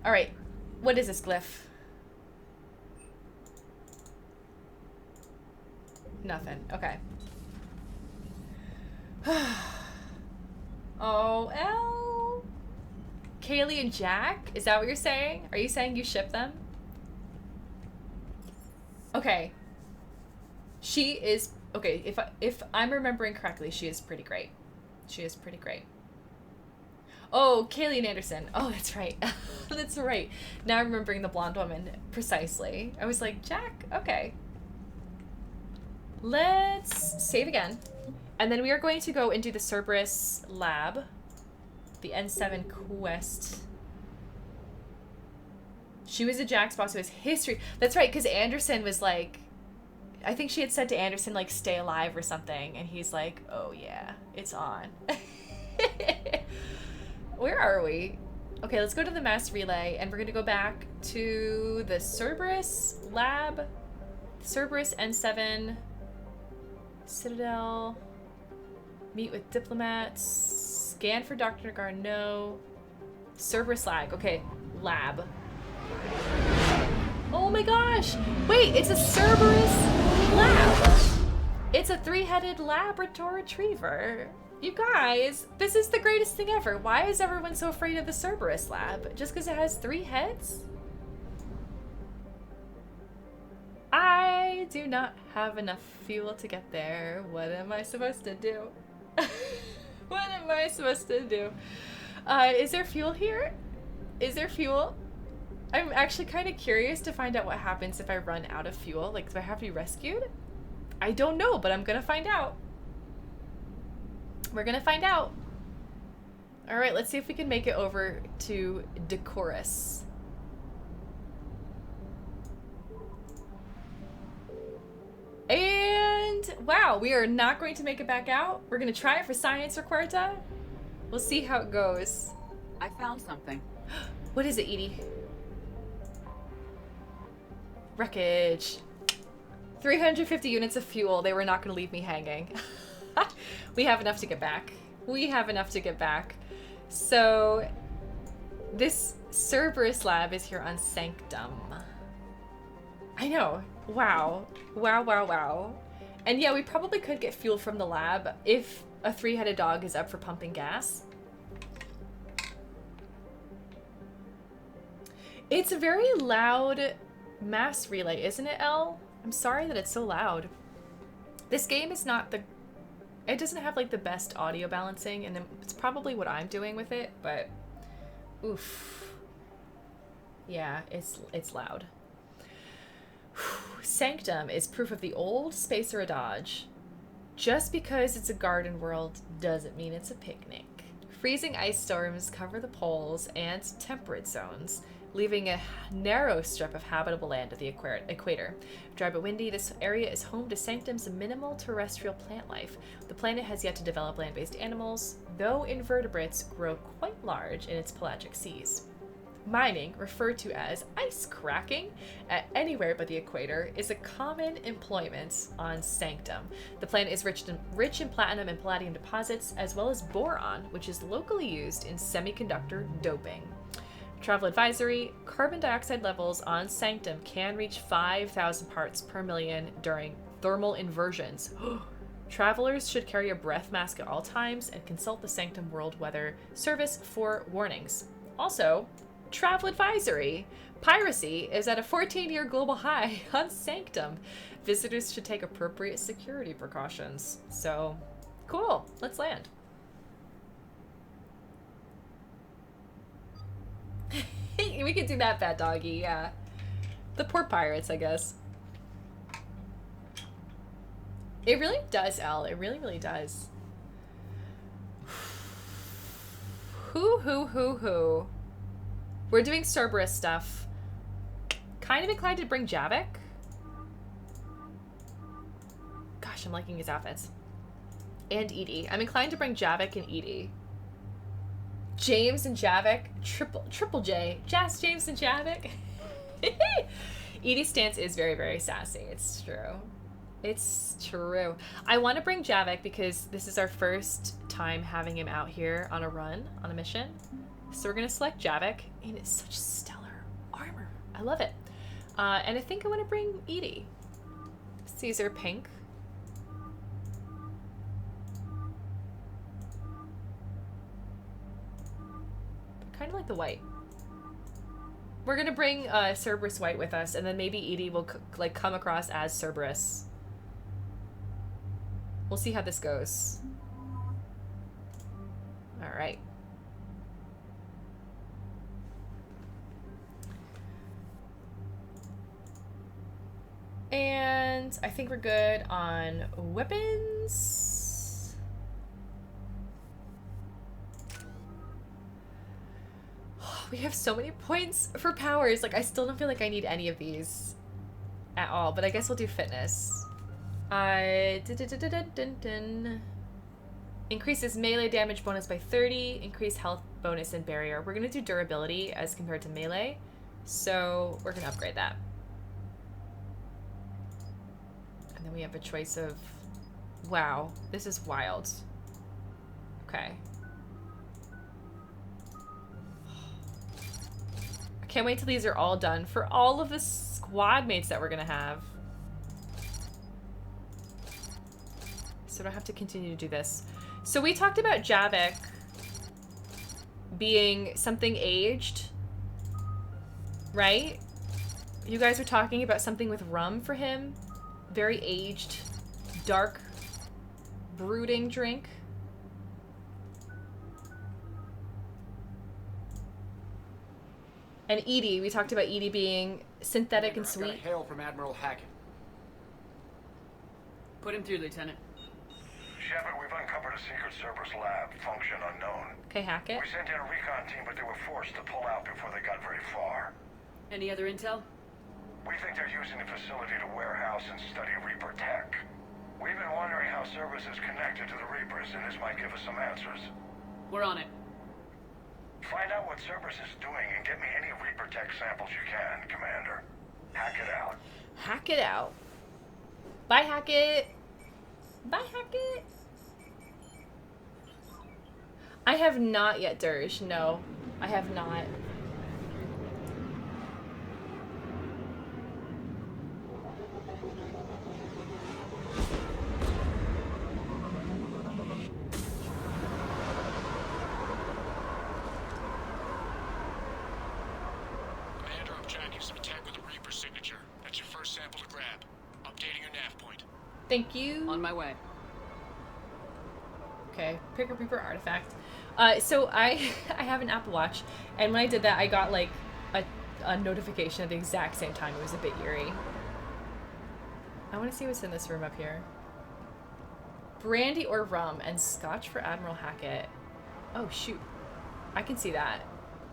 Alright, what is this glyph? Nothing. Okay. Oh, L. Kaylee and Jack? Is that what you're saying? Are you saying you ship them? Okay. She is... Okay, if I'm remembering correctly, she is pretty great. She is pretty great. Oh, Kayleen Anderson. Oh, that's right. That's right. Now I'm remembering the blonde woman precisely. I was like, Jack, okay. Let's save again. And then we are going to go and do the Cerberus lab. The N7 quest. She was a Jack's boss who has history. That's right, because Anderson was like, I think she had said to Anderson, like, stay alive or something. And he's like, oh yeah, it's on. Where are we? Okay, let's go to the mass relay, and we're going to go back to the Cerberus lab. Cerberus N7. Citadel. Meet with diplomats. Scan for Dr. Garneau. Cerberus lag. Okay, lab. Oh my gosh! Wait, it's a Cerberus lab! It's a 3-headed Labrador Retriever. You guys, this is the greatest thing ever. Why is everyone so afraid of the Cerberus lab? Just because it has 3 heads? I do not have enough fuel to get there. What am I supposed to do? What am I supposed to do? Is there fuel here? Is there fuel? I'm actually kind of curious to find out what happens if I run out of fuel. Like, do I have to be rescued? I don't know, but I'm gonna find out. We're gonna find out. All right, let's see if we can make it over to Decorus. And wow, we are not going to make it back out. We're gonna try it for science or Quarta. We'll see how it goes. I found something. What is it, Edie? Wreckage. 350 units of fuel. They were not going to leave me hanging. We have enough to get back. We have enough to get back. So, this Cerberus lab is here on Sanctum. I know. Wow. Wow, wow, wow. And yeah, we probably could get fuel from the lab if a 3-headed dog is up for pumping gas. It's a very loud mass relay, isn't it, Elle? I'm sorry that it's so loud. This game is not the... It doesn't have, like, the best audio balancing, and it's probably what I'm doing with it, but... Oof. Yeah, it's loud. Sanctum is proof of the old spacer adage. Just because it's a garden world doesn't mean it's a picnic. Freezing ice storms cover the poles and temperate zones, leaving a narrow strip of habitable land at the equator. Dry but windy, this area is home to Sanctum's minimal terrestrial plant life. The planet has yet to develop land-based animals, though invertebrates grow quite large in its pelagic seas. Mining, referred to as ice cracking, at anywhere but the equator, is a common employment on Sanctum. The planet is rich in platinum and palladium deposits, as well as boron, which is locally used in semiconductor doping. Travel advisory: carbon dioxide levels on Sanctum can reach 5,000 parts per million during thermal inversions. Travelers should carry a breath mask at all times and consult the Sanctum World Weather Service for warnings. Also, travel advisory: piracy is at a 14-year global high on Sanctum. Visitors should take appropriate security precautions. So, cool. Let's land. We could do that, bad doggy, yeah. The poor pirates, I guess. It really does, Elle. It really, really does. Who. We're doing Cerberus stuff. Kind of inclined to bring Javik. Gosh, I'm liking his outfits. And Edie. I'm inclined to bring Javik and Edie. James and Javik, triple J, James and Javik. Edie's stance is very, very sassy. It's true. It's true. I want to bring Javik because this is our first time having him out here on a run, on a mission. So we're going to select Javik, and it's such stellar armor. I love it. And I think I want to bring Edie. Caesar pink. Kind of like the white. We're gonna bring Cerberus white with us, and then maybe Edie will like come across as Cerberus. We'll see how this goes. All right. And I think we're good on weapons. We have so many points for powers. Like, I still don't feel like I need any of these at all, but I guess we'll do fitness. Increases melee damage bonus by 30, increase health bonus and barrier. We're gonna do durability as compared to melee, so we're gonna upgrade that. And then we have a choice of, wow, this is wild. Okay. I can't wait till these are all done for all of the squad mates that we're gonna have. So I don't have to continue to do this. So we talked about Javik being something aged, right? You guys were talking about something with rum for him. Very aged, dark, brooding drink. And Edie, we talked about Edie being synthetic and sweet. I got a hail from Admiral Hackett. Put him through, Lieutenant. Shepard, we've uncovered a Secret Service lab, function unknown. Okay, Hackett. We sent in a recon team, but they were forced to pull out before they got very far. Any other intel? We think they're using the facility to warehouse and study Reaper tech. We've been wondering how Cerberus is connected to the Reapers, and this might give us some answers. We're on it. Find out what Cerberus is doing and get me any Reaper tech samples you can, Commander. Hack it out. Hack it out. Bye, Hackett. Bye, Hackett. I have not yet, Dirge. No, I have not. Commander, I'm tracking some tech with a Reaper signature. That's your first sample to grab. Updating your nav point. Thank you. On my way. Okay, pick a Reaper artifact. So I have an Apple Watch, and when I did that, I got like a notification at the exact same time. It was a bit eerie. I want to see what's in this room up here. Brandy or rum and scotch for Admiral Hackett. Oh shoot, I can see that.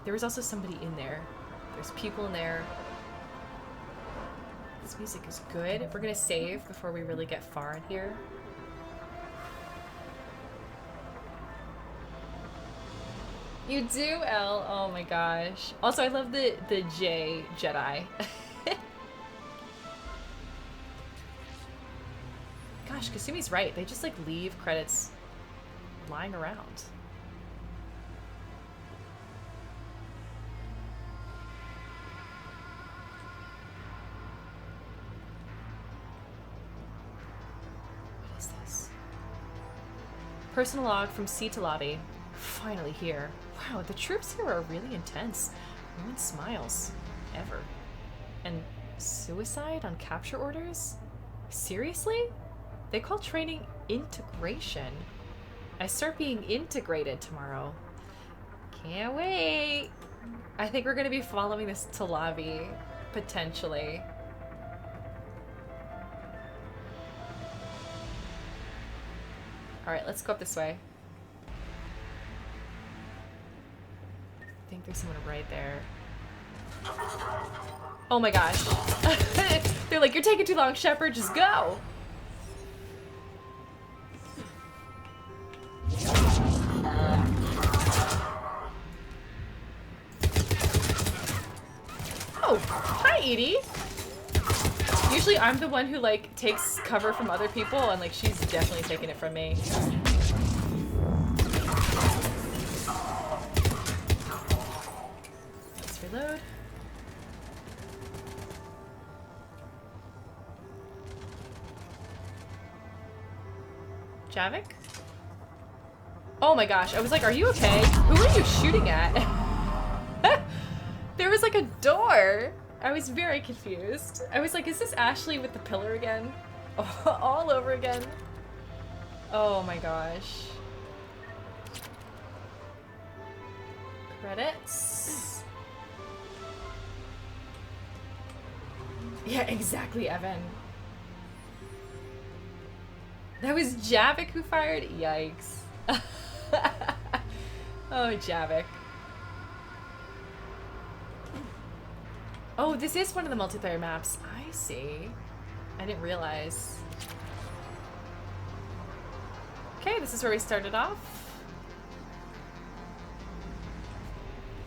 There was also somebody in there. There's people in there. This music is good. We're gonna save before we really get far in here. You do, Elle. Oh my gosh. Also, I love the J Jedi. Gosh, Kasumi's right. They just like leave credits lying around. What is this? Personal log from sea to lobby. Finally here. Wow, the troops here are really intense. No one smiles. Ever. And suicide on capture orders? Seriously? They call training integration. I start being integrated tomorrow. Can't wait. I think we're gonna be following this Talavi, potentially. Alright, let's go up this way. I think there's someone right there. Oh my gosh. They're like, you're taking too long, Shepard, just go! Oh, hi Edie! Usually I'm the one who like takes cover from other people, and like she's definitely taking it from me. Let's reload. Javik? Oh my gosh, I was like, are you okay? Who are you shooting at? There was like a door. I was very confused. I was like, is this Ashley with the pillar again? All over again. Oh my gosh. Credits. Yeah, exactly, Evan. That was Javik who fired? Yikes. Oh, Javik. Oh, this is one of the multiplayer maps. I see. I didn't realize. Okay, this is where we started off.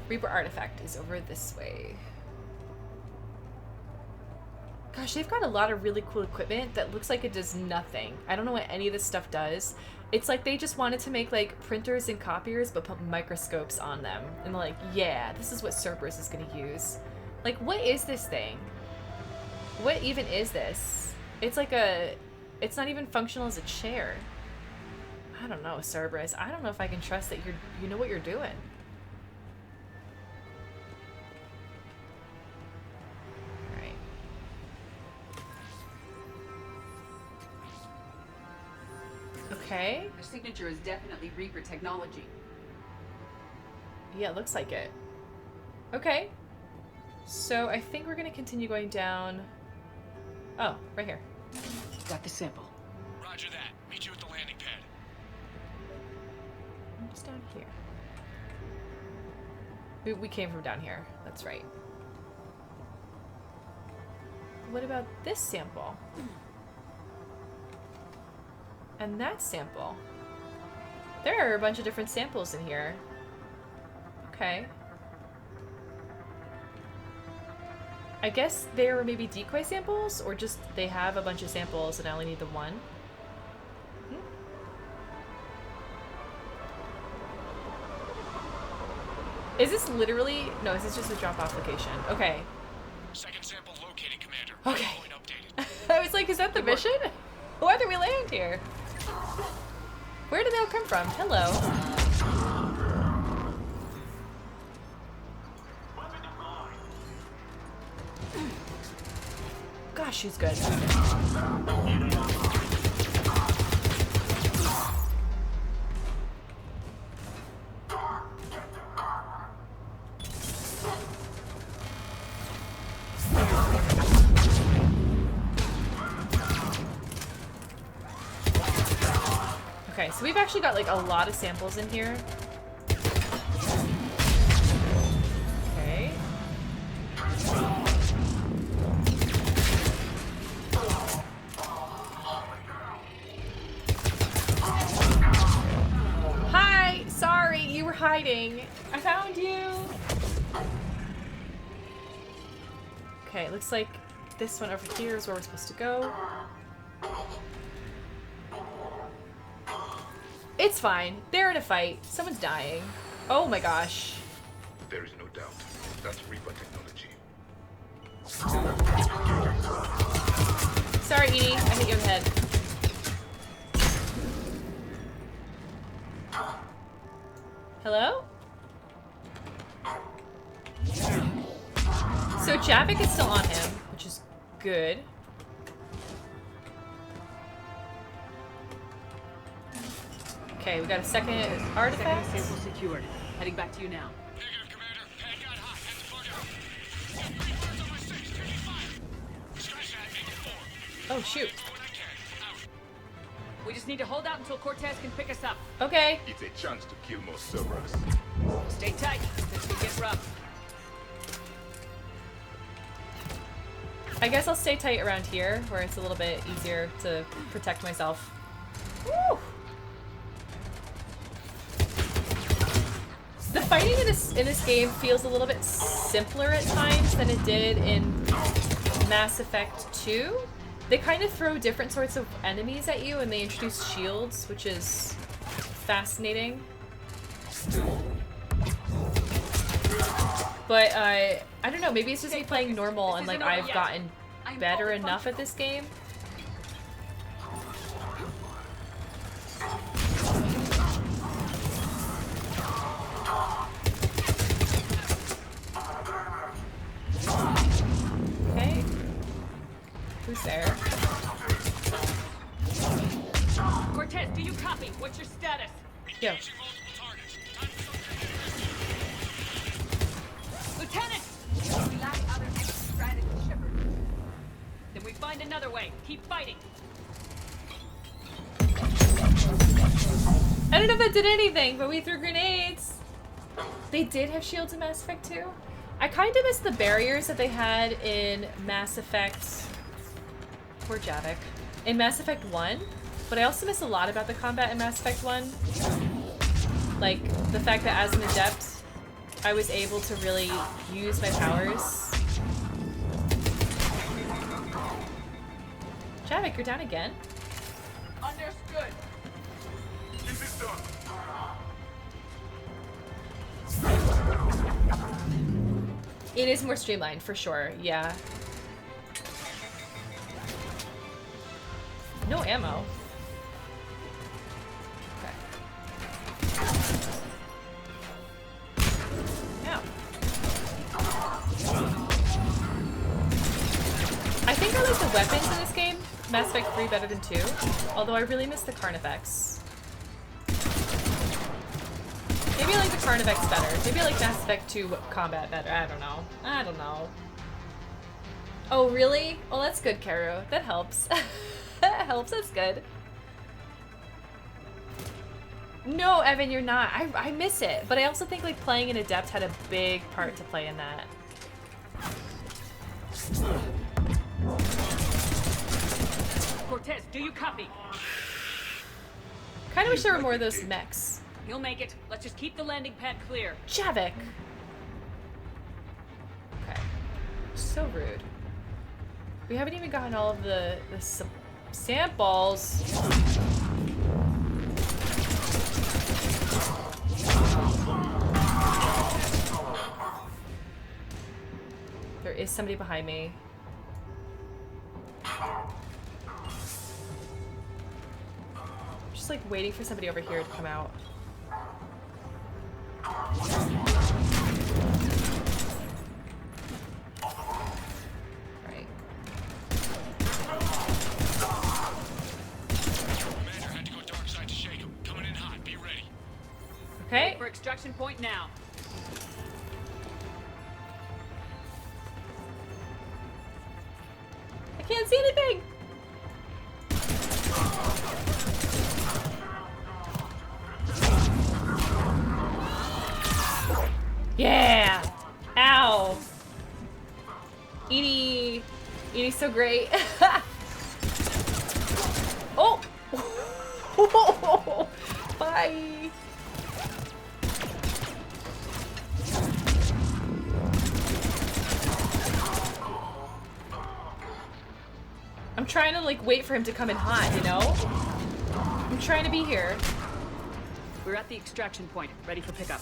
Reaper artifact is over this way. Gosh, they've got a lot of really cool equipment that looks like it does nothing. I don't know what any of this stuff does. It's like they just wanted to make like printers and copiers but put microscopes on them. And they're like, yeah, this is what Cerberus is going to use. Like, what is this thing? What even is this? It's like a... It's not even functional as a chair. I don't know, Cerberus. I don't know if I can trust that you know what you're doing. Okay. The signature is definitely Reaper technology. Yeah, it looks like it. Okay. So I think we're gonna continue going down. Oh, right here. Got the sample. Roger that. Meet you at the landing pad. What's down here? We came from down here. That's right. What about this sample? And that sample. There are a bunch of different samples in here. Okay. I guess they were maybe decoy samples, or just they have a bunch of samples and I only need the one. Is this literally... No, is this just a drop-off location? Okay. Second sample located, Commander. Okay. Point updated. I was like, is that the mission? Why did we land here? Where did they all come from? Hello. Gosh, she's good. Okay, so we've actually got like a lot of samples in here. Okay. Hi! Sorry, you were hiding. I found you. Okay, it looks like this one over here is where we're supposed to go. It's fine. They're in a fight. Someone's dying. Oh my gosh. There is no doubt. That's Reaper technology. Sorry, Edie. I hit you in the head. Hello? So Javik is still on him, which is good. Okay, we got a second artifact. Second sample secured. Heading back to you now. Negative, Commander. Pad got hot. Had to plug it up. Reapers on my 6. Taking fire. Scratch that. Make it 4. Oh, shoot. We just need to hold out until Cortez can pick us up. Okay. It's a chance to kill more Cerberus. Stay tight. This could get rough. I guess I'll stay tight around here, where it's a little bit easier to protect myself. Woo! The fighting in this game feels a little bit simpler at times than it did in Mass Effect 2. They kind of throw different sorts of enemies at you and they introduce shields, which is fascinating. But I don't know, maybe it's just me playing normal and like I've gotten better enough at this game. Okay. Who's there? Cortez, do you copy? What's your status? Yo. Lieutenant! We lack other extra-strategy, Shepard. Then we find another way. Keep fighting. I don't know if that did anything, but we threw grenades. They did have shields in Mass Effect 2. I kind of miss the barriers that they had in Mass Effect... Poor Javik. In Mass Effect 1. But I also miss a lot about the combat in Mass Effect 1. Like, the fact that as an adept, I was able to really use my powers. Javik, you're down again? Understood. Keep it done. It is more streamlined, for sure, yeah. No ammo. Okay. Ow. I think I like the weapons in this game, Mass Effect 3 better than 2, although I really miss the Carnifex. Maybe I like the Carnifex better. Maybe I like Mass Effect 2 combat better. I don't know. I don't know. Oh, really? Well, that's good, Karu. That helps. That helps. That's good. No, Evan, you're not. I miss it. But I also think like playing an Adept had a big part to play in that. Cortez, do you copy? Kind of wish there were more of those mechs. You'll make it. Let's just keep the landing pad clear. Javik! Okay. So rude. We haven't even gotten all of the samples. There is somebody behind me. Just like waiting for somebody over here to come out. Right. Commander had to go dark side to shake him. Coming in hot. Be ready. Okay. Wait for extraction point now. I can't see anything. Yeah! Ow! Edie's so great. Oh! Bye! I'm trying to like wait for him to come in hot, you know? I'm trying to be here. We're at the extraction point, ready for pickup.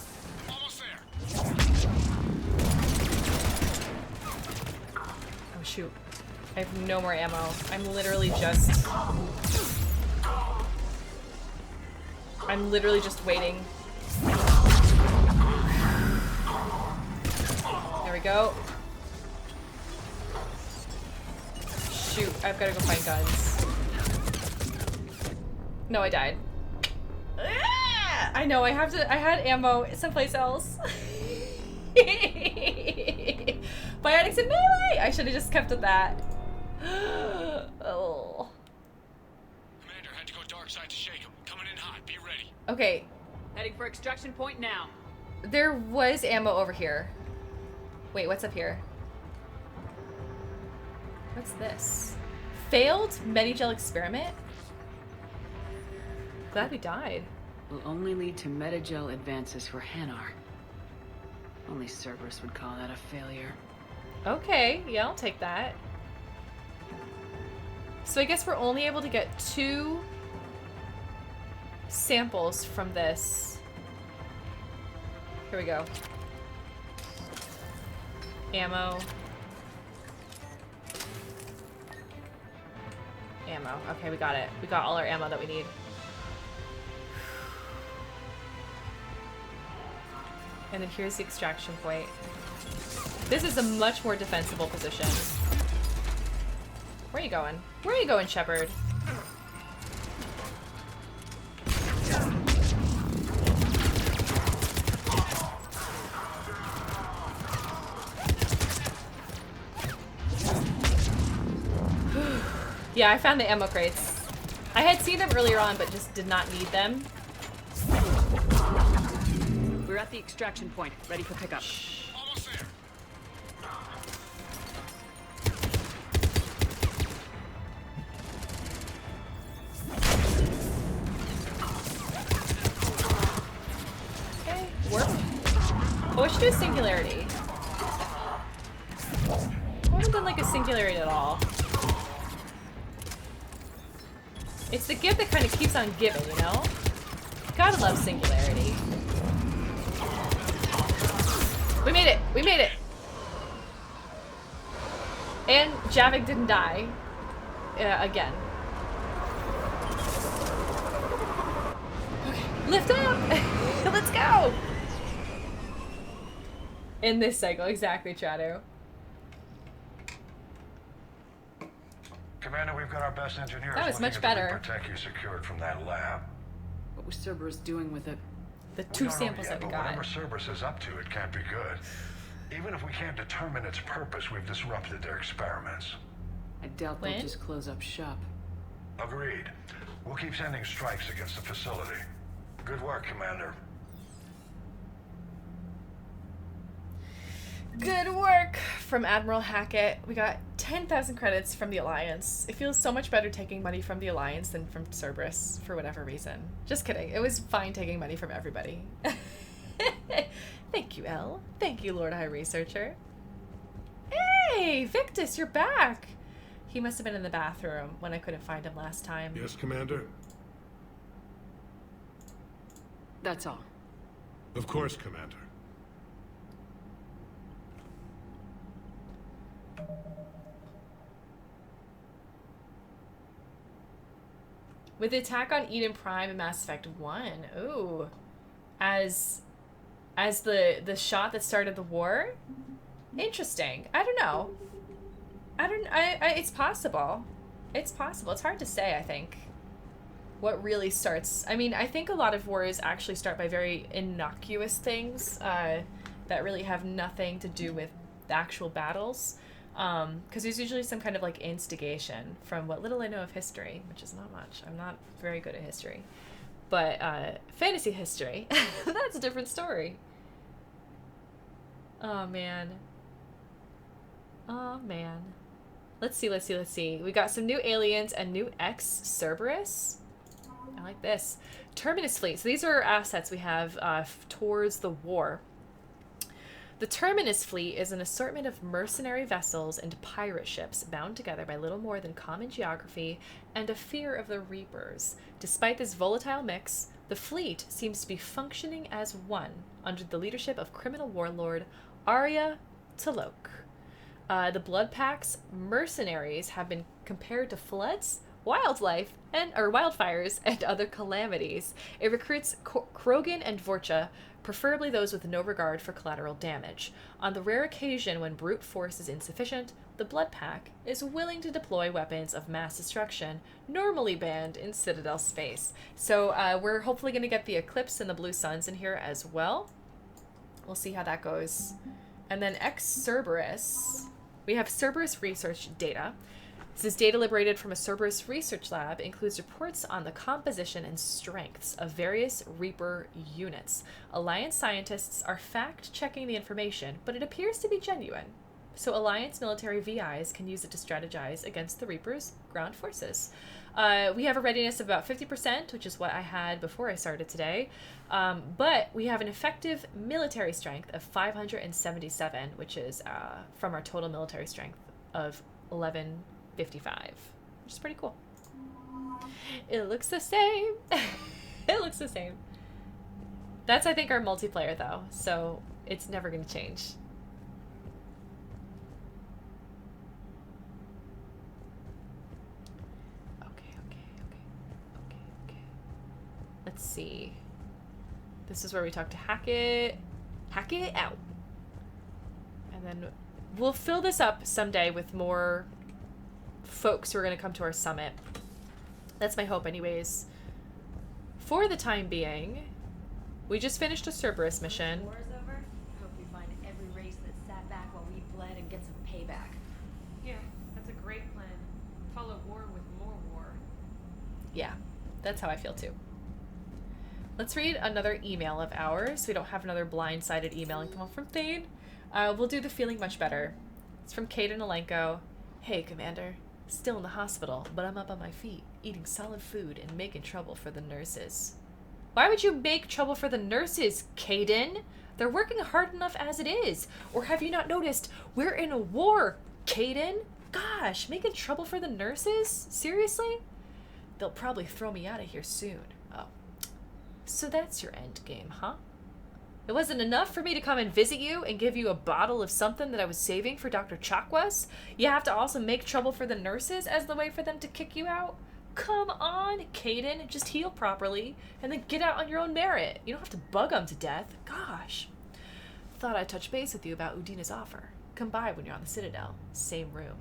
Almost there. Oh shoot. I have no more ammo. I'm literally just waiting. There we go. Shoot, I've gotta go find guns. No, I died. I know, I had ammo someplace else. Biotics and melee! I should have just kept at that. Oh. Commander had to go dark side to shake him. Coming in hot. Be ready. Okay. Heading for extraction point now. There was ammo over here. Wait, what's up here? What's this? Failed Medigel experiment? Glad we died. Will only lead to Medigel advances for Hanar. Only Cerberus would call that a failure. Okay, yeah, I'll take that. So I guess we're only able to get 2 samples from this. Here we go. Ammo. Ammo. Okay, we got it. We got all our ammo that we need. And then here's the extraction point. This is a much more defensible position. Where are you going? Where are you going, Shepard? Yeah, I found the ammo crates. I had seen them earlier on, but just did not need them. at the extraction point, ready for pickup. Almost there. Okay, work. Oh, we should do a singularity. I haven't done like a singularity at all. It's the gift that kind of keeps on giving, you know? Gotta love singularity. We made it! We made it! And Javik didn't die. Again. Okay, lift up! Let's go! In this cycle, exactly, Chado. Commander, we've got our best engineers That was looking much at better. the Reaper tech you secured from that lab. What was Cerberus doing with it? The We two don't know samples yet, that we but got. whatever Cerberus is up to, it can't be good. Even if we can't determine its purpose, we've disrupted their experiments. I doubt they'll just close up shop. Agreed. We'll keep sending strikes against the facility. Good work, Commander. Good work from Admiral Hackett. We got 10,000 credits from the Alliance. It feels so much better taking money from the Alliance than from Cerberus, for whatever reason. Just kidding. It was fine taking money from everybody. Thank you, Elle. Thank you, Lord High Researcher. Hey, Victus, you're back. He must have been in the bathroom when I couldn't find him last time. Yes, Commander? That's all. Of course, Commander. With the attack on Eden Prime in Mass Effect 1. Ooh. As the shot that started the war? Interesting. I don't know. It's possible. It's possible. It's hard to say, I think. What really starts... I mean, I think a lot of wars actually start by very innocuous things that really have nothing to do with the actual battles. Because there's usually some kind of like instigation from what little I know of history, which is not much. I'm not very good at history. But fantasy history, that's a different story. Oh man. Oh man. Let's see. We got some new aliens and new ex-Cerberus. I like this. Terminus fleet. So these are assets we have towards the war. The Terminus fleet is an assortment of mercenary vessels and pirate ships bound together by little more than common geography and a fear of the Reapers. Despite this volatile mix, the fleet seems to be functioning as one under the leadership of criminal warlord Arya Talok. The Blood Pack's mercenaries have been compared to floods, wildfires, and other calamities. It recruits Krogan and Vorcha, preferably those with no regard for collateral damage. On the rare occasion when brute force is insufficient, the Blood Pack is willing to deploy weapons of mass destruction, normally banned in Citadel space. So we're hopefully going to get the Eclipse and the Blue Suns in here as well. We'll see how that goes. And then ex-Cerberus, we have Cerberus research data. This is data liberated from a Cerberus research lab, includes reports on the composition and strengths of various Reaper units. Alliance scientists are fact-checking the information, but it appears to be genuine. So Alliance military VIs can use it to strategize against the Reaper's ground forces. We have a readiness of about 50%, which is what I had before I started today. But we have an effective military strength of 577, which is from our total military strength of 1155, which is pretty cool. It looks the same. It looks the same. That's, I think, our multiplayer, though, so it's never going to change. Okay. Let's see. This is where we talk to Hackett. Hackett out. And then we'll fill this up someday with more folks who are going to come to our summit. That's my hope anyways. For the time being, we just finished a Cerberus mission. War's over. Hope we find every race that sat back while we bled and get some payback. Yeah, that's a great plan. Follow war with more war. Yeah, that's how I feel too. Let's read another email of ours so we don't have another blindsided emailing come from Thane. We'll do the feeling much better. It's from Kaidan Alenko. Hey, Commander. Still in the hospital, but I'm up on my feet, eating solid food and making trouble for the nurses. Why would you make trouble for the nurses, Kaidan? They're working hard enough as it is. Or have you not noticed? We're in a war, Kaidan. Gosh, making trouble for the nurses? Seriously? They'll probably throw me out of here soon. Oh. So that's your end game, huh? It wasn't enough for me to come and visit you and give you a bottle of something that I was saving for Dr. Chakwas? You have to also make trouble for the nurses as the way for them to kick you out? Come on, Kaidan, just heal properly and then get out on your own merit. You don't have to bug them to death. Gosh. Thought I'd touch base with you about Udina's offer. Come by when you're on the Citadel. Same room.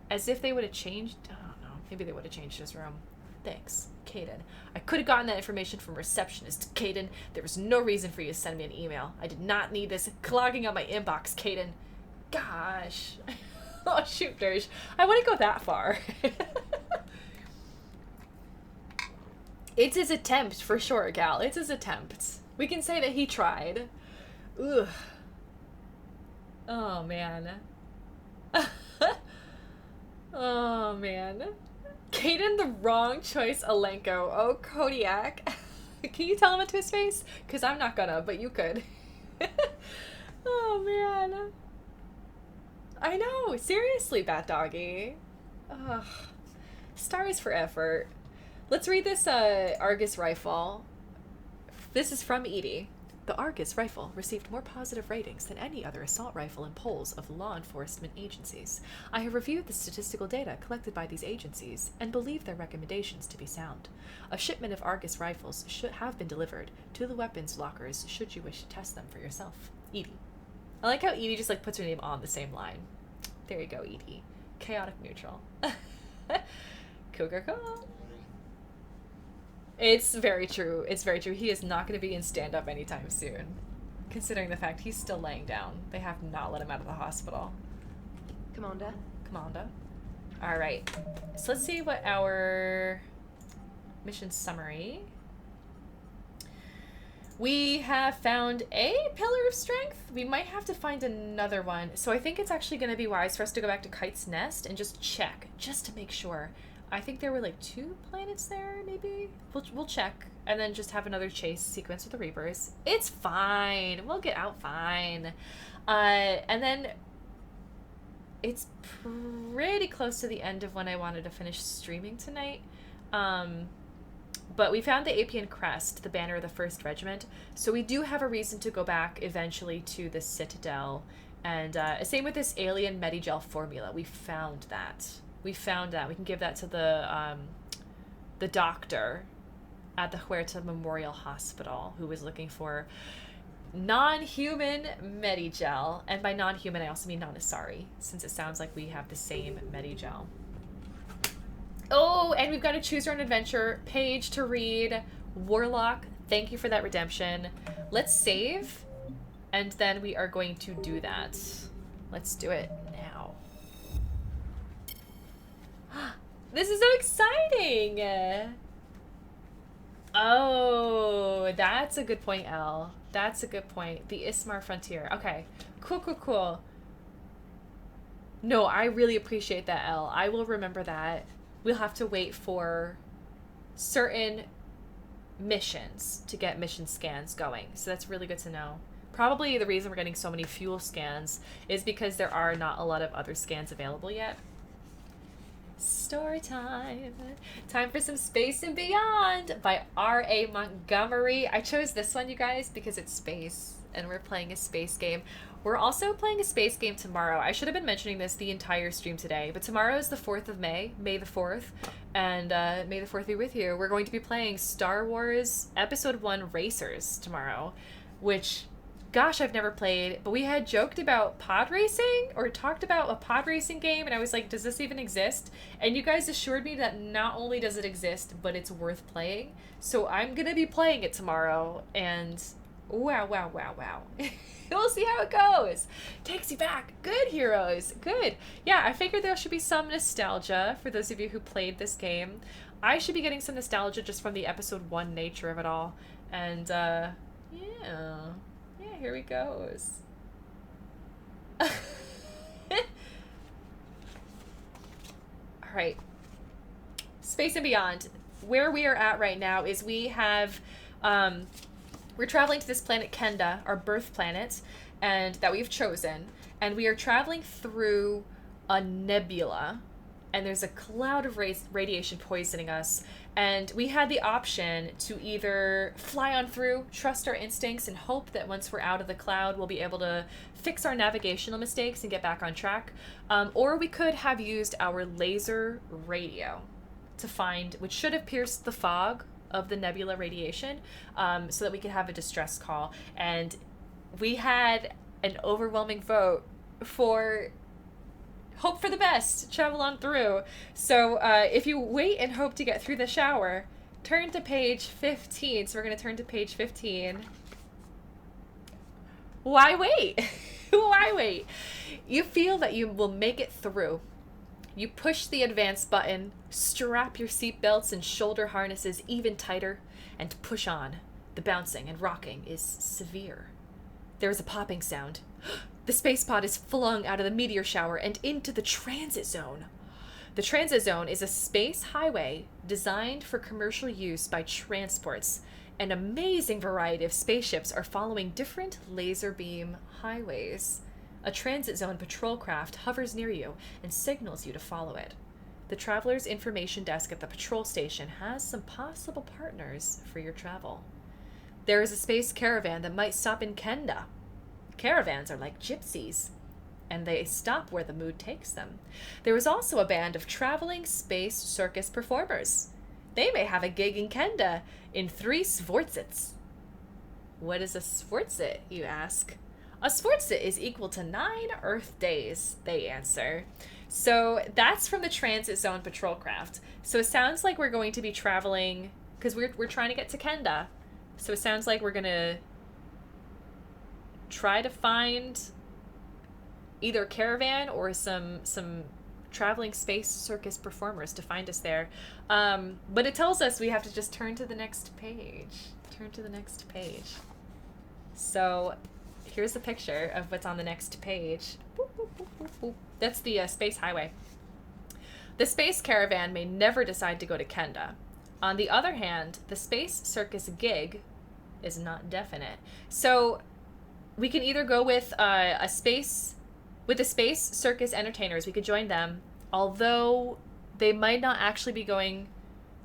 As if they would have changed... I don't know. Maybe they would have changed his room. Thanks, Kaidan. I could have gotten that information from receptionist, Kaidan. There was no reason for you to send me an email. I did not need this clogging up my inbox, Kaidan. Gosh. Oh, shoot, Dirge. I wouldn't go that far. It's his attempt, for sure, gal. It's his attempt. We can say that he tried. Ugh. Oh, man. Oh, man. Kaidan, the wrong choice, Alenko. Oh, Kodiak. Can you tell him it to his face? Because I'm not gonna, but you could. Oh, man. I know. Seriously, Bat Doggy. Ugh. Stars for effort. Let's read this Argus rifle. This is from Edie. The Argus rifle received more positive ratings than any other assault rifle in polls of law enforcement agencies. I have reviewed the statistical data collected by these agencies and believe their recommendations to be sound. A shipment of Argus rifles should have been delivered to the weapons lockers should you wish to test them for yourself. Edie. I like how Edie just like puts her name on the same line. There you go, Edie. Chaotic neutral. Cougar call. It's very true. It's very true. He is not going to be in stand-up anytime soon. Considering the fact he's still laying down. They have not let him out of the hospital. Commander. Commander. Alright. So let's see what our mission summary. We have found a pillar of strength. We might have to find another one. So I think it's actually going to be wise for us to go back to Kite's Nest and just check. Just to make sure. I think there were like 2 planets there, maybe? We'll check, and then just have another chase sequence with the Reapers. It's fine. We'll get out fine. And then it's pretty close to the end of when I wanted to finish streaming tonight. But we found the Apian Crest, the banner of the 1st Regiment, so we do have a reason to go back eventually to the Citadel. And same with this alien Medigel formula. We found that. We found that. We can give that to the doctor at the Huerta Memorial Hospital who was looking for non-human Medigel. And by non-human, I also mean non-Asari, since it sounds like we have the same Medigel. Oh, and we've got a Choose Your Own Adventure page to read. Warlock, thank you for that redemption. Let's save, and then we are going to do that. Let's do it now. This is so exciting! Oh, that's a good point, Elle. That's a good point. The Ismar Frontier. Okay, cool, cool, cool. No, I really appreciate that, Elle. I will remember that. We'll have to wait for certain missions to get mission scans going. So that's really good to know. Probably the reason we're getting so many fuel scans is because there are not a lot of other scans available yet. Story time. Time for some Space and Beyond by R.A. Montgomery. I chose this one, you guys, because it's space and we're playing a space game. We're also playing a space game tomorrow. I should have been mentioning this the entire stream today, but tomorrow is the 4th of May, May the 4th, and May the 4th be with you. We're going to be playing Star Wars Episode 1 Racers tomorrow, which, gosh, I've never played, but we had joked about pod racing, or talked about a pod racing game, and I was like, does this even exist? And you guys assured me that not only does it exist, but it's worth playing. So I'm gonna be playing it tomorrow, and wow, wow, wow, wow. We'll see how it goes. Takes you back. Good, heroes. Good. Yeah, I figured there should be some nostalgia for those of you who played this game. I should be getting some nostalgia just from the episode 1 nature of it all. And, yeah, here he goes. Alright. Space and Beyond. Where we are at right now is we have, we're traveling to this planet Kenda, our birth planet, and that we've chosen. And we are traveling through a nebula. And there's a cloud of radiation poisoning us. And we had the option to either fly on through, trust our instincts, and hope that once we're out of the cloud, we'll be able to fix our navigational mistakes and get back on track. Or we could have used our laser radio to find, which should have pierced the fog of the nebula radiation, so that we could have a distress call. And we had an overwhelming vote for hope for the best, travel on through. So if you wait and hope to get through the shower, turn to page 15. So we're going to turn to page 15. Why wait? Why wait? You feel that you will make it through. You push the advance button, strap your seatbelts and shoulder harnesses even tighter, and push on. The bouncing and rocking is severe. There is a popping sound. The space pod is flung out of the meteor shower and into the transit zone. The transit zone is a space highway designed for commercial use by transports. An amazing variety of spaceships are following different laser beam highways. A transit zone patrol craft hovers near you and signals you to follow it. The traveler's information desk at the patrol station has some possible partners for your travel. There is a space caravan that might stop in Kenda. Caravans are like gypsies, and they stop where the mood takes them. There is also a band of traveling space circus performers. They may have a gig in Kenda in 3 Sfortsits. What is a Sfortsit, you ask? A Sfortsit is equal to 9 Earth days, they answer. So that's from the Transit Zone Patrol Craft. So it sounds like we're going to be traveling, because we're trying to get to Kenda. So it sounds like we're going to try to find either a caravan or some traveling space circus performers to find us there. But it tells us we have to just turn to the next page. Turn to the next page. So here's a picture of what's on the next page. Boop, boop, boop, boop, boop. That's the space highway. The space caravan may never decide to go to Kenda. On the other hand, the space circus gig is not definite. So we can either go with the space circus entertainers. We could join them, although they might not actually be going.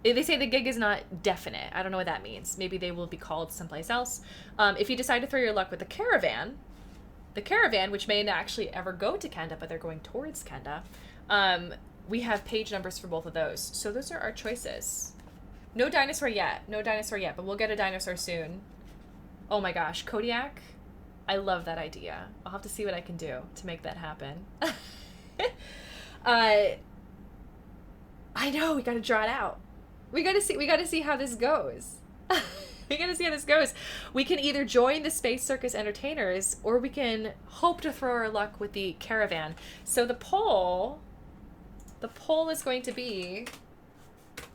They say the gig is not definite. I don't know what that means. Maybe they will be called someplace else. If you decide to throw your luck with the caravan, which may not actually ever go to Kenda, but they're going towards Kenda, we have page numbers for both of those. So those are our choices. No dinosaur yet, but we'll get a dinosaur soon. Oh my gosh, Kodiak. I love that idea. I'll have to see what I can do to make that happen. I know, we gotta draw it out. We gotta see how this goes. We gotta see how this goes. We can either join the Space Circus Entertainers, or we can hope to throw our luck with the caravan. So the poll is going to be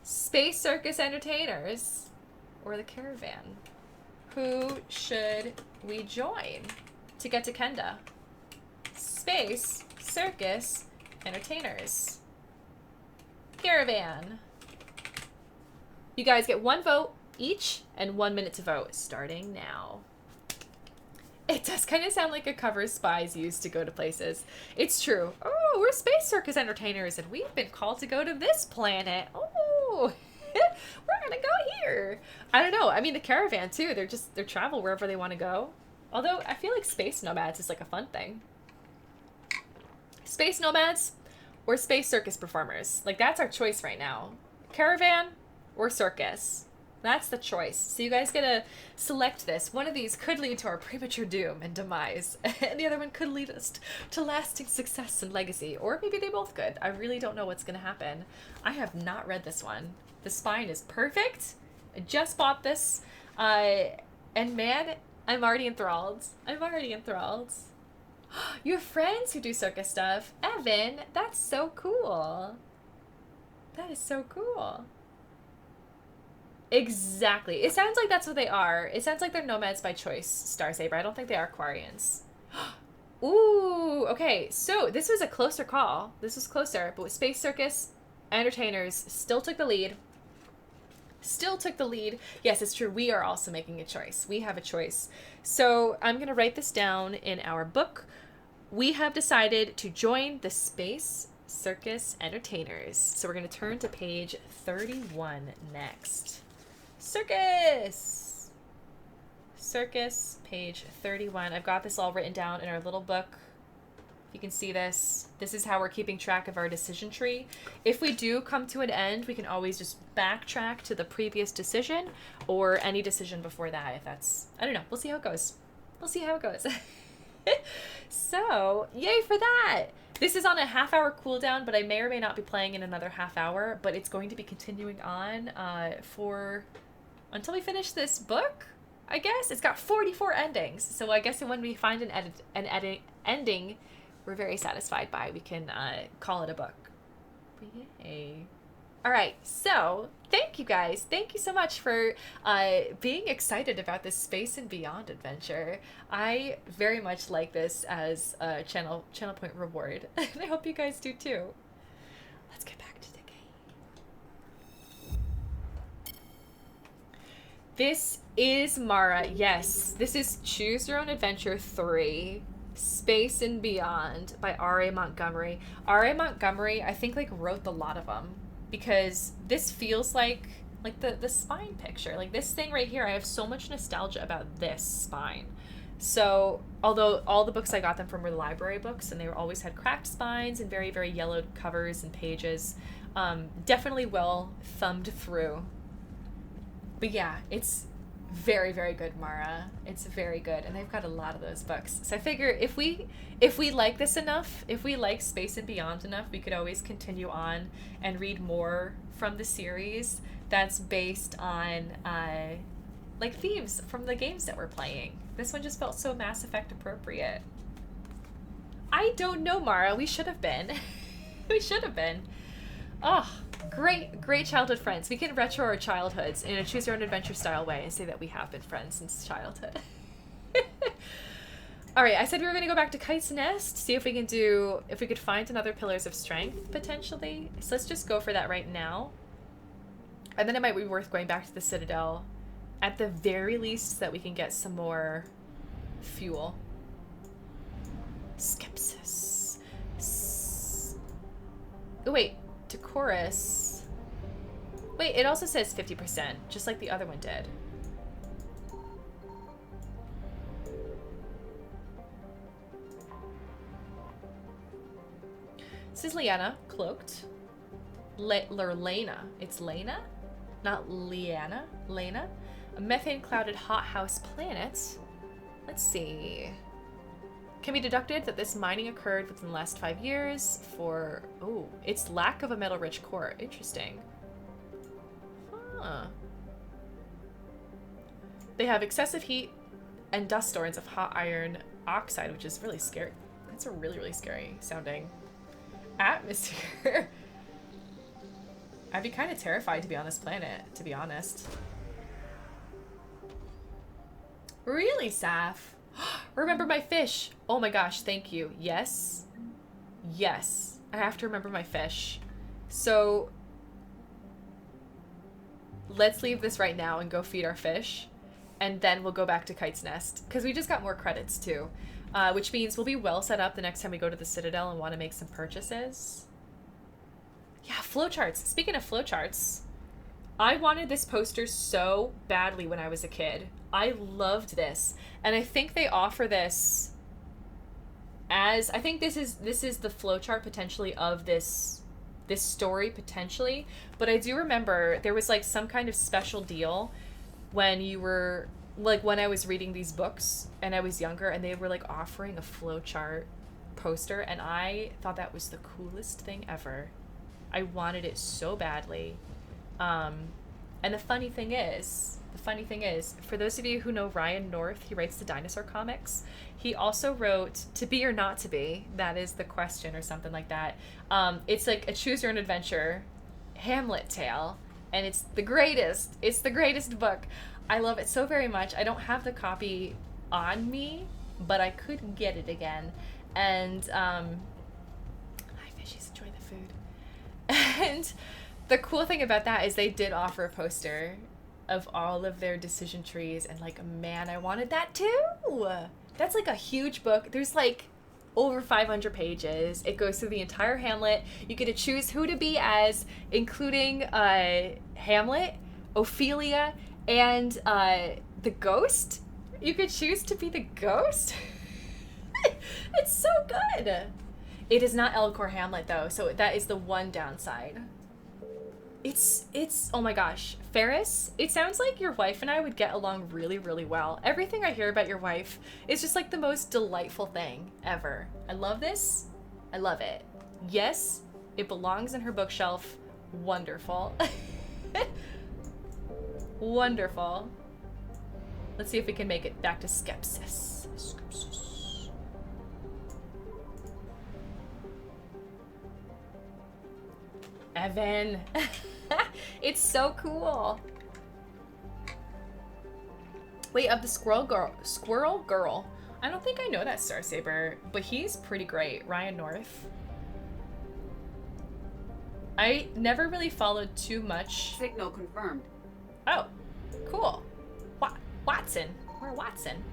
Space Circus Entertainers or the caravan. Who should we join to get to Kenda? Space Circus Entertainers. Caravan. You guys get 1 vote each and 1 minute to vote, starting now. It does kind of sound like a cover spies use to go to places. It's true. Oh, we're Space Circus Entertainers and we've been called to go to this planet. Oh, we're gonna go here. I don't know. I mean, the caravan too. They travel wherever they want to go. Although I feel like space nomads is like a fun thing. Space nomads or space circus performers. Like that's our choice right now. Caravan or circus. That's the choice. So you guys get to select this. One of these could lead to our premature doom and demise. And the other one could lead us to lasting success and legacy. Or maybe they both could. I really don't know what's going to happen. I have not read this one. The spine is perfect. I just bought this. And man, I'm already enthralled. You have friends who do circus stuff. Evan, that's so cool. That is so cool. Exactly. It sounds like that's what they are. It sounds like they're nomads by choice, Starsaber. I don't think they are Quarians. Ooh, okay. So this was a closer call. This was closer, but with Space Circus Entertainers still took the lead. Still took the lead. Yes, it's true. We are also making a choice. We have a choice. So I'm going to write this down in our book. We have decided to join the Space Circus Entertainers. So we're going to turn to page 31 next. Circus! Circus, page 31. I've got this all written down in our little book. If you can see this, this is how we're keeping track of our decision tree. If we do come to an end, we can always just backtrack to the previous decision or any decision before that if that's, I don't know. We'll see how it goes. We'll see how it goes. So, yay for that! This is on a half-hour cooldown, but I may or may not be playing in another half hour, but it's going to be continuing on until we finish this book, I guess. It's got 44 endings, so I guess when we find an ending we're very satisfied by, we can call it a book. Yay. All right, so thank you guys. Thank you so much for being excited about this Space and Beyond adventure. I very much like this as a channel point reward, and I hope you guys do too. Let's get back to the game. This is Mara. Yes, this is Choose Your Own Adventure 3. Space and Beyond by R.A. Montgomery. R.A. Montgomery, I think, like, wrote a lot of them because this feels like the spine picture. Like, this thing right here, I have so much nostalgia about this spine. So, although all the books I got them from were library books, and they always had cracked spines and very, very yellowed covers and pages, definitely well thumbed through. But yeah, it's very, very good, Mara. It's very good, and they've got a lot of those books. So I figure if we like this enough, if we like Space and Beyond enough, we could always continue on and read more from the series that's based on like themes from the games that we're playing. This one just felt so Mass Effect appropriate. I don't know, Mara. We should have been. We should have been. Oh, great childhood friends. We can retro our childhoods in a choose your own adventure style way and say that we have been friends since childhood. All right, I said we were going to go back to Kite's Nest, see if we could find another Pillars of Strength potentially. So let's just go for that right now. And then it might be worth going back to the Citadel at the very least so that we can get some more fuel. Skepsis. Oh, wait. To chorus. Wait, it also says 50%, just like the other one did. This is Liana, cloaked. Lena. It's Lena? Not Liana. Lena. A methane-clouded hothouse planet. Let's see. Can be deducted that this mining occurred within the last 5 years for, its lack of a metal-rich core. Interesting. Huh. They have excessive heat and dust storms of hot iron oxide, which is really scary. That's a really, really scary sounding atmosphere. I'd be kind of terrified to be on this planet, to be honest. Really, Saf? Remember my fish. Oh my gosh, thank you. Yes. Yes. I have to remember my fish. So let's leave this right now and go feed our fish. And then we'll go back to Kite's Nest. Because we just got more credits too. Which means we'll be well set up the next time we go to the Citadel and want to make some purchases. Yeah, flowcharts. Speaking of flowcharts, I wanted this poster so badly when I was a kid. I loved this, and I think they offer this as, I think this is the flowchart potentially of this story potentially, but I do remember there was like some kind of special deal when you were like, when I was reading these books and I was younger, and they were like offering a flowchart poster, and I thought that was the coolest thing ever. I wanted it so badly. And the funny thing is, for those of you who know Ryan North, he writes the dinosaur comics. He also wrote To Be or Not to Be. That is the question, or something like that. It's like a choose your own adventure Hamlet tale. and it's the greatest. It's the greatest book. I love it so very much. I don't have the copy on me, but I could get it again. And hi fishies, enjoy the food. And the cool thing about that is they did offer a poster of all of their decision trees, and like, man, I wanted that too. That's like a huge book. There's like over 500 pages. It goes through the entire Hamlet. You get to choose who to be as, including Hamlet, Ophelia, and the ghost. You could choose to be the ghost. It's so good. It is not Elcor Hamlet though, so that is the one downside. It's oh my gosh, Ferris, it sounds like your wife and I would get along really, really well. Everything I hear about your wife is just like the most delightful thing ever. I love this. I love it. Yes, it belongs in her bookshelf. Wonderful. Wonderful. Let's see if we can make it back to Skepsis. Skepsis. Evan. It's so cool. Wait, of the Squirrel Girl. I don't think I know that Star Saber, but he's pretty great. Ryan North. I never really followed too much. Signal confirmed. Oh, cool. Watson. We're Watson.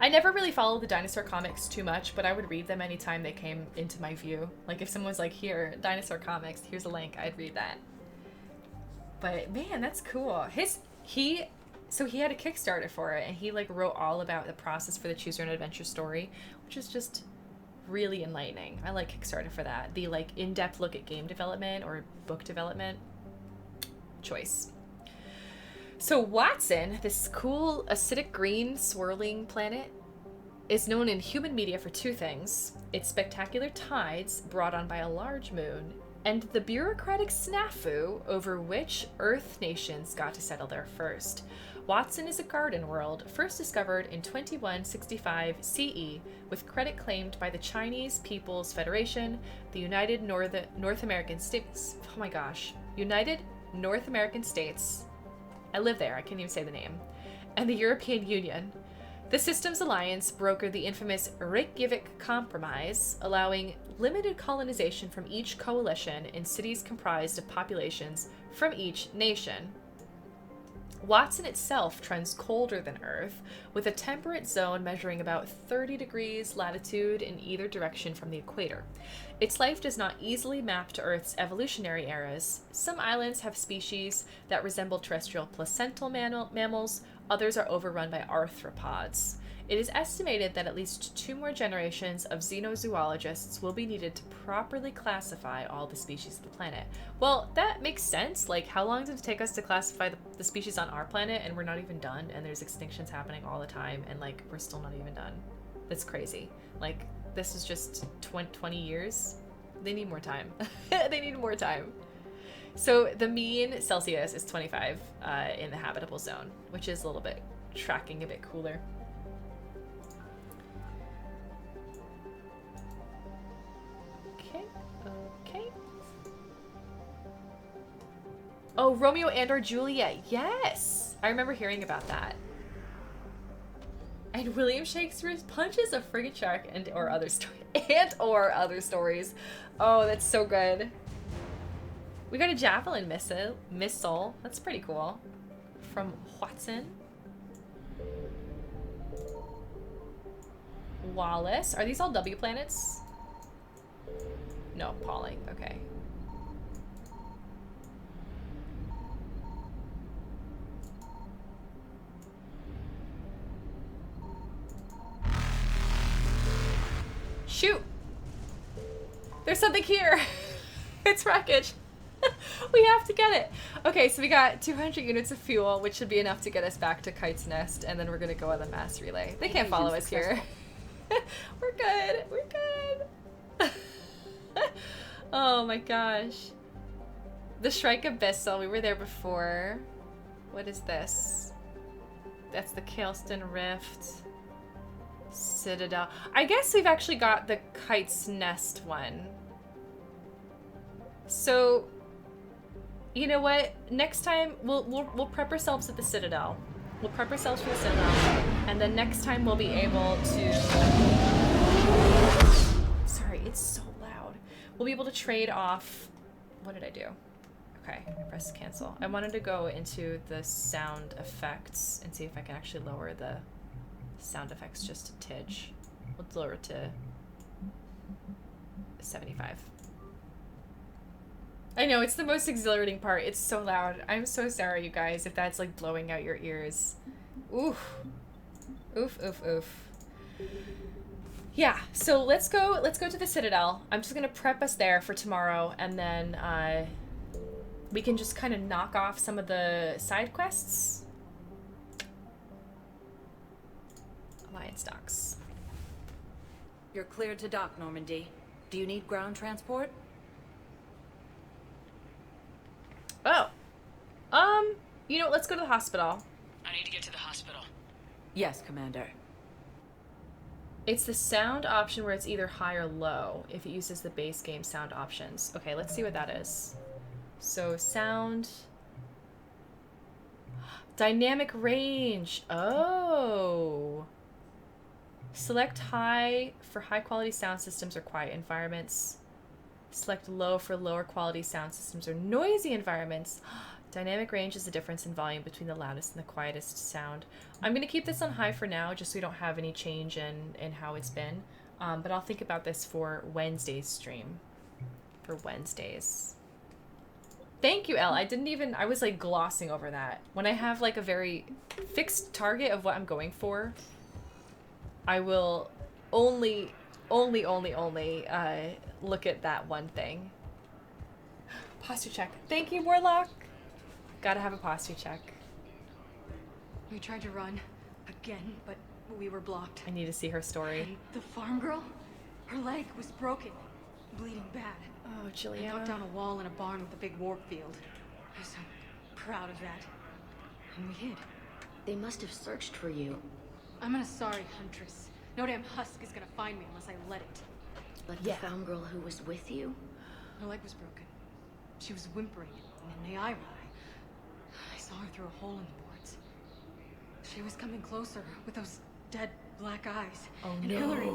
I never really followed the dinosaur comics too much, but I would read them anytime they came into my view. Like if someone was like, here, dinosaur comics, here's a link, I'd read that. But man, that's cool. So he had a Kickstarter for it, and he like wrote all about the process for the Choose Your Own Adventure story, which is just really enlightening. I like Kickstarter for that. The like in-depth look at game development or book development. Choice. So Watson, this cool acidic green swirling planet, is known in human media for two things: its spectacular tides brought on by a large moon, and the bureaucratic snafu over which Earth nations got to settle there first. Watson is a garden world first discovered in 2165 CE, with credit claimed by the Chinese People's Federation, the United North American States. Oh my gosh. United North American States. I live there, I can't even say the name. And the European Union. The Systems Alliance brokered the infamous Reykjavik Compromise, allowing limited colonization from each coalition in cities comprised of populations from each nation. Watson itself trends colder than Earth, with a temperate zone measuring about 30 degrees latitude in either direction from the equator. Its life does not easily map to Earth's evolutionary eras. Some islands have species that resemble terrestrial placental mammals, others are overrun by arthropods. It is estimated that at least 2 more generations of xenozoologists will be needed to properly classify all the species of the planet. Well, that makes sense. Like, how long did it take us to classify the species on our planet, and we're not even done, and there's extinctions happening all the time, and like, we're still not even done. That's crazy. Like, this is just 20 years. They need more time. They need more time. So the mean Celsius is 25 in the habitable zone, which is a little bit tracking a bit cooler. Okay. Oh, Romeo and/or Juliet. Yes, I remember hearing about that. And William Shakespeare punches a frigate shark or other stories. Oh, that's so good. We got a javelin missile. That's pretty cool. From Watson. Wallace. Are these all W planets? No, Pauling. Okay. Shoot! There's something here! It's wreckage! We have to get it! Okay, so we got 200 units of fuel, which should be enough to get us back to Kite's Nest, and then we're gonna go on the mass relay. They can't follow us here. We're good! We're good! Oh my gosh. The Shrike Abyssal, we were there before. What is this? That's the Kaelston Rift. Citadel. I guess we've actually got the Kite's Nest one. So, You know what? Next time we'll prep ourselves at the Citadel. We'll prep ourselves for the Citadel, and then next time we'll be able to. Sorry, it's so loud. We'll be able to trade off. What did I do? Okay, I pressed cancel. I wanted to go into the sound effects and see if I can actually lower the sound effects just a tidge. Let's lower it to 75. I know, it's the most exhilarating part. It's so loud. I'm so sorry, you guys, if that's like blowing out your ears. Oof. Oof, oof, oof. Yeah, so let's go to the Citadel. I'm just gonna prep us there for tomorrow, and then we can just kind of knock off some of the side quests. Alliance docks. You're cleared to dock, Normandy. Do you need ground transport? Oh. You know, let's go to the hospital. I need to get to the hospital. Yes, Commander. It's the sound option where it's either high or low if it uses the base game sound options. Okay, let's see what that is. So sound. Dynamic range. Oh. Select high for high quality sound systems or quiet environments. Select low for lower quality sound systems or noisy environments. Dynamic range is the difference in volume between the loudest and the quietest sound. I'm going to keep this on high for now, just so we don't have any change in how it's been. But I'll think about this for Wednesday's stream. For Wednesdays. Thank you, Elle. I was like glossing over that. When I have like a very fixed target of what I'm going for, I will only look at that one thing. Posture check. Thank you, Warlock. Gotta have a posture check. We tried to run again, but we were blocked. I need to see her story. And the farm girl? Her leg was broken, bleeding bad. Oh, Juliana. I knocked down a wall in a barn with a big warp field. I was so proud of that. And we hid. They must have searched for you. I'm an Asari huntress. No damn husk is gonna find me unless I let it. Like the farm girl who was with you? Her leg was broken. She was whimpering, and Naira, I saw her through a hole in the boards. She was coming closer with those dead black eyes. Oh and no. Hillary,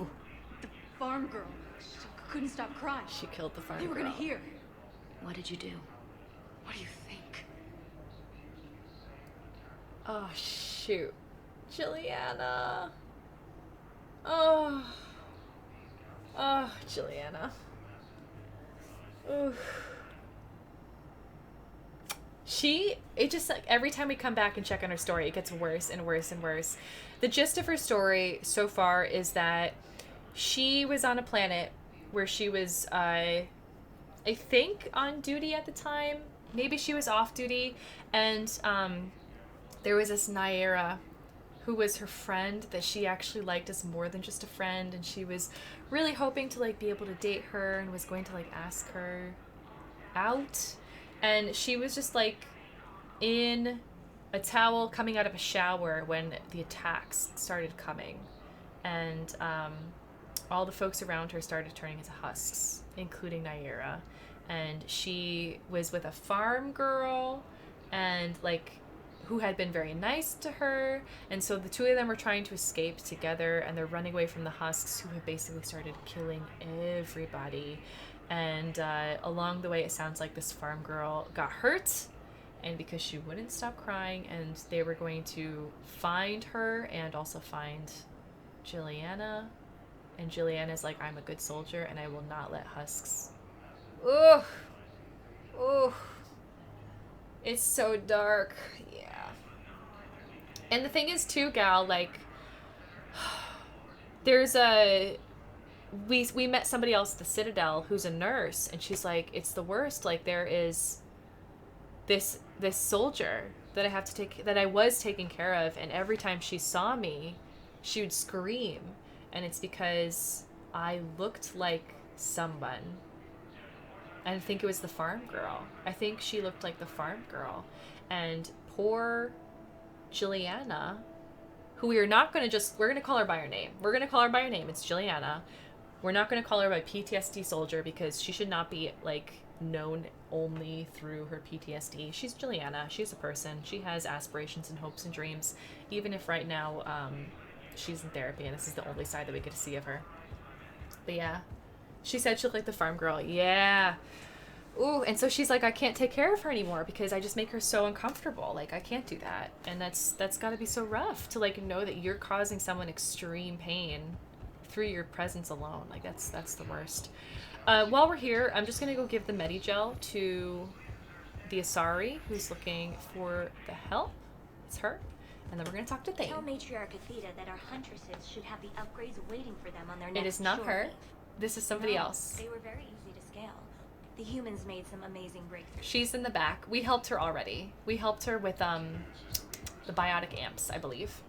the farm girl, she couldn't stop crying. She killed the farm girl. They were gonna hear. What did you do? What do you think? Oh, shoot. Juliana. Oh. Oh, Juliana. Oof. It just like every time we come back and check on her story, it gets worse and worse and worse. The gist of her story so far is that she was on a planet where she was, I think, on duty at the time. Maybe she was off duty, and there was this Naira who was her friend that she actually liked as more than just a friend, and she was really hoping to like be able to date her and was going to like ask her out. And she was just like in a towel coming out of a shower when the attacks started coming. And all the folks around her started turning into husks, including Naira. And she was with a farm girl and like who had been very nice to her. And so the two of them were trying to escape together, and they're running away from the husks who have basically started killing everybody. And along the way, it sounds like this farm girl got hurt, and because she wouldn't stop crying, and they were going to find her and also find Juliana. And Juliana's like, I'm a good soldier, and I will not let husks. Ugh. Ugh. It's so dark. Yeah. And the thing is, too, Gal, like, there's a... We met somebody else at the Citadel who's a nurse, and she's like, it's the worst. Like, there is this soldier that I was taking care of, and every time she saw me, she would scream, and it's because I looked like someone. I think it was the farm girl. I think she looked like the farm girl, and poor Juliana, who we're going to call her by her name. We're going to call her by her name. It's Juliana. We're not going to call her a PTSD soldier because she should not be, like, known only through her PTSD. She's Juliana. She's a person. She has aspirations and hopes and dreams, even if right now she's in therapy and this is the only side that we get to see of her. But yeah, she said she looked like the farm girl. Yeah. Ooh, and so she's like, I can't take care of her anymore because I just make her so uncomfortable. Like, I can't do that. And that's got to be so rough to, like, know that you're causing someone extreme pain through your presence alone. Like, that's the worst. While we're here, I'm just gonna go give the Medigel to the Asari, who's looking for the help. It's her. And then we're gonna talk to Thane. Tell Matriarch Athena that our huntresses should have the upgrades waiting for them on their next It is not shore her. leave. This is somebody No, else. They were very easy to scale. The humans made some amazing breakthroughs. She's in the back. We helped her already. We helped her with the biotic amps, I believe.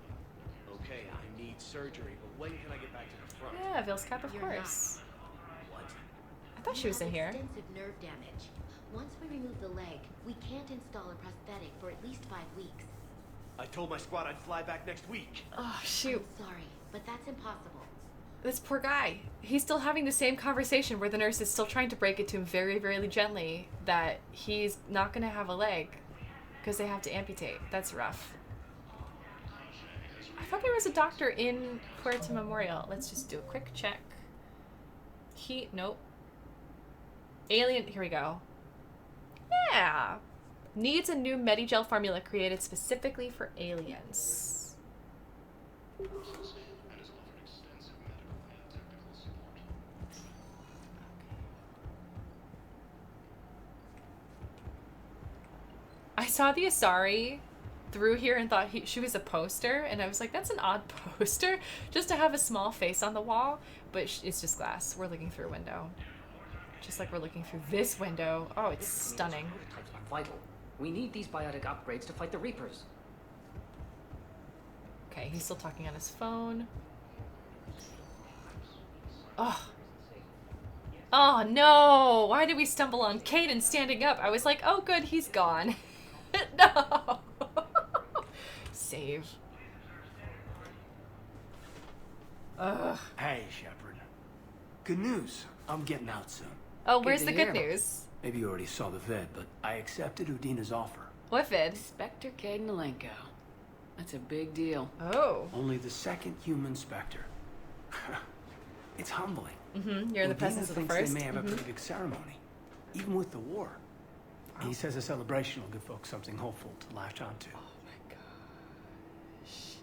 Okay, I need surgery, but when can I get back to the front? Yeah, Vilscap, of course. What? I thought she was in here. Extensive nerve damage. Once we remove the leg, we can't install a prosthetic for at least 5 weeks. I told my squad I'd fly back next week. Oh, shoot. I'm sorry, but that's impossible. This poor guy. He's still having the same conversation where the nurse is still trying to break it to him very, very gently that he's not going to have a leg because they have to amputate. That's rough. I thought there was a doctor in Puerto Memorial. Let's just do a quick check. Nope. Alien, here we go. Yeah. Needs a new Medigel formula created specifically for aliens. I saw the Asari through here and thought she was a poster, and I was like, that's an odd poster just to have a small face on the wall, but it's just glass. We're looking through a window. Just like we're looking through this window. Oh, it's stunning. Prototypes are vital. We need these biotic upgrades to fight the Reapers. Okay, he's still talking on his phone. Oh. Oh no! Why did we stumble on Kaidan standing up? I was like, oh good, he's gone. No! Save. Ugh. Hey, Shepard. Good news. I'm getting out soon. Oh, where's the good news? Maybe you already saw the vid, but I accepted Udina's offer. What vid? Inspector Kaidan. That's a big deal. Oh. Only the second human Spectre. It's humbling. Mm-hmm. You're in the presence of the thinks first. They may have a pretty big ceremony, even with the war. And he says a celebration will give folks something hopeful to latch onto. Oh my gosh.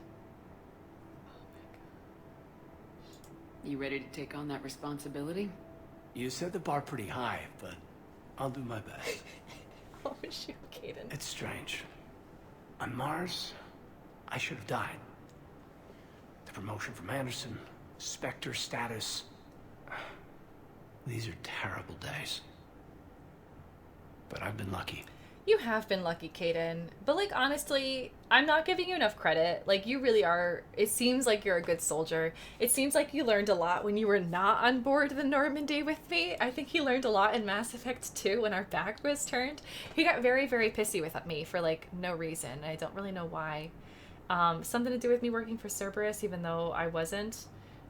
You ready to take on that responsibility? You set the bar pretty high, but I'll do my best. Oh, shoot, Kaidan. It's strange. On Mars, I should have died. The promotion from Anderson, Spectre status. These are terrible days. But I've been lucky. You have been lucky, Kaidan. But, like, honestly, I'm not giving you enough credit. Like, you really are. It seems like you're a good soldier. It seems like you learned a lot when you were not on board the Normandy with me. I think he learned a lot in Mass Effect 2 when our back was turned. He got very, very pissy with me for, like, no reason. I don't really know why. Something to do with me working for Cerberus, even though I wasn't.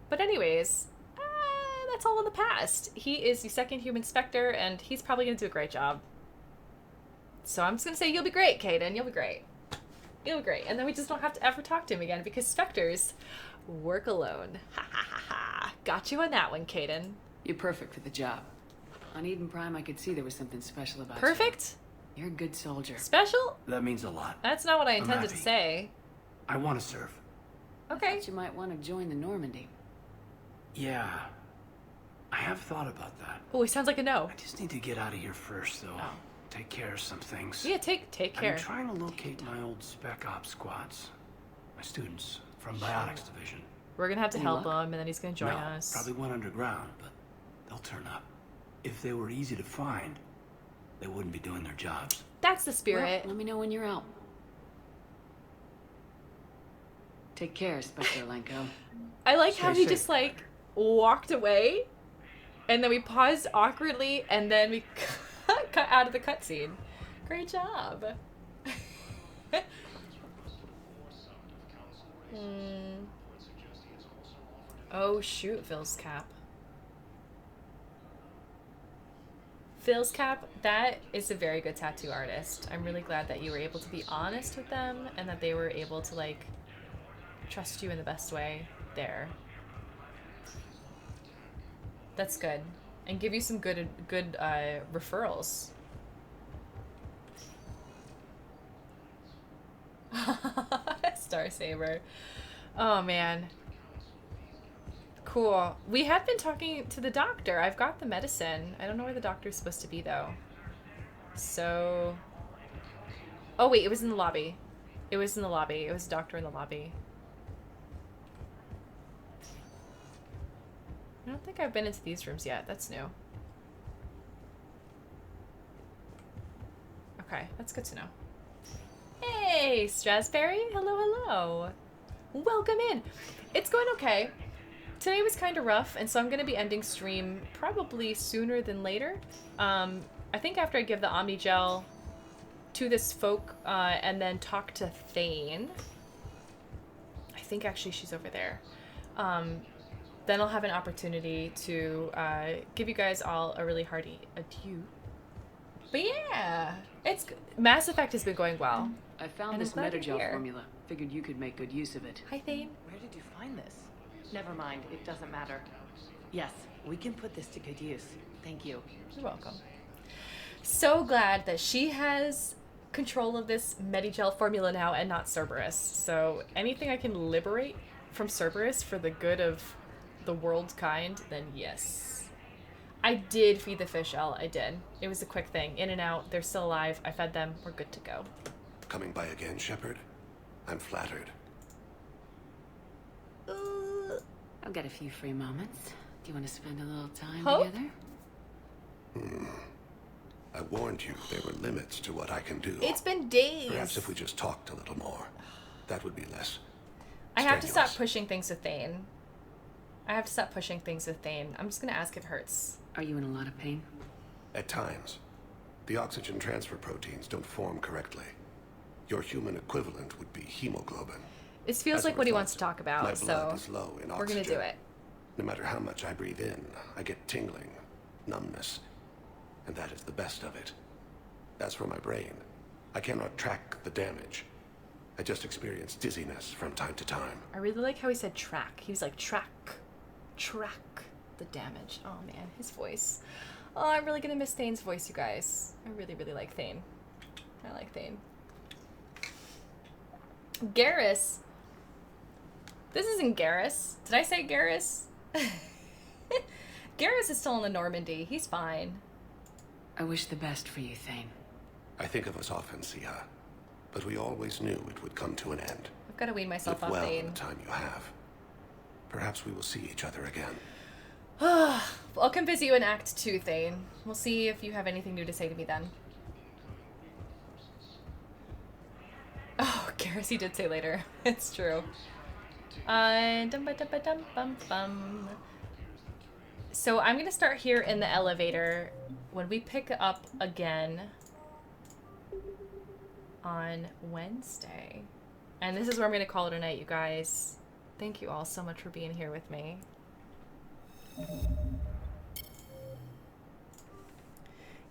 But anyways, that's all in the past. He is the second human Spectre, and he's probably going to do a great job. So I'm just going to say you'll be great, Kaidan. You'll be great. You'll be great. And then we just don't have to ever talk to him again because Spectres work alone. Ha ha ha ha. Got you on that one, Kaidan. You're perfect for the job. On Eden Prime, I could see there was something special about you. Perfect? You're a good soldier. Special? That means a lot. That's not what I I'm intended to happy. say. I want to serve. Okay. I thought you might want to join the Normandy. Yeah. I have thought about that. Oh, he sounds like a no. I just need to get out of here first, though. Take care of some things. Yeah, take care. I'm trying to locate my old Spec Ops squads. My students from Biotics Division. We're going to have to Any help luck? him, and then he's going to join No, us. probably went underground, but they'll turn up. If they were easy to find, they wouldn't be doing their jobs. That's the spirit. Well, let me know when you're out. Take care, Inspector Lenko. I like how Stay he safe. just, like, walked away, and then we paused awkwardly, and then we cut out of the cutscene. Great job. Oh, shoot, Vilscap. Phil's Cap, that is a very good tattoo artist. I'm really glad that you were able to be honest with them and that they were able to, like, trust you in the best way there. That's good. And give you some good referrals. Star Saber. Oh, man. Cool. We had been talking to the doctor. I've got the medicine. I don't know where the doctor's supposed to be, though. So... Oh, wait. It was in the lobby. It was in the lobby. It was a doctor in the lobby. I don't think I've been into these rooms yet. That's new. Okay. That's good to know. Hey, Strasberry. Hello, hello. Welcome in. It's going okay. Today was kind of rough, and so I'm going to be ending stream probably sooner than later. I think after I give the Omni Gel to this folk and then talk to Thane. I think actually she's over there. Then I'll have an opportunity to give you guys all a really hearty adieu. But yeah, it's Mass Effect has been going well. I found this Metagel formula. Figured you could make good use of it. Hi, Thane. Where did you find this? Never mind, it doesn't matter. Yes, we can put this to good use. Thank you. You're welcome. So glad that she has control of this Medigel formula now and not Cerberus. So anything I can liberate from Cerberus for the good of the world's kind, then yes. I did feed the fish, Elle. I did. It was a quick thing. In and out. They're still alive. I fed them. We're good to go. Coming by again, Shepard? I'm flattered. I've got a few free moments. Do you want to spend a little time Hope? together? I warned you there were limits to what I can do. It's been days. Perhaps if we just talked a little more, that would be less I have to strenuous. stop pushing things with Thane. I'm just gonna ask if it hurts. Are you in a lot of pain? At times, the oxygen transfer proteins don't form correctly. Your human equivalent would be hemoglobin. This feels As a like what he result, wants to talk my about, blood so is low in we're gonna do oxygen. it. No matter how much I breathe in, I get tingling, numbness, and that is the best of it. As for my brain, I cannot track the damage. I just experience dizziness from time to time. I really like how he said track. He was like, track the damage. Oh man, his voice. Oh, I'm really gonna miss Thane's voice, you guys. I really, really like Thane. I like Thane. Garrus. This isn't Garrus. Did I say Garrus? Garrus is still in the Normandy. He's fine. I wish the best for you, Thane. I think of us often, Siha, but we always knew it would come to an end. I've got to wean myself Live off well Thane. the time you have. Perhaps we will see each other again. I'll come visit you in Act 2, Thane. We'll see if you have anything new to say to me then. Oh, Garrus, he did say later. It's true. So I'm gonna start here in the elevator. When we pick up again on Wednesday. And this is where I'm gonna call it a night, you guys. Thank you all so much for being here with me.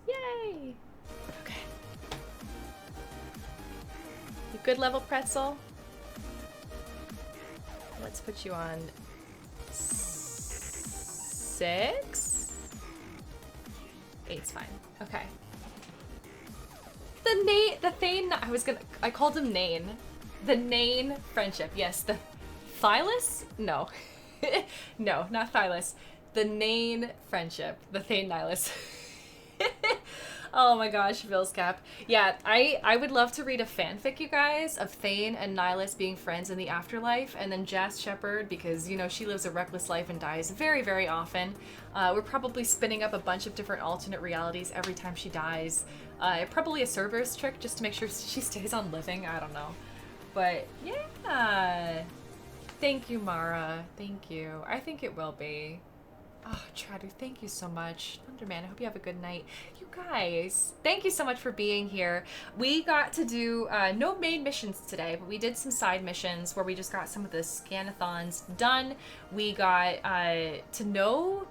Yay! Okay. You good level pretzel? Let's put you on 6? 8's fine. Okay. The Thane, I called him Nane. The Nane friendship. Yes, the Thylus? No. No, not Thylus. The Nane friendship. The Thane Nihilus. Oh my gosh, Phil's Cap. Yeah, I would love to read a fanfic, you guys, of Thane and Nihilus being friends in the afterlife, and then Jas Shepard, because, you know, she lives a reckless life and dies very, very often. We're probably spinning up a bunch of different alternate realities every time she dies. Probably a Cerberus trick, just to make sure she stays on living, I don't know. But, yeah. Thank you, Mara. Thank you. I think it will be. Oh, Tradu, thank you so much. Thunderman, I hope you have a good night. You guys, thank you so much for being here. We got to do no main missions today, but we did some side missions where we just got some of the scanathons done. We got to know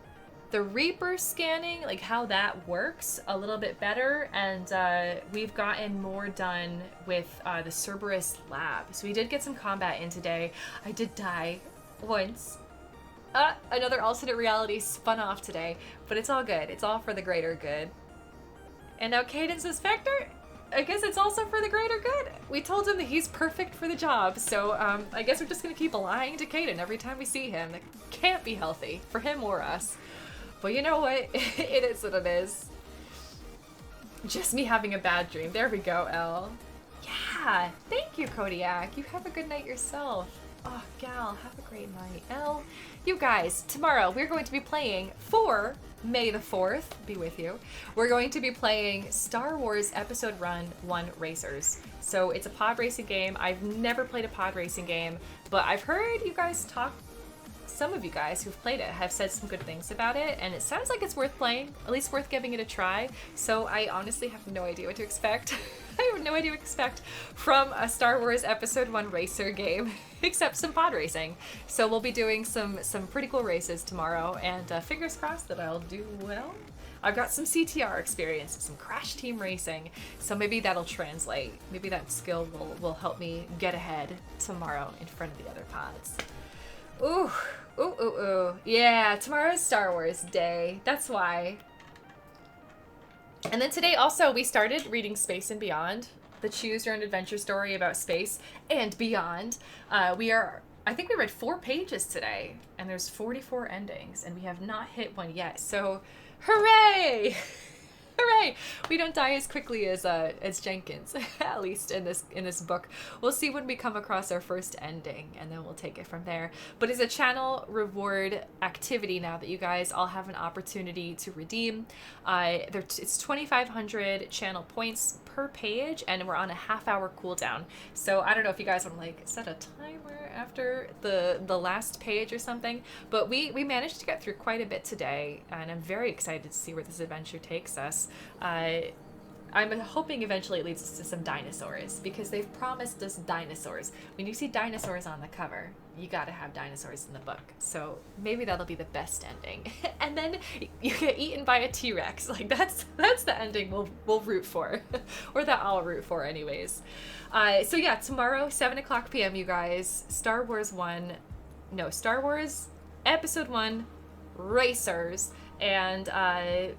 the Reaper scanning, like how that works a little bit better, and we've gotten more done with the Cerberus lab. So we did get some combat in today. I did die once. Another alternate reality spun off today, but it's all good. It's all for the greater good. And now Kaidan's a Spectre? I guess it's also for the greater good. We told him that he's perfect for the job, so I guess we're just gonna keep lying to Kaidan every time we see him. That can't be healthy for him or us. But you know what? It is what it is. Just me having a bad dream. There we go, Elle. Yeah, thank you, Kodiak. You have a good night yourself. Oh, gal, have a great night. Elle, you guys, tomorrow we're going to be playing for May the 4th, be with you. We're going to be playing Star Wars Episode 1 Racers. So it's a pod racing game. I've never played a pod racing game, but I've heard you guys talk. Some of you guys who've played it have said some good things about it, and it sounds like it's worth playing, at least worth giving it a try. So I honestly have no idea what to expect. I have no idea what to expect from a Star Wars Episode 1 racer game, except some pod racing. So we'll be doing some pretty cool races tomorrow, and fingers crossed that I'll do well. I've got some CTR experience, some Crash Team Racing, so maybe that'll translate. Maybe that skill will help me get ahead tomorrow in front of the other pods. Ooh, ooh, ooh, ooh. Yeah, tomorrow's Star Wars Day. That's why. And then today also we started reading Space and Beyond, the Choose Your Own Adventure story about space and beyond. I think we read 4 pages today, and there's 44 endings, and we have not hit one yet. So, hooray! Hooray! We don't die as quickly as Jenkins, at least in this book. We'll see when we come across our first ending, and then we'll take it from there. But it's a channel reward activity now that you guys all have an opportunity to redeem. It's 2,500 channel points per page, and we're on a half-hour cooldown. So I don't know if you guys want to like set a timer after the last page or something, but we managed to get through quite a bit today, and I'm very excited to see where this adventure takes us. I'm hoping eventually it leads us to some dinosaurs, because they've promised us dinosaurs. When you see dinosaurs on the cover, you gotta have dinosaurs in the book. So maybe that'll be the best ending. And then you get eaten by a T-Rex. Like that's the ending we'll root for, or that I'll root for anyways. So yeah, tomorrow 7:00 p.m. you guys, Star Wars Episode 1 Racers. And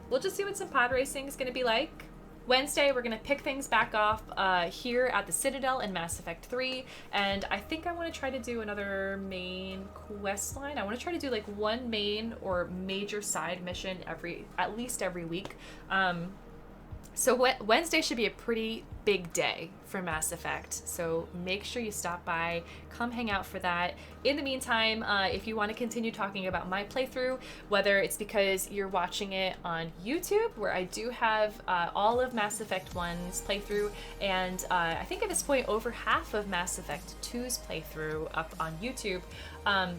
we'll just see what some pod racing is going to be like. Wednesday, we're going to pick things back off here at the Citadel in Mass Effect 3. And I think I want to try to do another main quest line. I want to try to do like one main or major side mission at least every week. So Wednesday should be a pretty big day for Mass Effect, so make sure you stop by, come hang out for that. In the meantime, if you want to continue talking about my playthrough, whether it's because you're watching it on YouTube, where I do have all of Mass Effect 1's playthrough, and I think at this point over half of Mass Effect 2's playthrough up on YouTube,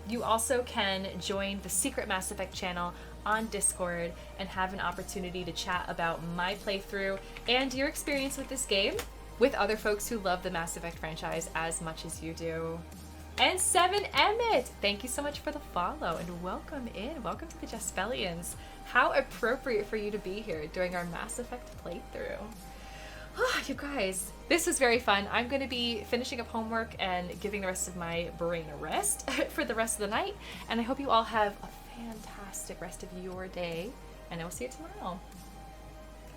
you also can join the secret Mass Effect channel on Discord and have an opportunity to chat about my playthrough and your experience with this game with other folks who love the Mass Effect franchise as much as you do. And 7 Emmett, thank you so much for the follow and welcome in. Welcome to the Jaspellians. How appropriate for you to be here during our Mass Effect playthrough. Oh, you guys, this was very fun. I'm going to be finishing up homework and giving the rest of my brain a rest for the rest of the night, and I hope you all have a fantastic rest of your day, and I will see you tomorrow.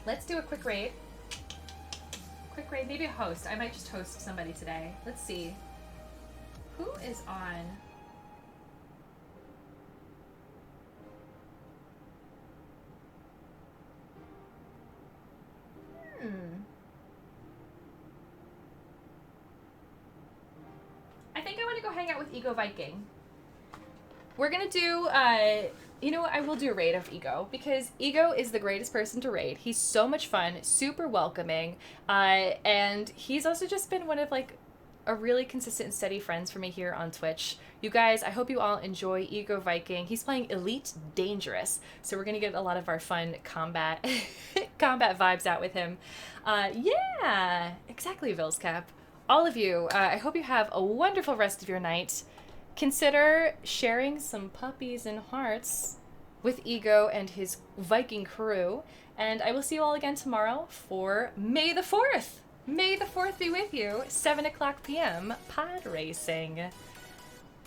Let's do a quick raid. Maybe a host. I might just host somebody today. Let's see. Who is on? I think I want to go hang out with Ego Viking. We're gonna do, you know what, I will do a raid of Ego, because Ego is the greatest person to raid. He's so much fun, super welcoming, and he's also just been one of, like, a really consistent and steady friends for me here on Twitch. You guys, I hope you all enjoy Ego Viking. He's playing Elite Dangerous, so we're gonna get a lot of our fun combat vibes out with him. Yeah, exactly, Vilscap. All of you, I hope you have a wonderful rest of your night. Consider sharing some puppies and hearts with Ego and his Viking crew. And I will see you all again tomorrow for May the 4th. May the 4th be with you, 7 o'clock p.m. pod racing.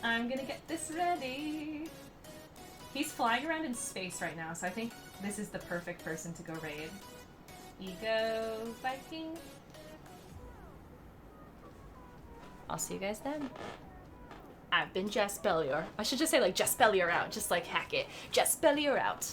I'm gonna get this ready. He's flying around in space right now, so I think this is the perfect person to go raid. Ego Viking. I'll see you guys then. I've been Jaspellior. I should just say like Jaspellior out, just like hack it. Jaspellior out.